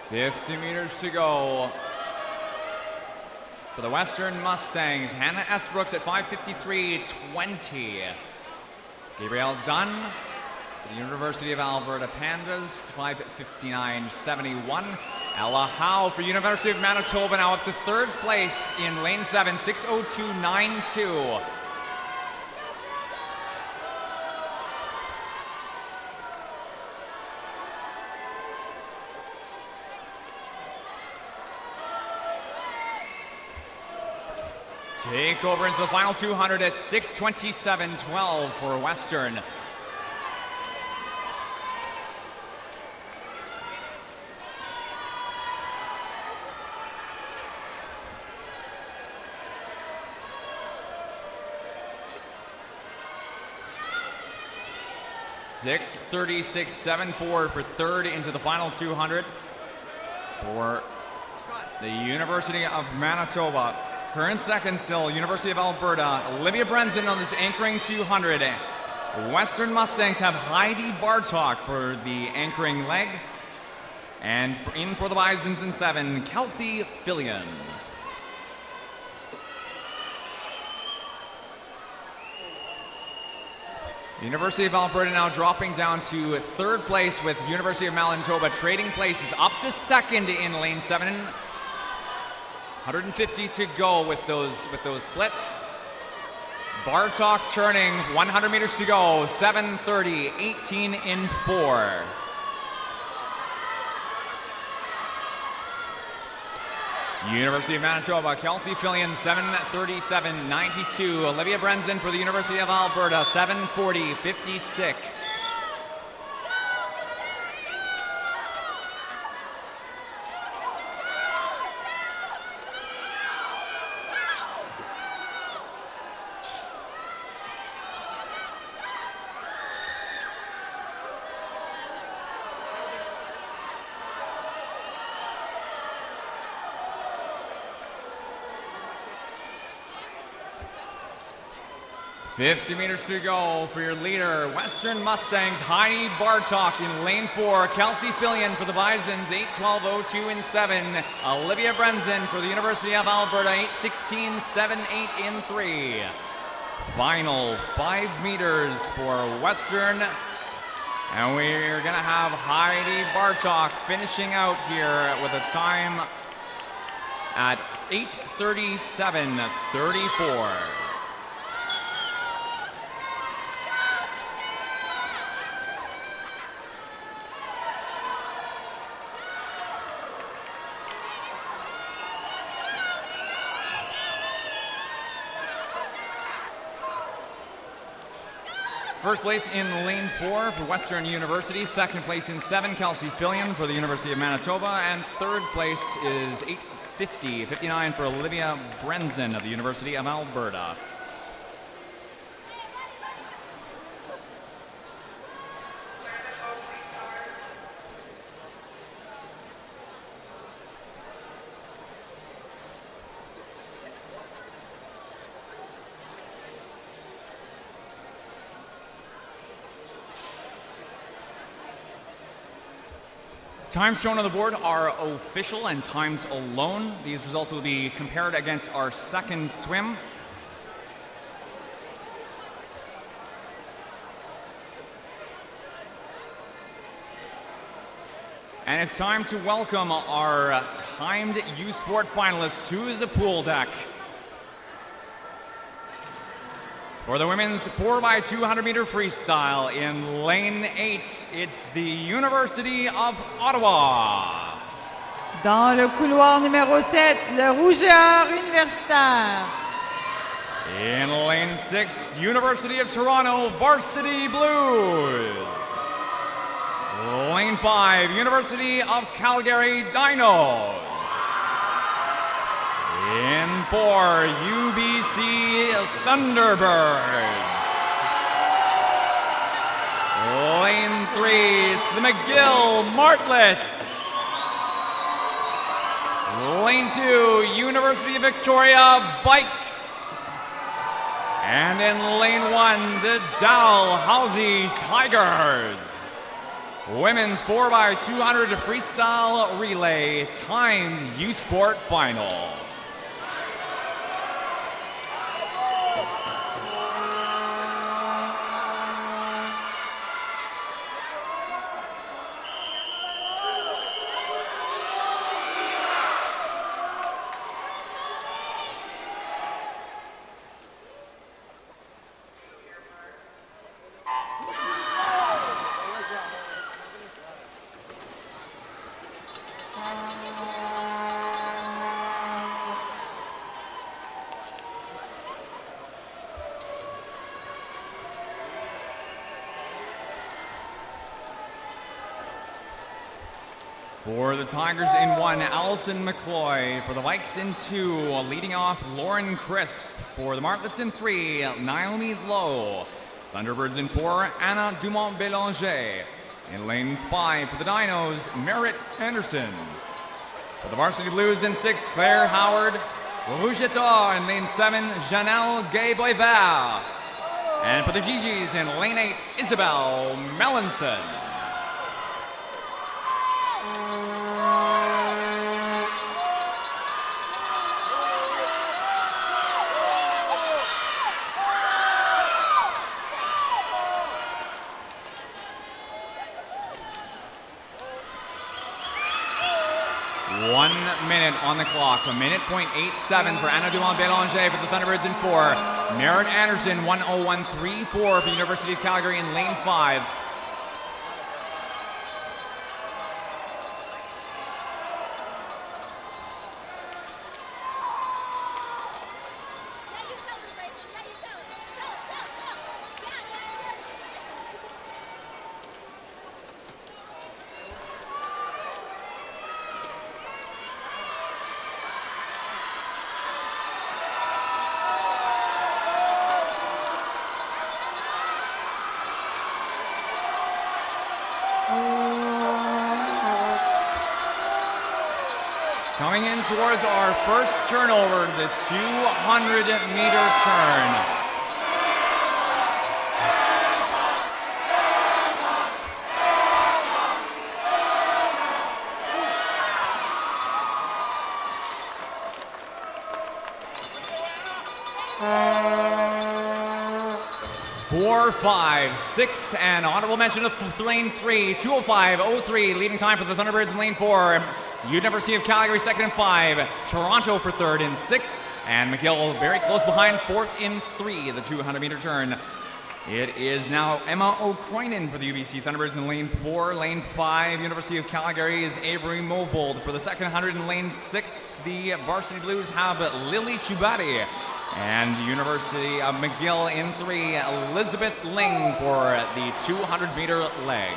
$50 meters to go for the Western Mustangs. Hannah Estabrooks at 5:53.20. Gabrielle Dunn for the University of Alberta Pandas, 5:59.71. Ella Howe for University of Manitoba now up to third place in lane 7, 6:02.92. Take over into the final 200 at 6:27.12 for Western. $6:36.74 for third into the final 200 for the University of Manitoba. Current second still, University of Alberta, Olivia Brenson on this anchoring 200. Western Mustangs have Heidi Bartok for the anchoring leg. And in for the Bisons in 7, Kelsey Fillion. University of Alberta now dropping down to 3rd place with University of Manitoba trading places up to 2nd in lane 7. 150 to go with those splits. Bartok turning, 100 meters to go, 7:30, 18 in 4. University of Manitoba, Kelsey Fillion, 7:37.92. Olivia Brenson for the University of Alberta, 7:40.56. $50 meters to go for your leader, Western Mustangs, Heidi Bartok in lane 4. Kelsey Fillion for the Bisons, 8:12.02 in 7. Olivia Brenson for the University of Alberta, 8:16.78 in 3. Final 5 meters for Western. And we're gonna have Heidi Bartok finishing out here with a time at 8:37.34. First place in lane 4 for Western University. Second place in 7, Kelsey Fillion for the University of Manitoba. And third place is 8:50.59 for Olivia Brenson of the University of Alberta. Times shown on the board are official and times alone. These results will be compared against our second swim. And it's time to welcome our timed U Sport finalists to the pool deck. For the women's 4x200 meter freestyle in lane 8, it's the University of Ottawa. Dans le couloir numéro 7, le rougeur universitaire. In lane 6, University of Toronto Varsity Blues. Lane 5, University of Calgary Dinos. In 4, UBC Thunderbirds. Lane 3 is the McGill Martlets. Lane 2, University of Victoria Bikes. And in lane 1, the Dalhousie Tigers. Women's 4x200 freestyle relay timed U Sport final. For the Tigers in 1, Allison McCloy. For the Vikes in 2, leading off Lauren Crisp. For the Martlets in 3, Naomi Lowe. Thunderbirds in 4, Anna Dumont-Bélanger. In lane 5 for the Dinos, Merritt Anderson. For the Varsity Blues in 6, Claire Howard. Rougetot in lane 7, Janelle Gay-Boisvert. And for the GGs in lane 8, Isabel Melanson. Minute on the clock. A minute .87 for Anna Dulon-Bélanger for the Thunderbirds in 4. Merritt Anderson 1:01.34 for the University of Calgary in lane 5. Coming in towards our first turnover, the 200-meter turn. Four, 5, 6, and honorable mention of lane 3, 2:05.03, leading time for the Thunderbirds in lane 4. University of Calgary second in 5, Toronto for third in 6, and McGill very close behind fourth in 3, the 200-meter turn. It is now Emma O'Croinin for the UBC Thunderbirds in lane 4. Lane 5, University of Calgary is Avery Movold. For the second 100 in lane 6, the Varsity Blues have Lily Chubati. And University of McGill in 3, Elizabeth Ling for the 200-meter leg.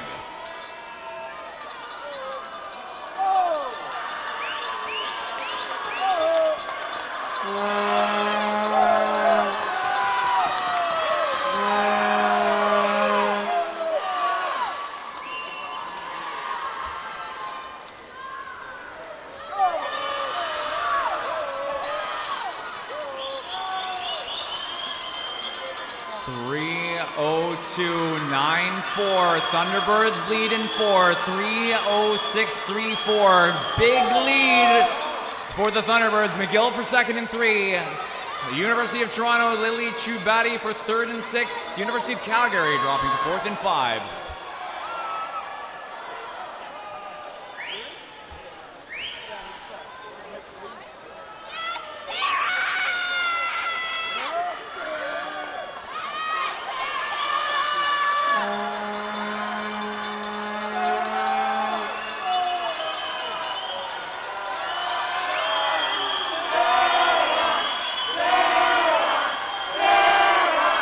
Thunderbirds lead in 4, 3:06.34. Big lead for the Thunderbirds. McGill for second in 3. The University of Toronto, Lily Chubati for third and 6. University of Calgary dropping to fourth and 5.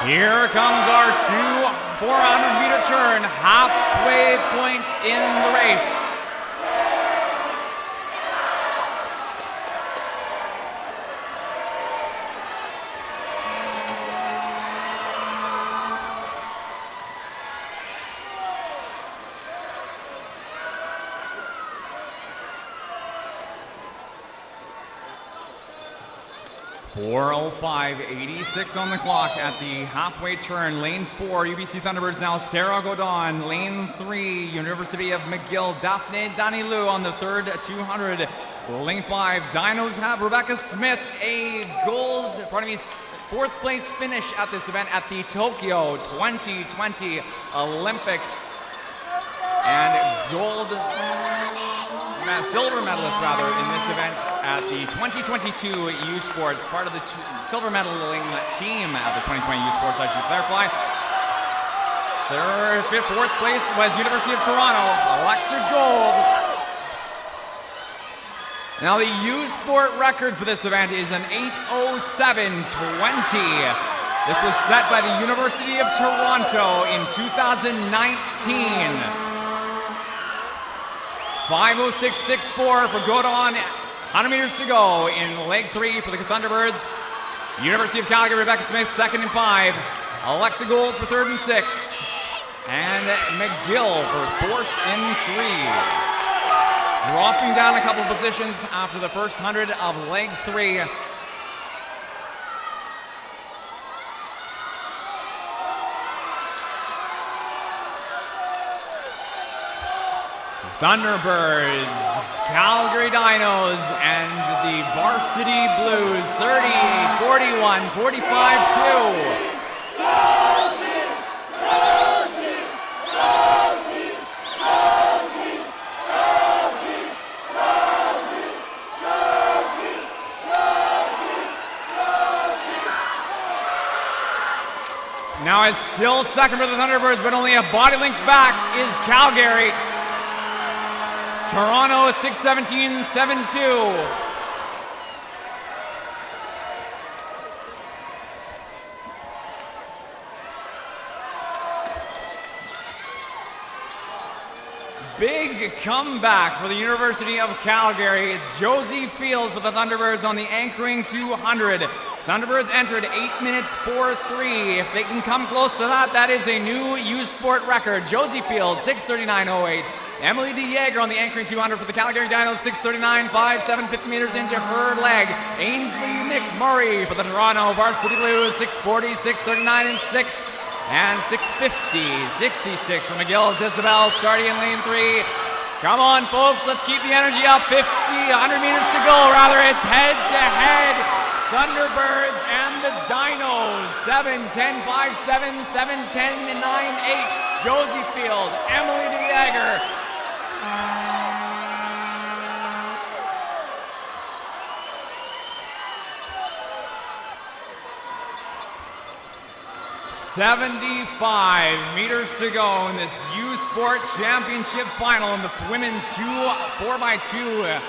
Here comes our 400-meter turn, halfway point in the race. .86 on the clock at the halfway turn. Lane 4, UBC Thunderbirds now Sarah Godon. Lane 3, University of McGill, Daphne Danilou on the third 200. Lane 5, Dinos have Rebecca Smith, a fourth place finish at this event at the Tokyo 2020 Olympics. And silver medalist in this event at the 2022 U Sports, part of the silver medaling team at the 2020 U Sports, I should clarify. Fourth place was University of Toronto, Alexa Gold. Now the U Sport record for this event is an 8:07.20. This was set by the University of Toronto in 2019. 5:06.64 for Godon. 100 meters to go in leg 3 for the Thunderbirds. University of Calgary, Rebecca Smith, second and 5. Alexa Gold for third and 6. And McGill for fourth and 3. dropping down a couple positions after the first 100 of leg 3. Thunderbirds, Calgary Dinos, and the Varsity Blues, 38-41, 45-2. Now it's still second for the Thunderbirds, but only a body length back is Calgary. Toronto at 6:17, 7-2. Big comeback for the University of Calgary. It's Josie Field for the Thunderbirds on the anchoring 200. Thunderbirds entered 8 minutes 4-3. If they can come close to that, that is a new U Sport record. Josie Field, 6:39.08. Emily DeYager on the anchoring 200 for the Calgary Dinos, 6:39.57, 50 meters into her leg. Ainsley McMurray for the Toronto Varsity Blues, 6:40, 6:39 and 6. And 6:50, 66 for McGill's Isabel starting in lane 3. Come on, folks, let's keep the energy up. 100 meters to go, rather. It's head-to-head. Thunderbirds and the Dinos, 7:10.57, 7:10.98. Josie Field, Emily DeYager. $75 meters to go in this U Sport Championship final in the women's 4x2.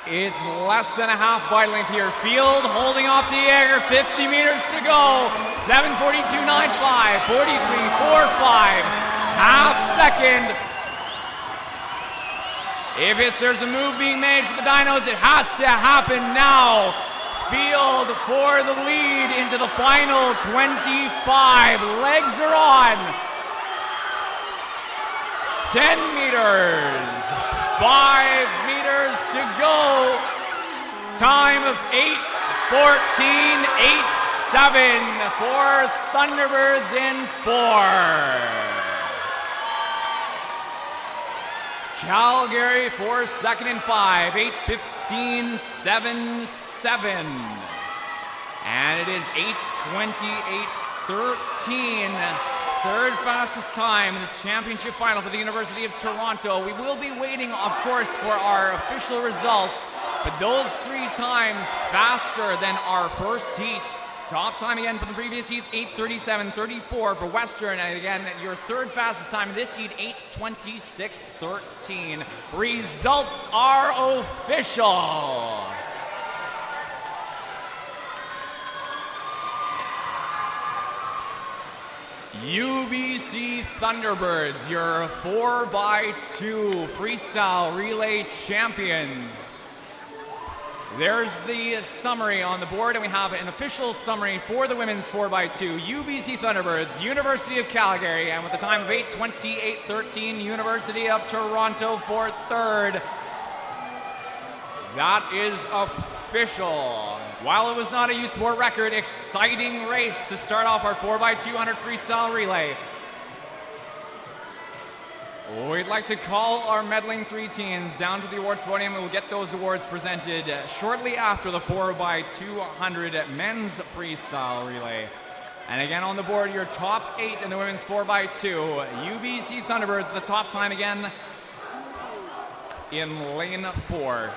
It's less than a half body length here. Field holding off the Jaeger, 50 meters to go. 7:42.95, 43.45, half second. If there's a move being made for the Dinos, it has to happen now. Field for the lead into the final 25. Legs are on. 10 meters. 5 meters to go. Time of 8:14, 8:7 for Thunderbirds in 4. Calgary for second and 5, 8:15, 7-7. And it is 8:28, 13. Third fastest time in this championship final for the University of Toronto. We will be waiting, of course, for our official results, but those 3 times faster than our first heat. Top time again for the previous heat, 8:37.34 for Western, and again, your third fastest time in this heat, 8:26.13. Results are official. UBC Thunderbirds, your 4x2 freestyle relay champions. There's the summary on the board, and we have an official summary for the women's 4x2. UBC Thunderbirds, University of Calgary, and with a time of 8:28.13, University of Toronto for third. That is official. While it was not a U Sport record, exciting race to start off our 4x200 freestyle relay. We'd like to call our medaling 3 teams down to the awards podium, and we'll get those awards presented shortly after the 4x200 men's freestyle relay. And again on the board, your top 8 in the women's 4x2. UBC Thunderbirds, the top time again in lane 4.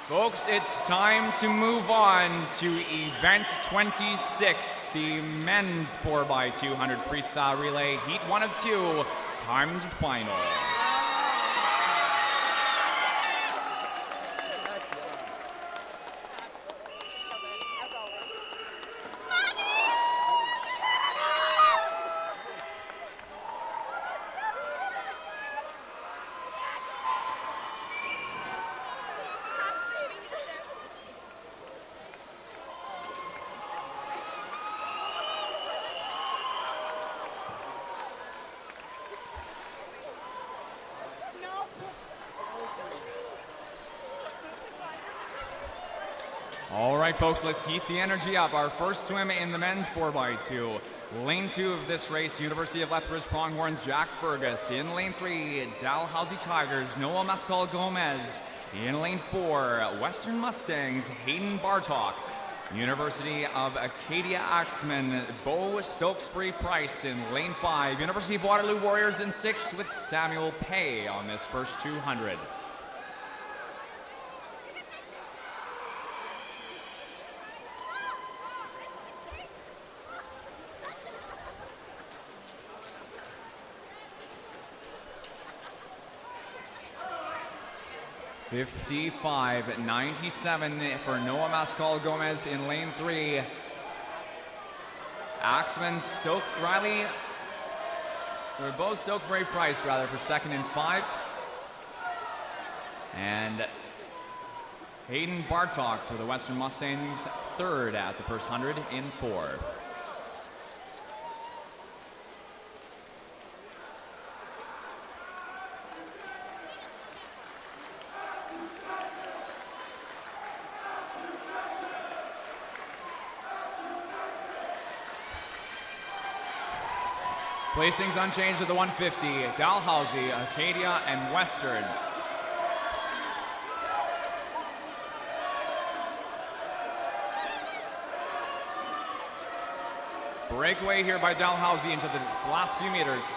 Folks, it's time to move on to event 26, the men's 4x200 freestyle relay, heat 1 of 2, timed final. All right, folks, let's keep the energy up. Our first swim in the men's 4x2. Lane 2 of this race, University of Lethbridge Pronghorns, Jack Fergus. In lane 3, Dalhousie Tigers, Noah Mascal Gomez. In lane 4, Western Mustangs, Hayden Bartok. University of Acadia Axemen, Bo Stokesbury Price in lane 5. University of Waterloo Warriors in 6 with Samuel Pay on this first 200. $55.97 for Noah Mascal Gomez in lane 3. Axeman Stoke Riley, or both Stokesbury Price rather, for 2nd and 5. And Hayden Bartok for the Western Mustangs, 3rd at the first 100 in 4. Placings unchanged at the 150, Dalhousie, Acadia, and Western. Breakaway here by Dalhousie into the last few meters.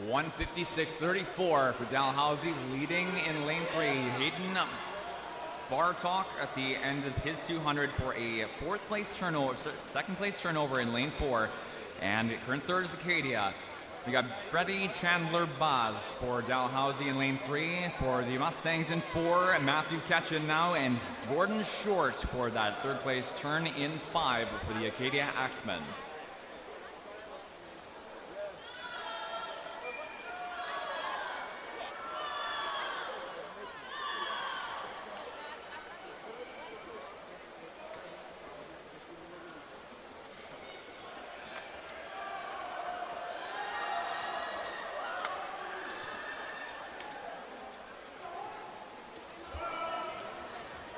$156.34 for Dalhousie, leading in lane 3. Hayden Bartok at the end of his 200 for a 4th place turnover, 2nd place turnover in lane 4. And current 3rd is Acadia. We got Freddie Chandler Baz for Dalhousie in lane 3. For the Mustangs in 4, Matthew Ketchin now, and Gordon Short for that 3rd place turn in 5 for the Acadia Axemen.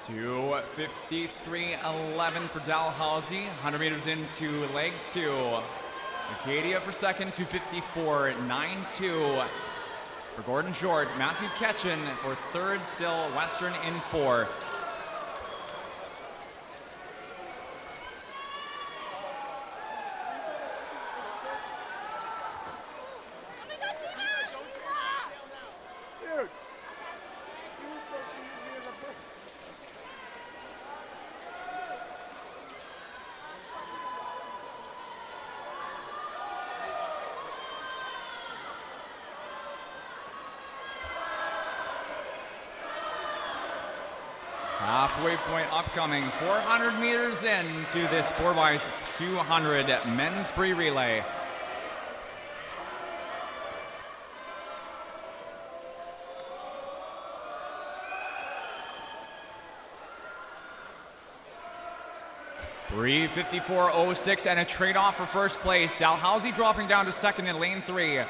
$253.11 for Dalhousie. 100 meters into leg 2. Acadia for 2nd, $254.92 for Gordon Short. Matthew Ketchin for 3rd, still Western in 4. Halfway point upcoming, 400 meters into this 4x200 men's free relay. $354.06 and a trade-off for 1st place. Dalhousie dropping down to 2nd in lane 3.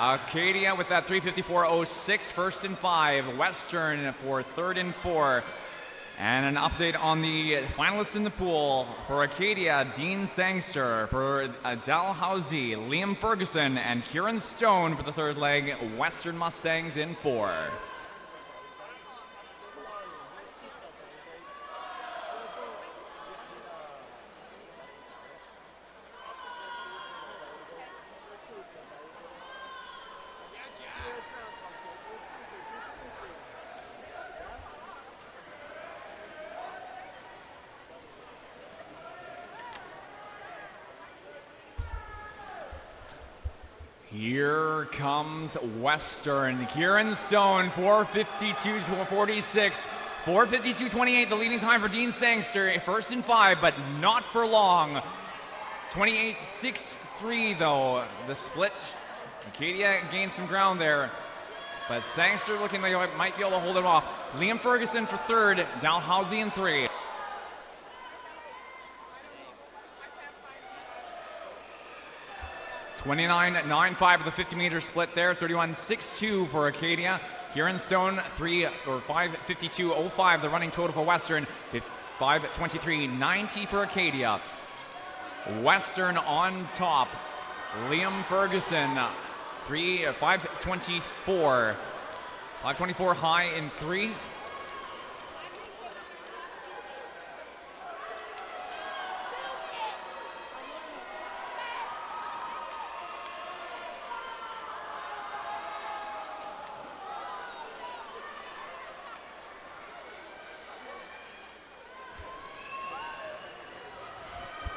Acadia with that 354.06, 1st and 5. Western for 3rd and 4. And an update on the finalists in the pool. For Acadia, Dean Sangster. For Dalhousie, Liam Ferguson and Kieran Stone for the 3rd leg. Western Mustangs in 4. Here comes Western. Kieran Stone, 4:52.46. 4:52.28, the leading time for Dean Sangster. 1st and 5, but not for long. 28.63 though, the split. Acadia gained some ground there, but Sangster looking like he might be able to hold it off. Liam Ferguson for 3rd, Dalhousie in 3. 29.95 of the 50-meter split there. 31.62 for Acadia. Kieran Stone, 5:52.05 the running total for Western. 5:23.90 for Acadia. Western on top. Liam Ferguson, 5:24. 5:24 high in 3.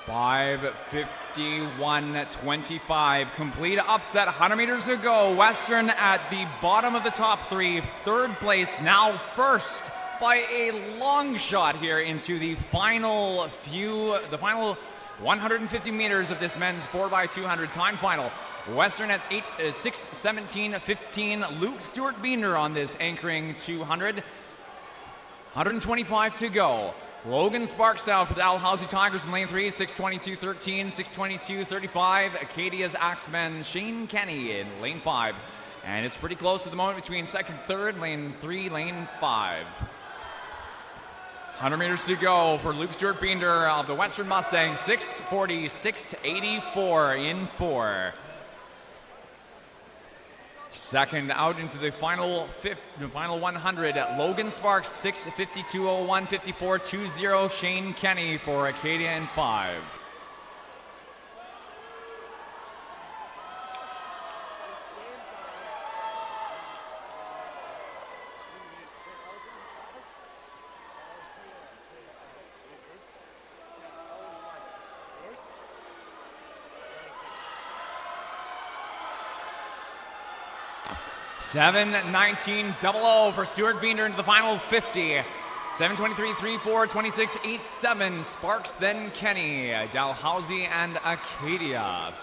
$5:51.25. Complete upset 100 meters to go. Western at the bottom of the top 3. Third place, now first by a long shot here into the final 150 meters of this men's 4x200 time final. Western at 6:17.15. Luke Stewart Beener on this anchoring 200. 125 to go. Logan Sparks out for the Dalhousie Tigers in lane 3, 6:22.13, 6:22.35. Acadia's Axemen, Shane Kenny in lane 5. And it's pretty close at the moment between second, third, lane 3, lane 5. 100 meters to go for Luke Stewart Beener of the Western Mustangs, 6:46.84 in 4. Second out into the final 100, Logan Sparks, 6:52.01, 54.20. Shane Kenny for Acadia in 5. $7:19.00 for Stewart Beener into the final 50. 7:23.34, 26.87. Sparks, then Kenny, Dalhousie, and Acadia.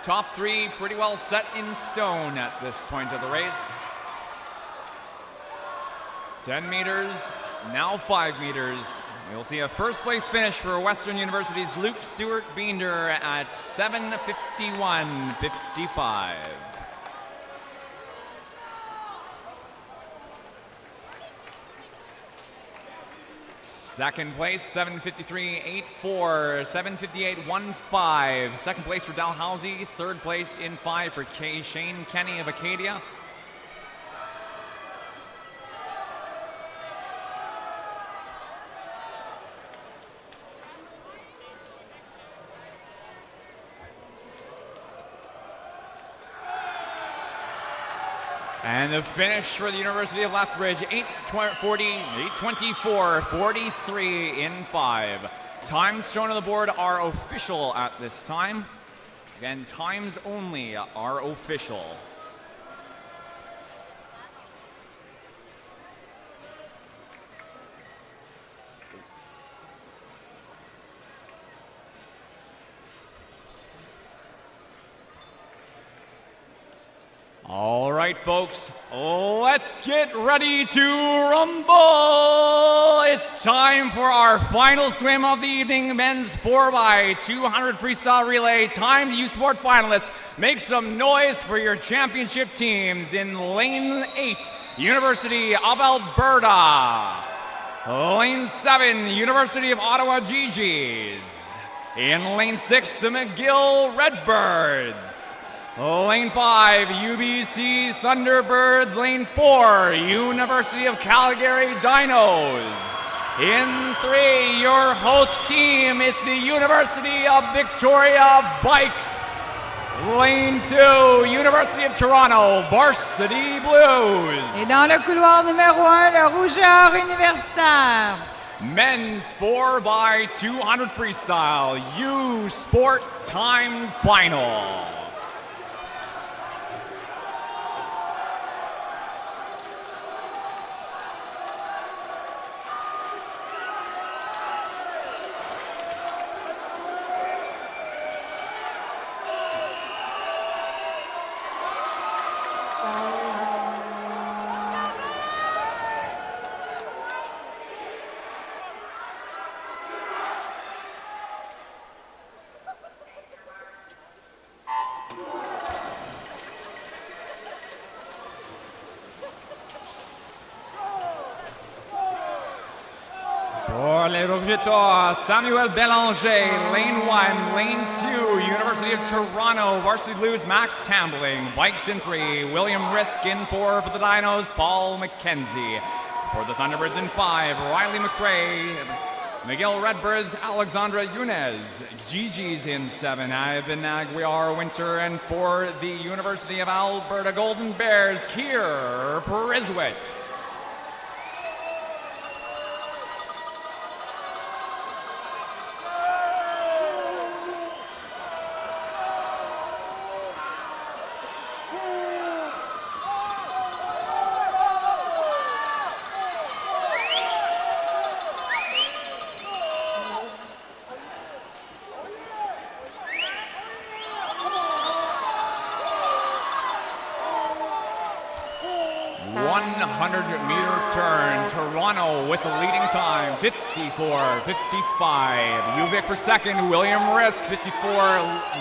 Top 3 pretty well set in stone at this point of the race. 10 meters, now 5 meters. We'll see a first place finish for Western University's Luke Stewart Beener at 7:51.55. Second place, 7:53.84, 7:58.15. Second place for Dalhousie. Third place in 5 for Shane Kenny of Acadia. And the finish for the University of Lethbridge, 8:24.43 in 5. Times shown on the board are official at this time. Again, times only are official. All right, folks, let's get ready to rumble. It's time for our final swim of the evening, men's 4x200 freestyle relay. Time to U Sport finalists. Make some noise for your championship teams. In lane 8, University of Alberta. Lane 7, University of Ottawa GGs. In lane 6, the McGill Redbirds. Lane 5, UBC Thunderbirds. Lane 4, University of Calgary Dinos. In 3, your host team, it's the University of Victoria Bikes. Lane 2, University of Toronto Varsity Blues. Et dans le couloir numéro 1, le Rougeur Universitaire. Men's 4x200 freestyle U Sport time final. les Rougetons, Samuel Bélanger, lane 1, lane 2, University of Toronto, Varsity Blues, Max Tambling, bikes in 3, William Risk in 4 for the Dinos, Paul McKenzie. For the Thunderbirds in 5, Riley McRae, Miguel Redbirds, Alexandra Yunez, Gigi's in 7, Ivan Aguiar Winter, and for the University of Alberta Golden Bears, Keir Priswitt. Toronto with the leading time, 54-55. Uvik for second, William Risk, 54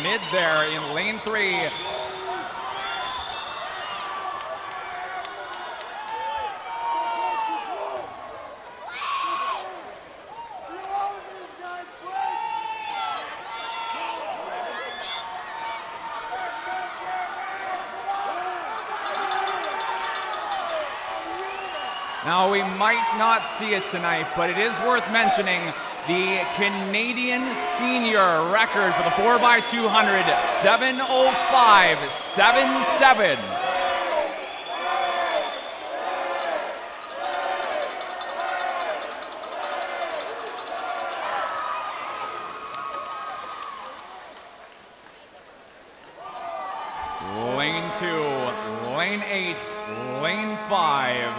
mid there in lane 3. Now, we might not see it tonight, but it is worth mentioning the Canadian senior record for the 4x200, 7:05.77. Lane 2, lane 8, lane 5.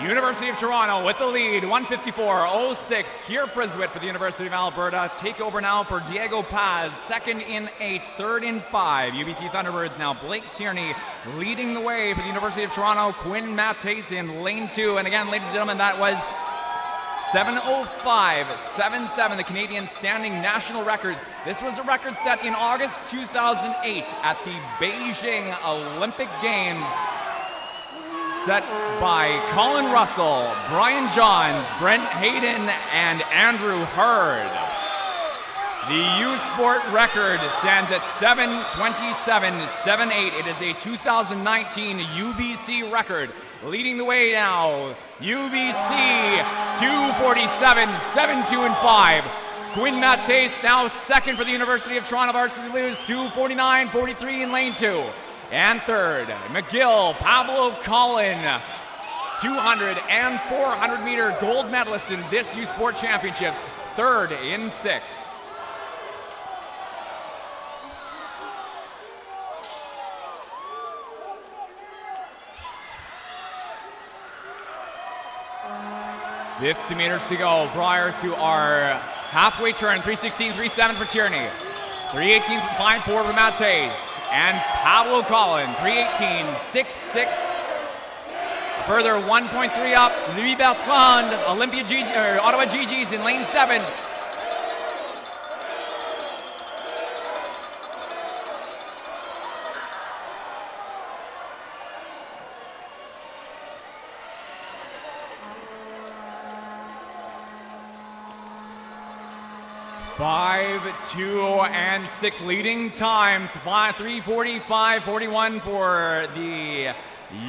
University of Toronto with the lead, 154.06. Keir Priswitt for the University of Alberta. Take over now for Diego Paz, second in 8, third in 5. UBC Thunderbirds now Blake Tierney leading the way for the University of Toronto. Quinn Mattes in lane 2. And again, ladies and gentlemen, that was 7:05.77, the Canadian standing national record. This was a record set in August 2008 at the Beijing Olympic Games, set by Colin Russell, Brian Johns, Brent Hayden, and Andrew Hurd. The U Sport record stands at 7:27.78. It is a 2019 UBC record. Leading the way now, UBC 2:47.72 Quinn Mattes now second for the University of Toronto Varsity Blues, 2:49.43 in lane 2. And third, McGill, Pablo Collin, 200 and 400 meter gold medalist in this U Sport Championships, third in 6. $50 meters to go prior to our halfway turn. 3:16.37 for Tierney. 3:18.54 for Mattes. And Pablo Collin, 3:18.66. Further 1.3 up, Louis Bertrand, Ottawa GG's in lane 7. Five, 2, and 6 leading time. 3:45.41 for the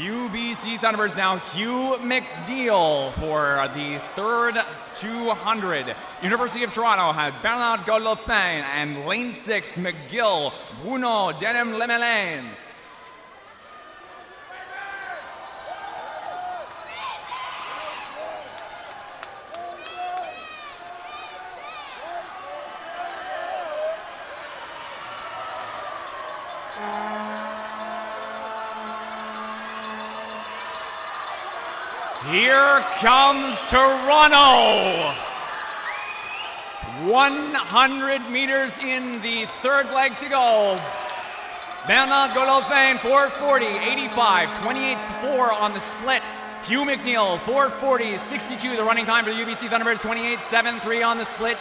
UBC Thunderbirds. Now Hugh McNeil for the third 200. University of Toronto had Bernard Godolphin, and lane 6, McGill, Bruno Denem-Lemelin. Here comes Toronto. 100 meters in the third leg to go. Bernard Godolphin, 4:40.85, 28.4 on the split. Hugh McNeil, 4:40.62, the running time for the UBC Thunderbirds, 28.73 on the split.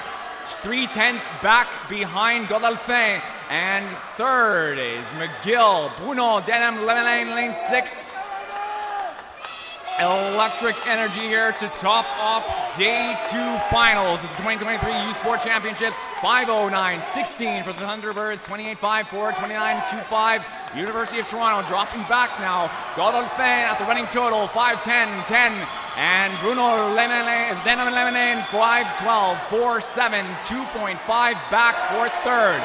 3/10 back behind Godolphin. And third is McGill, Bruno Denem-Lemelin, lane 6. electric energy here to top off day 2 finals of the 2023 U Sport Championships. 5:09.16 for the Thunderbirds, 28.54, 29.25. University of Toronto dropping back now. Godolphin at the running total, 5:10.10. And Bruno Lemene 5:12, 4:7, 2.5 back for third.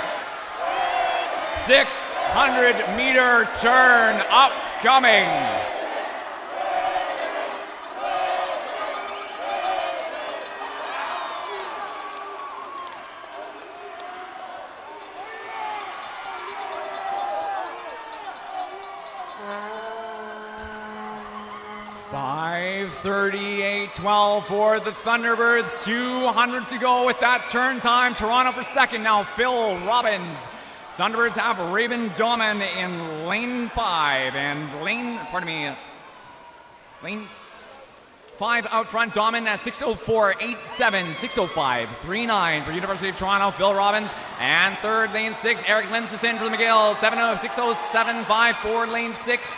600-meter turn upcoming. .38.12 for the Thunderbirds. 200 to go with that turn time. Toronto for second now. Phil Robbins. Thunderbirds have Raven Doman in lane 5 and lane 5 out front. Doman at 6:04.87, 6:05.39 for University of Toronto. Phil Robbins and third lane 6. Eric Lindstein for the McGill. 6:07.54 lane 6.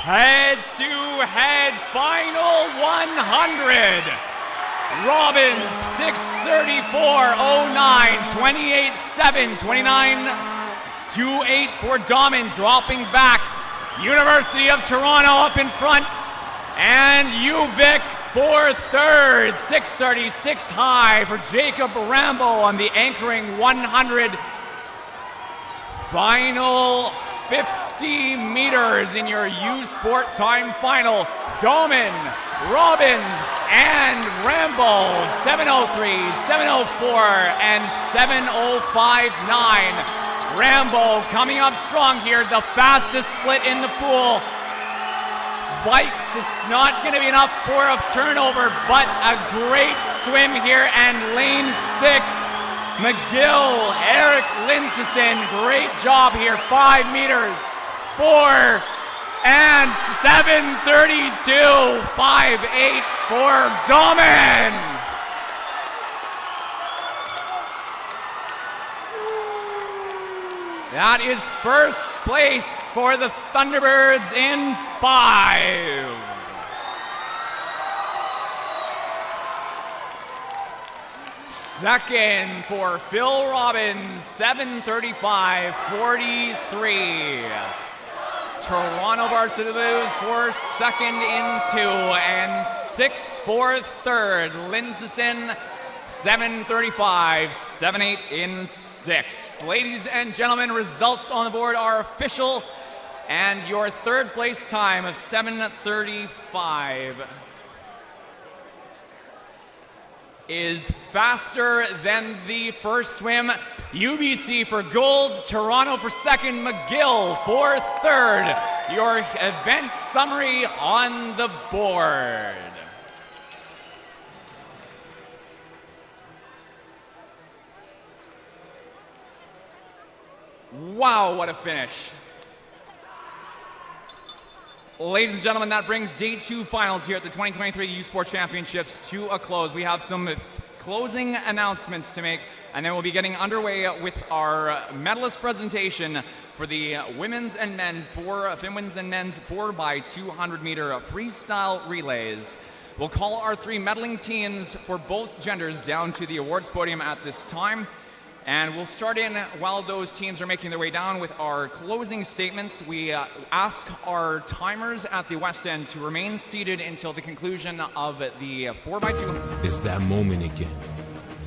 Head-to-head final 100. Robbins 6:34.09, 28.7, 29.28 for Domin, dropping back. University of Toronto up in front, and Uvic for third. 6:36 high for Jacob Rambo on the anchoring 100. Final 50 meters in your U Sport time final. Doman, Robbins, and Rambo. 7:03, 7:04, and 7:05.9. Rambo coming up strong here, the fastest split in the pool. Bikes, it's not going to be enough for a turnover, but a great swim here, and lane 6. McGill, Eric Lindstein, great job here, 5 meters, 4, and 7:32, 5.8 for Domin. That is first place for the Thunderbirds in 5. Second for Phil Robbins, 7:35.43. Toronto Varsity Blues for second in 2, and 6 for third. Lindstein, 7:35.78 in 6. Ladies and gentlemen, results on the board are official, and your third place time of 7:35 is faster than the first swim. UBC for gold, Toronto for second, McGill for third. Your event summary on the board. Wow, what a finish. Ladies and gentlemen, that brings day 2 finals here at the 2023 U Sport Championships to a close. We have some closing announcements to make, and then we'll be getting underway with our medalist presentation for the women's and men's 4x200 meter freestyle relays. We'll call our 3 medaling teams for both genders down to the awards podium at this time. And we'll start in while those teams are making their way down with our closing statements. We ask our timers at the West End to remain seated until the conclusion of the 4x2. It's that moment again,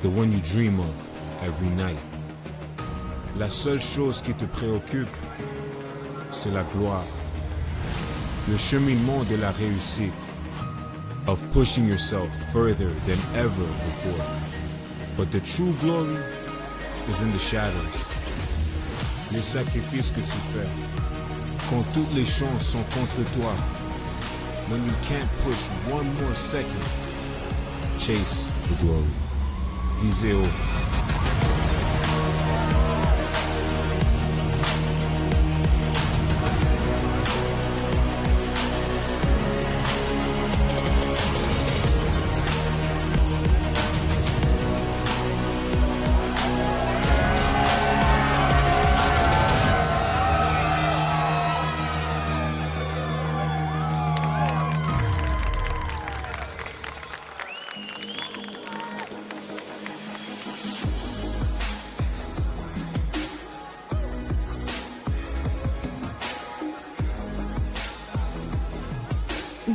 the one you dream of every night. La seule chose qui te préoccupe, c'est la gloire. Le cheminement de la réussite, of pushing yourself further than ever before. But the true glory is in the shadows. Les sacrifices que tu fais, quand toutes les chances sont contre toi. When you can't push one more second, chase the glory. Visez haut.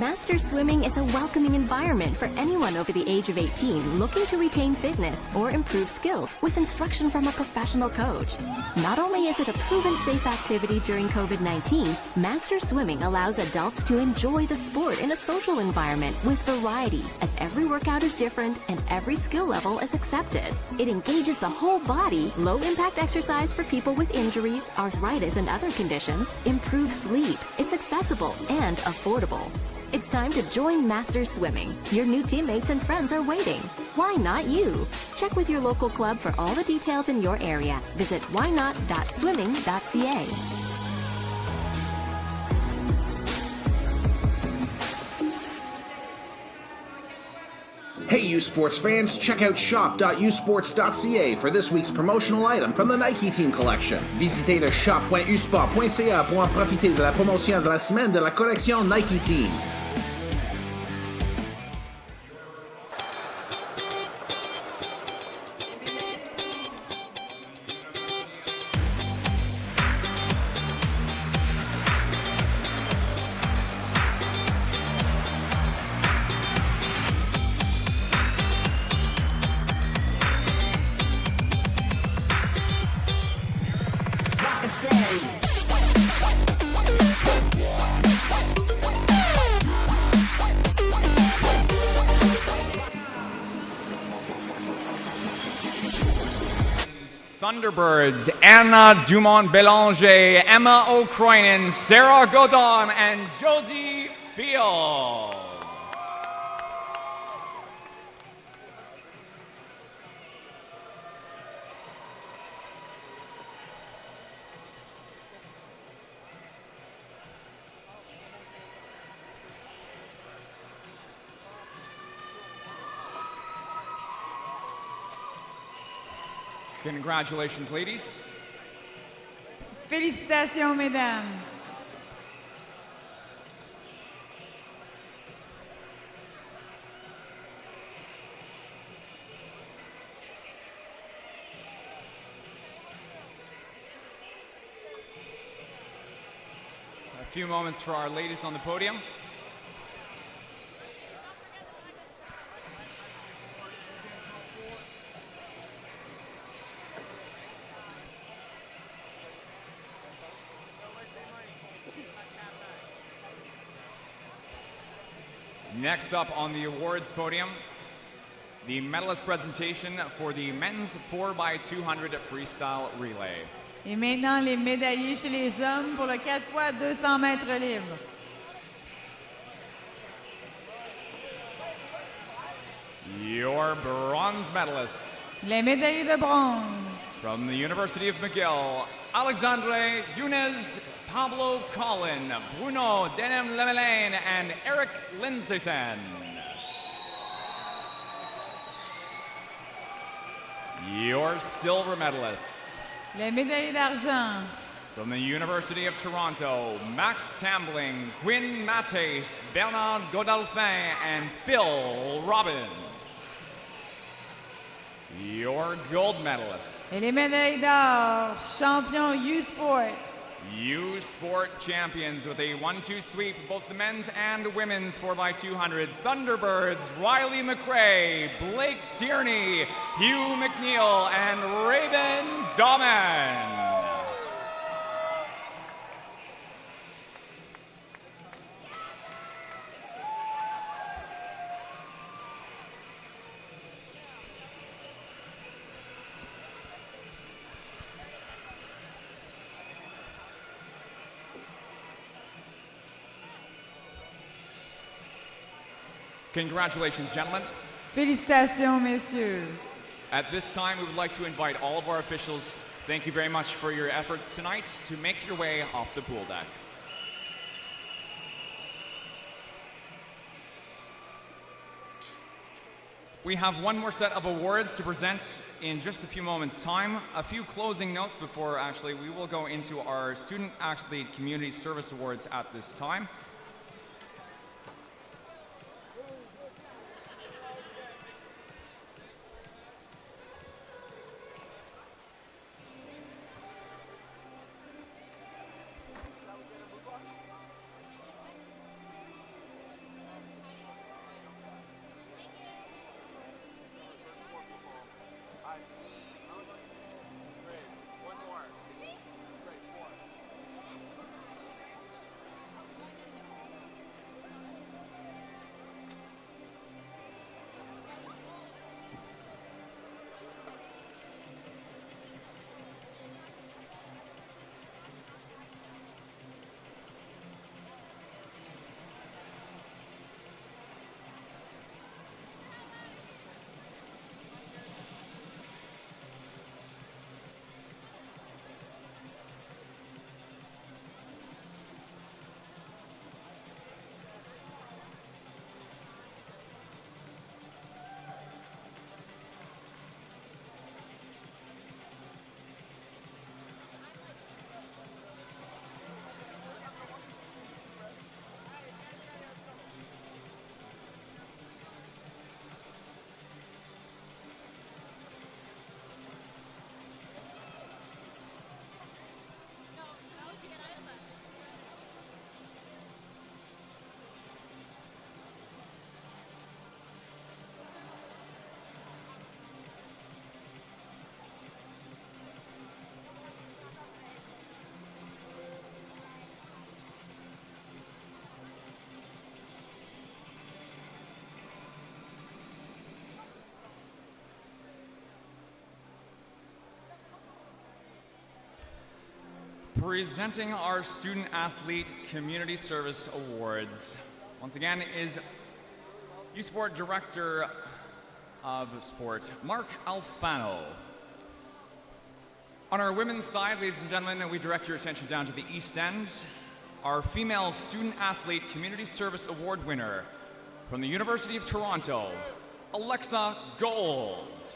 Master Swimming is a welcoming environment for anyone over the age of 18 looking to retain fitness or improve skills with instruction from a professional coach. Not only is it a proven safe activity during COVID-19, Master Swimming allows adults to enjoy the sport in a social environment with variety, as every workout is different and every skill level is accepted. It engages the whole body, low-impact exercise for people with injuries, arthritis, and other conditions, improves sleep. It's accessible and affordable. It's time to join Master Swimming. Your new teammates and friends are waiting. Why not you? Check with your local club for all the details in your area. Visit whynot.swimming.ca. Hey U Sports fans, check out shop.usports.ca for this week's promotional item from the Nike Team Collection. Visitez le shop.usport.ca pour en profiter de la promotion de la semaine de la collection Nike Team. Thunderbirds, Anna Dumont-Bélanger, Emma O'Croynan, Sarah Godon, and Josie Field. Congratulations, ladies. Félicitations, mesdames. A few moments for our ladies on the podium. Next up on the awards podium, the medalist presentation for the men's 4x200 freestyle relay. Et maintenant, les médaillés chez les hommes pour le 4x200 mètres libre. Your bronze medalists. Les médaillés de bronze. From the University of McGill, Alexandre Younes, Pablo Collin, Bruno Denem-Lemelaine, and Eric Lindsayson. Your silver medalists. Les médaillés d'argent. From the University of Toronto, Max Tambling, Quinn Mattes, Bernard Godolphin, and Phil Robbins. Your gold medalists. Et les médailles d'or, champion U-Sport. U-Sport champions with a 1-2 sweep, both the men's and women's 4x200. Thunderbirds, Riley McRae, Blake Tierney, Hugh McNeil, and Raven Dahman. Congratulations, gentlemen. Félicitations, messieurs. At this time, we would like to invite all of our officials, thank you very much for your efforts tonight, to make your way off the pool deck. We have one more set of awards to present in just a few moments' time. A few closing notes before actually we will go into our Student Athlete Community Service Awards at this time. Presenting our Student Athlete Community Service Awards, once again, is U-Sport Director of Sport, Mark Alfano. On our women's side, ladies and gentlemen, we direct your attention down to the East End. Our Female Student Athlete Community Service Award winner from the University of Toronto, Alexa Gold.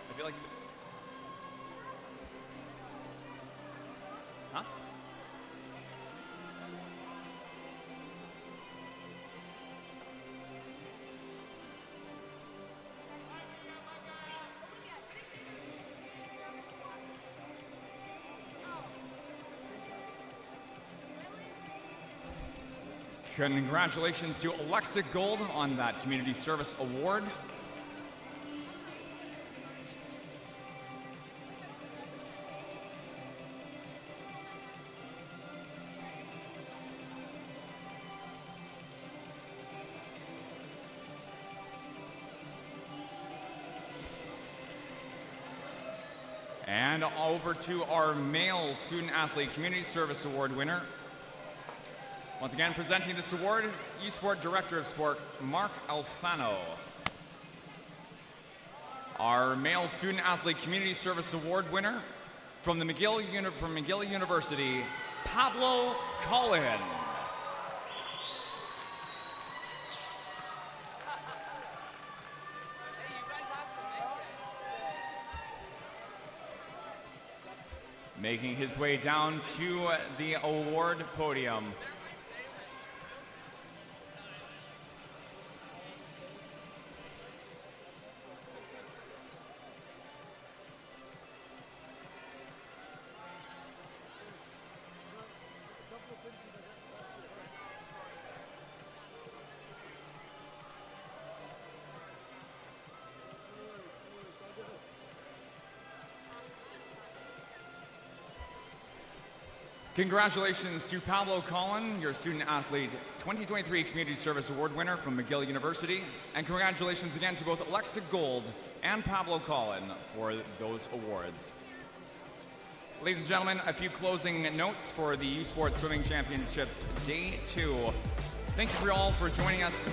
I feel like... Huh? Congratulations to Alexa Gold on that Community Service Award. And over to our Male Student Athlete Community Service Award winner. Once again, presenting this award, U-Sport Director of Sport, Mark Alfano. Our Male Student Athlete Community Service Award winner from McGill University, Pablo Collin. Making his way down to the award podium. Congratulations to Pablo Collin, your Student Athlete 2023 Community Service Award winner from McGill University. And congratulations again to both Alexa Gold and Pablo Collin for those awards. Ladies and gentlemen, a few closing notes for the U-Sport Swimming Championships Day 2. Thank you for all for joining us.